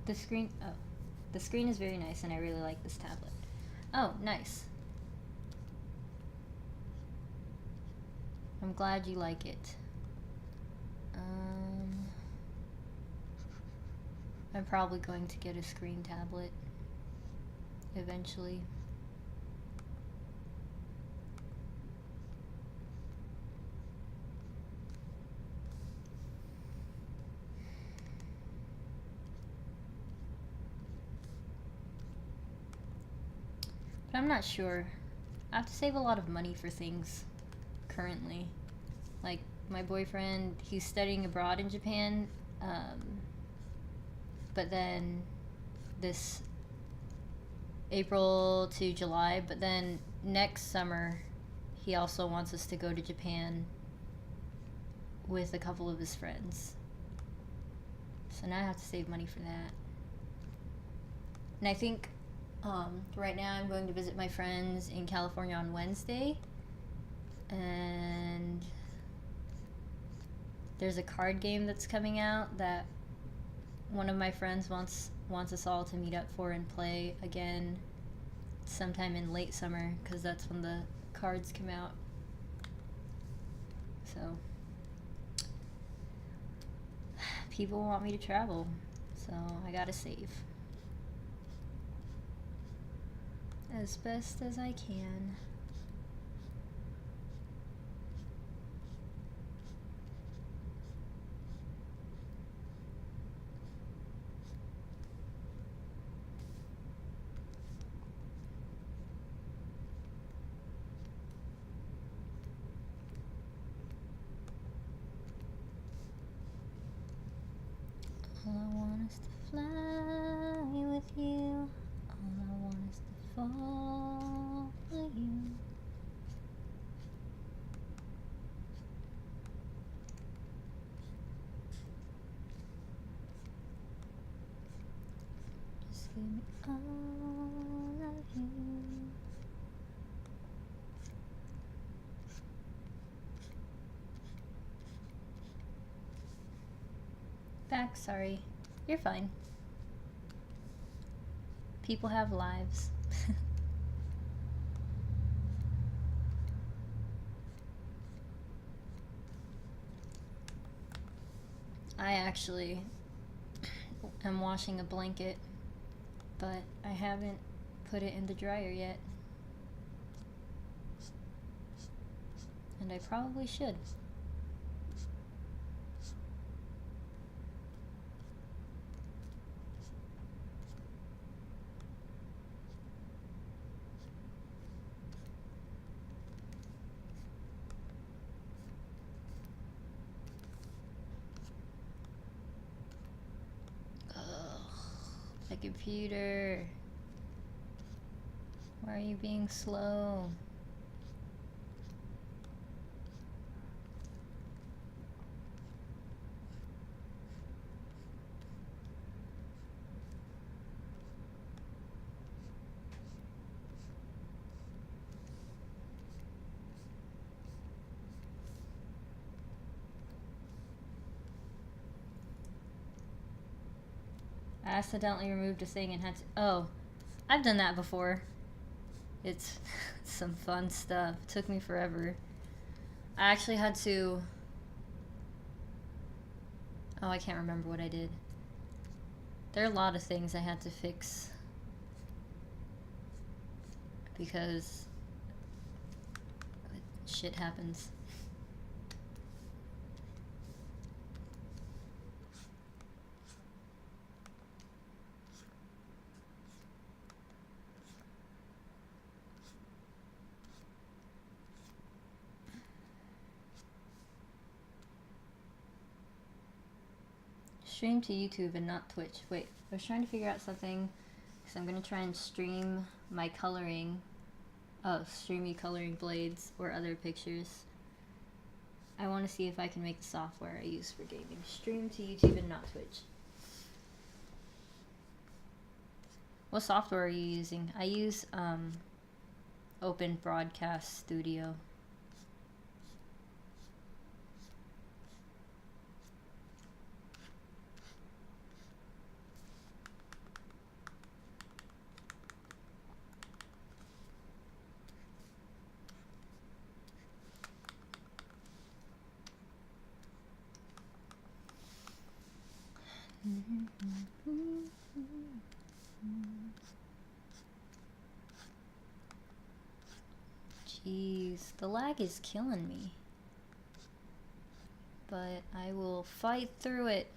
The screen is very nice and I really like this tablet. Oh, nice. I'm glad you like it. I'm probably going to get a screen tablet eventually. But I'm not sure. I have to save a lot of money for things currently. Like my boyfriend, he's studying abroad in Japan, but then this April to July, but then next summer he also wants us to go to Japan with a couple of his friends. So now I have to save money for that. And I think right now I'm going to visit my friends in California on Wednesday. And there's a card game that's coming out that one of my friends wants us all to meet up for and play again sometime in late summer, because that's when the cards come out. So people want me to travel, so I gotta save as best as I can. All I want is to fly with you. All I want is to fall for you. Just give me all of you. Back, sorry. You're fine. People have lives. I actually am washing a blanket, but I haven't put it in the dryer yet. And I probably should. The computer. Why are you being slow? I accidentally removed a thing and had to... Oh, I've done that before. It's some fun stuff. It took me forever. I actually had to... Oh, I can't remember what I did. There are a lot of things I had to fix because shit happens. Stream to YouTube and not Twitch. Wait, I was trying to figure out something, because I'm going to try and stream my coloring. Oh, streamy coloring blades or other pictures. I want to see if I can make the software I use for gaming. Stream to YouTube and not Twitch. What software are you using? I use Open Broadcast Studio. Jeez, the lag is killing me. But I will fight through it.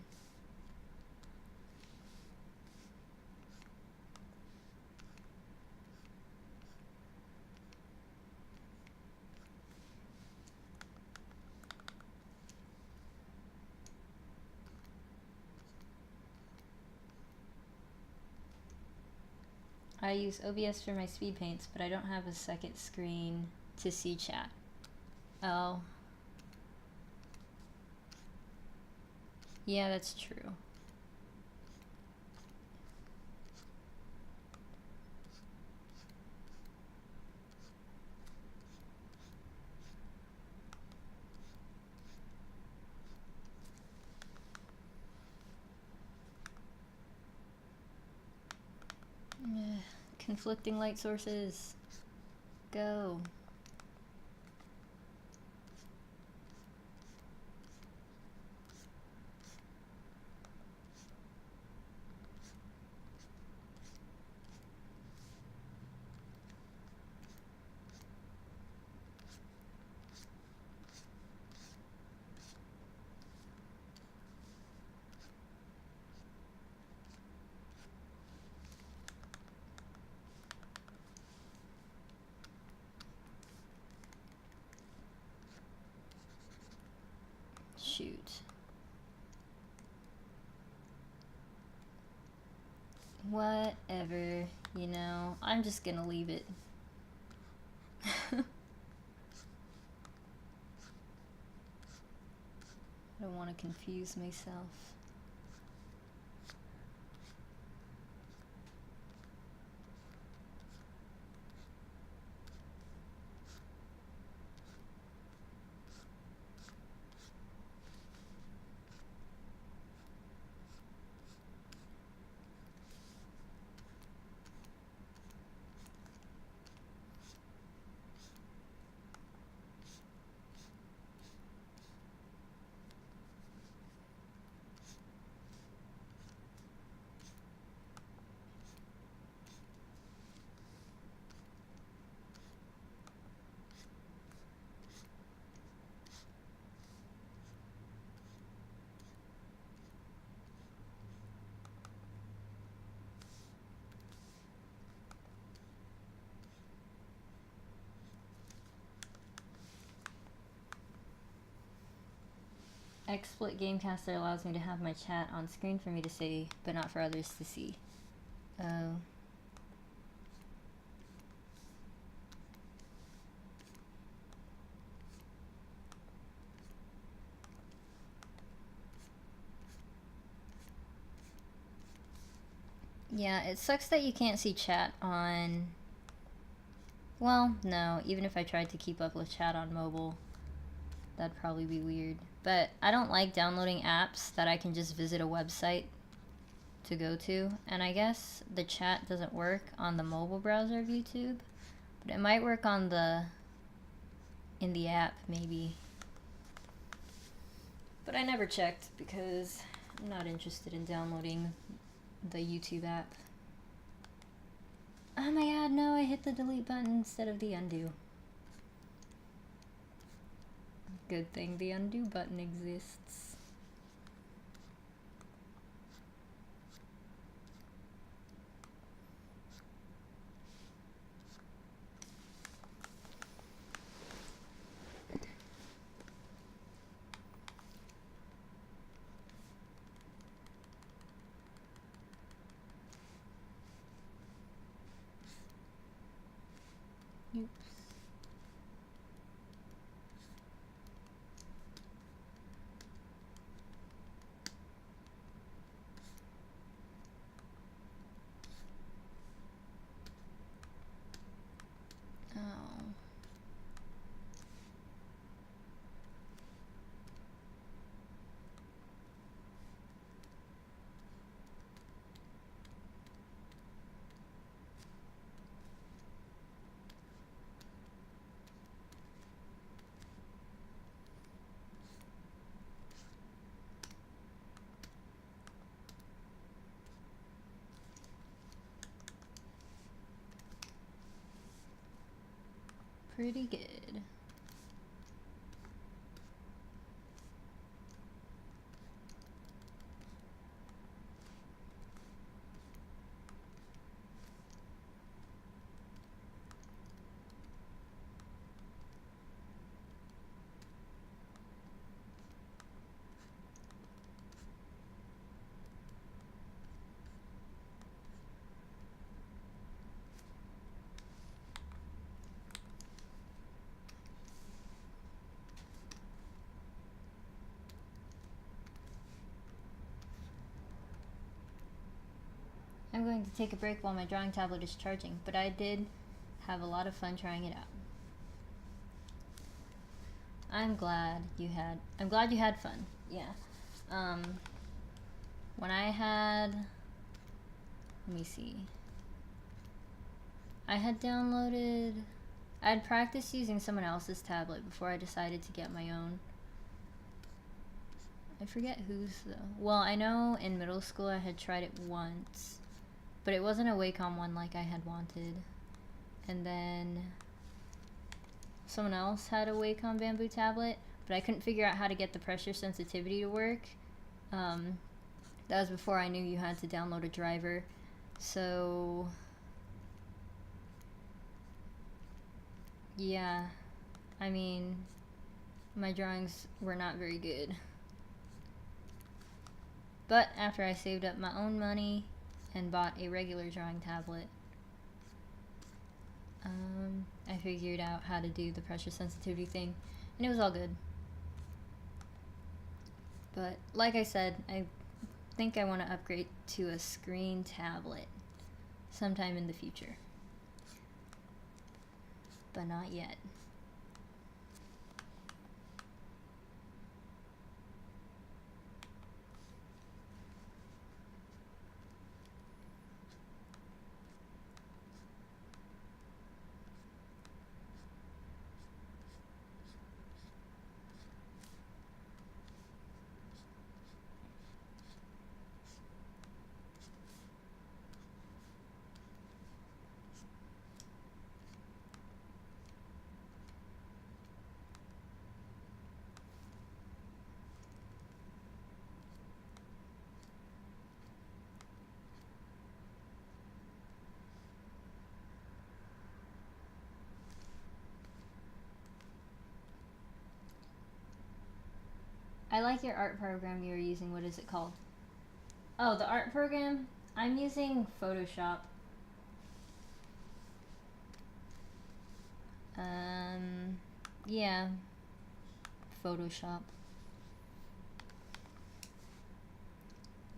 I use OBS for my speed paints, but I don't have a second screen to see chat. Oh. Yeah, that's true. Conflicting light sources. Go. Shoot. Whatever, you know, I'm just gonna leave it. I don't want to confuse myself. XSplit Gamecaster allows me to have my chat on screen for me to see, but not for others to see. Oh. Yeah, it sucks that you can't see chat on... Well, no, even if I tried to keep up with chat on mobile, that'd probably be weird. But I don't like downloading apps that I can just visit a website to go to. And I guess the chat doesn't work on the mobile browser of YouTube, but it might work on in the app, maybe. But I never checked because I'm not interested in downloading the YouTube app. Oh my god, no, I hit the delete button instead of the undo. Good thing the undo button exists. Oops. Oh. Pretty good. I'm going to take a break while my drawing tablet is charging, but I did have a lot of fun trying it out. I'm glad you had fun. Yeah. When I had, let me see. I had practiced using someone else's tablet before I decided to get my own. I forget whose though. Well, I know in middle school I had tried it once, but it wasn't a Wacom one like I had wanted. And then someone else had a Wacom bamboo tablet, but I couldn't figure out how to get the pressure sensitivity to work. That was before I knew you had to download a driver. So yeah, I mean, my drawings were not very good. But after I saved up my own money and bought a regular drawing tablet, I figured out how to do the pressure sensitivity thing, and it was all good. But like I said, I think I want to upgrade to a screen tablet sometime in the future, but not yet. I like your art program you're using. What is it called? Oh, the art program? I'm using Photoshop. Yeah. Photoshop.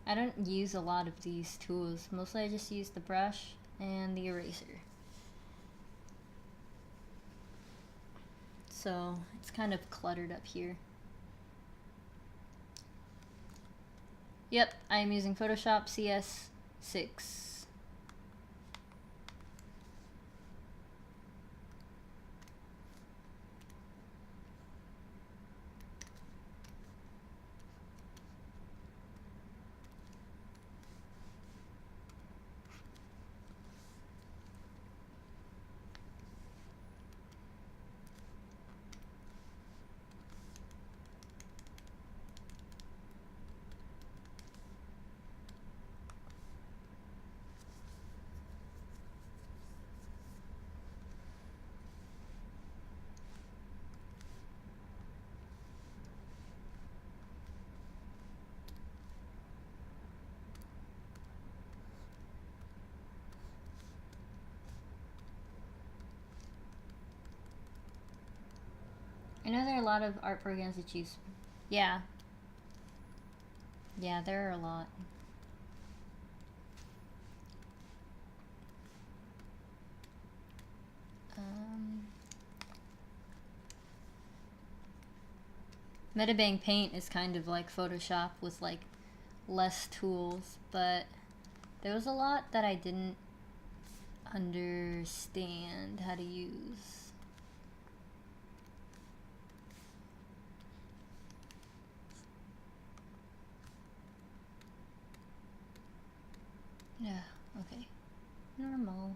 I don't use a lot of these tools. Mostly I just use the brush and the eraser. So it's kind of cluttered up here. Yep, I'm using Photoshop CS6. I know there are a lot of art programs that use. Yeah. Yeah, there are a lot. Metabang Paint is kind of like Photoshop with like less tools, but there was a lot that I didn't understand how to use. Yeah, okay. Normal.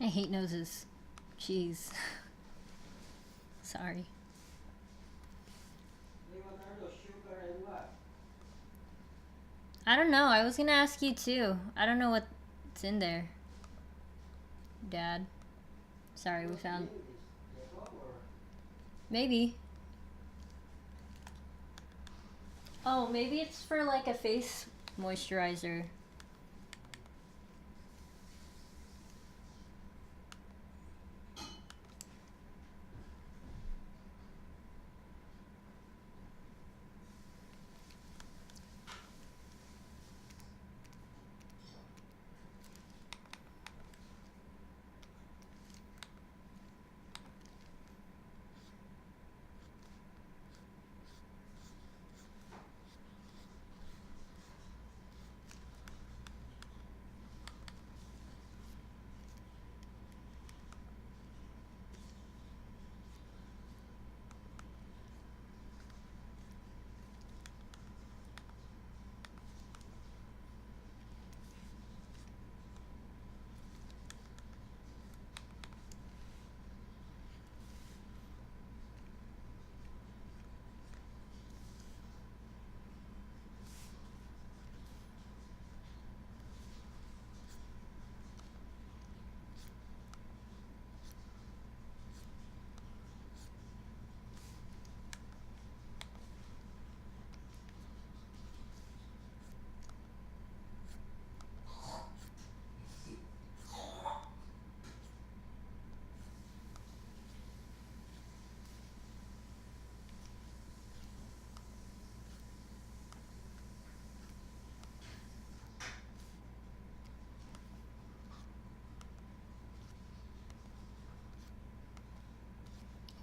I hate noses. Jeez. Sorry. I don't know. I was gonna ask you too. I don't know what's in there. Dad. Sorry, we found... Maybe. Oh, maybe it's for like a face moisturizer.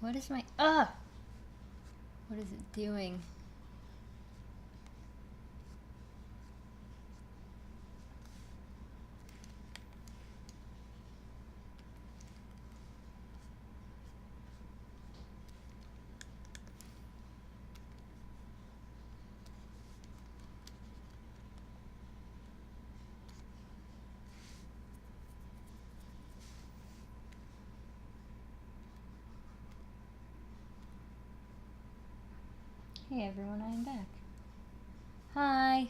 What is my... What is it doing? Hey everyone, I am back. Hi.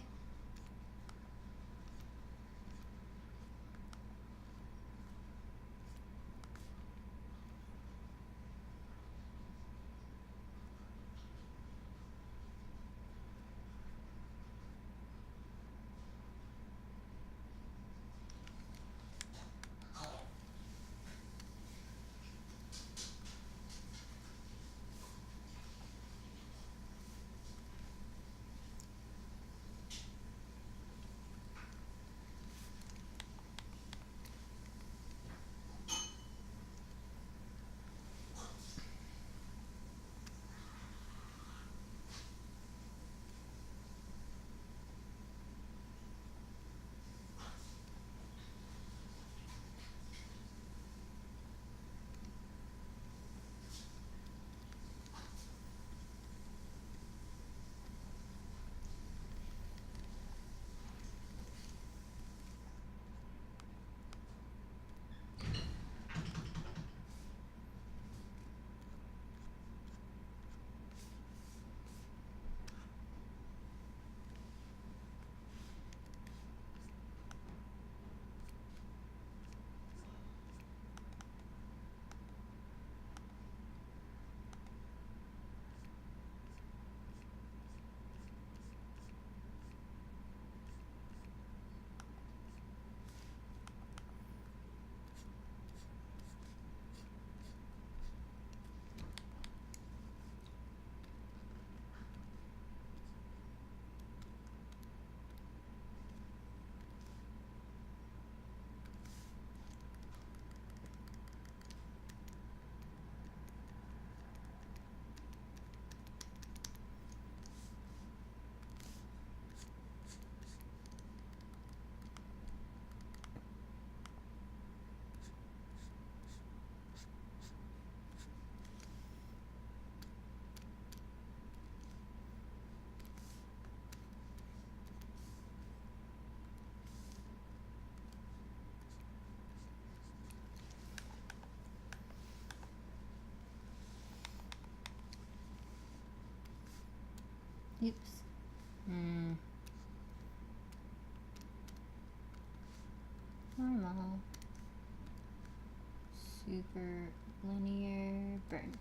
Oops. Normal. Super linear burn.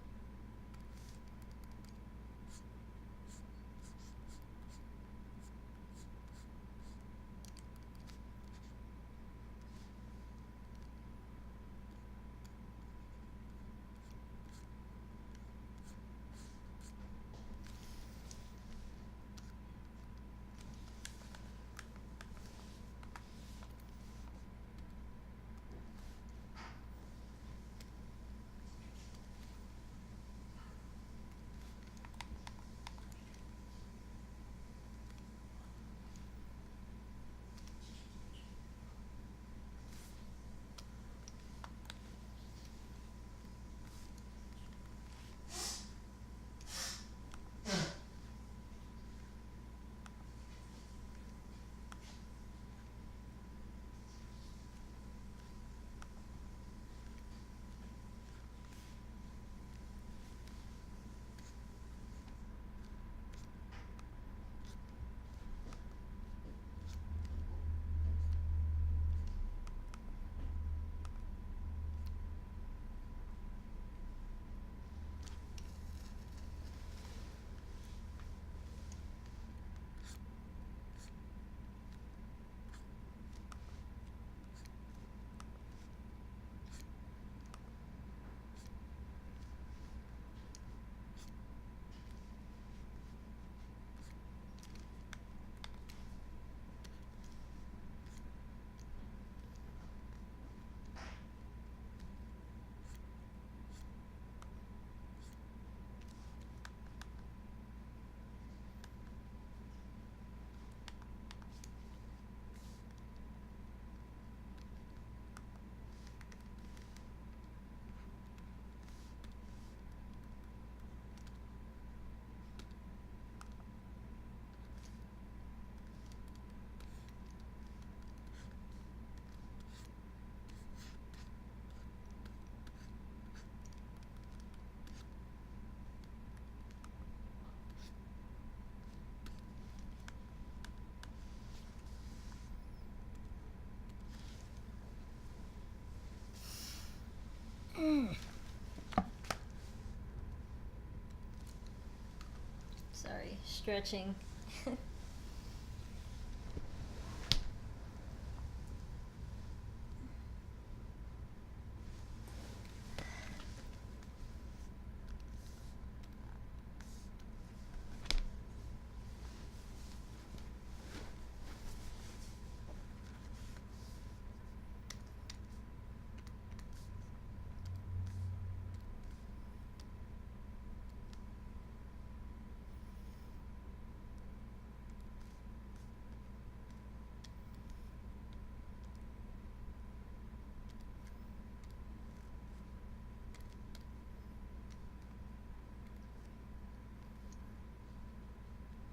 Sorry, stretching.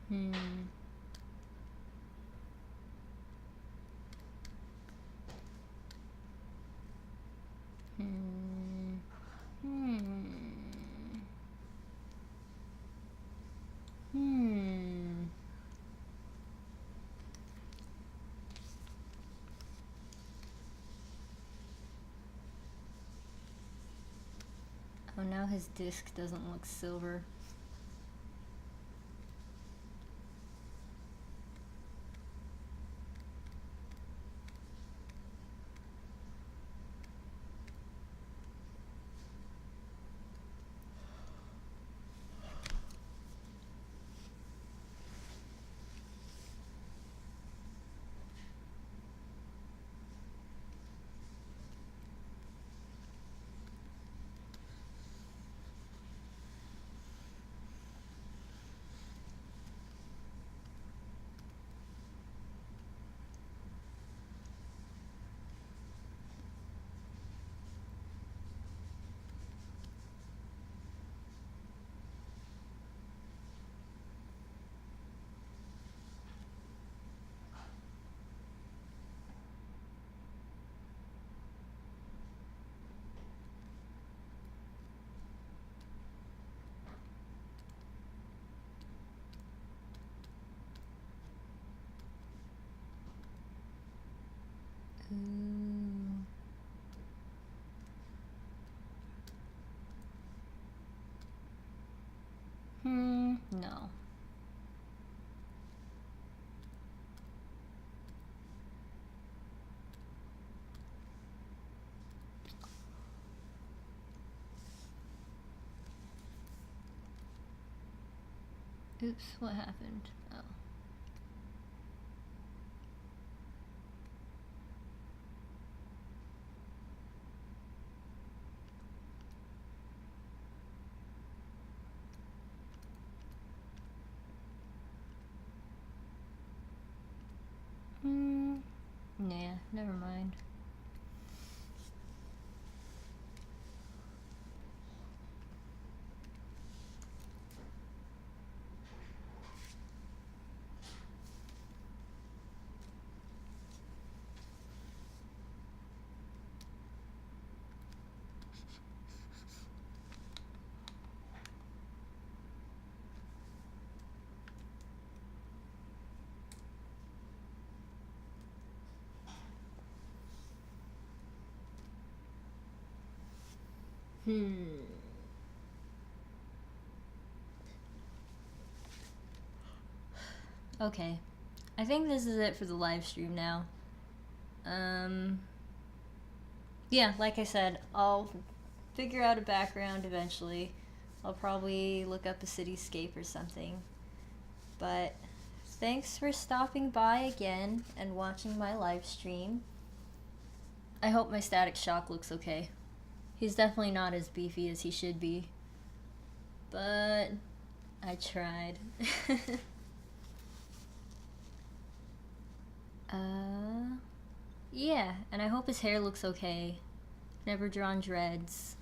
Hmm. Hmm. Hmm. Hmm. Oh, now his disc doesn't look silver. No. Oops, what happened? Oh. Nah, never mind. Okay. I think this is it for the live stream now. Yeah, like I said, I'll figure out a background eventually. I'll probably look up a cityscape or something. But thanks for stopping by again and watching my live stream. I hope my Static Shock looks okay. He's definitely not as beefy as he should be. But I tried. Yeah, and I hope his hair looks okay. Never drawn dreads.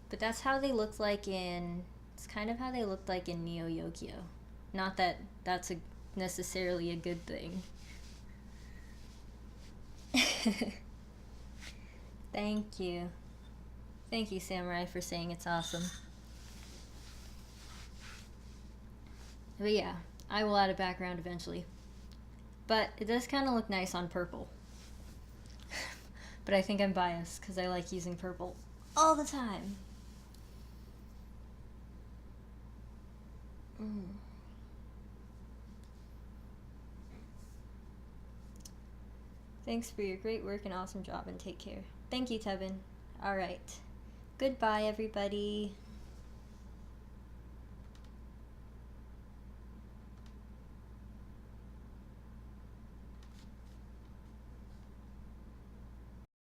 But that's how they looked like in... It's kind of how they looked like in Neo Yokio. Not that that's necessarily a good thing. Thank you. Thank you, Samurai, for saying it's awesome. But yeah, I will add a background eventually. But it does kind of look nice on purple. But I think I'm biased because I like using purple all the time. Thanks for your great work and awesome job, and take care. Thank you, Tevin. Alright. Goodbye, everybody.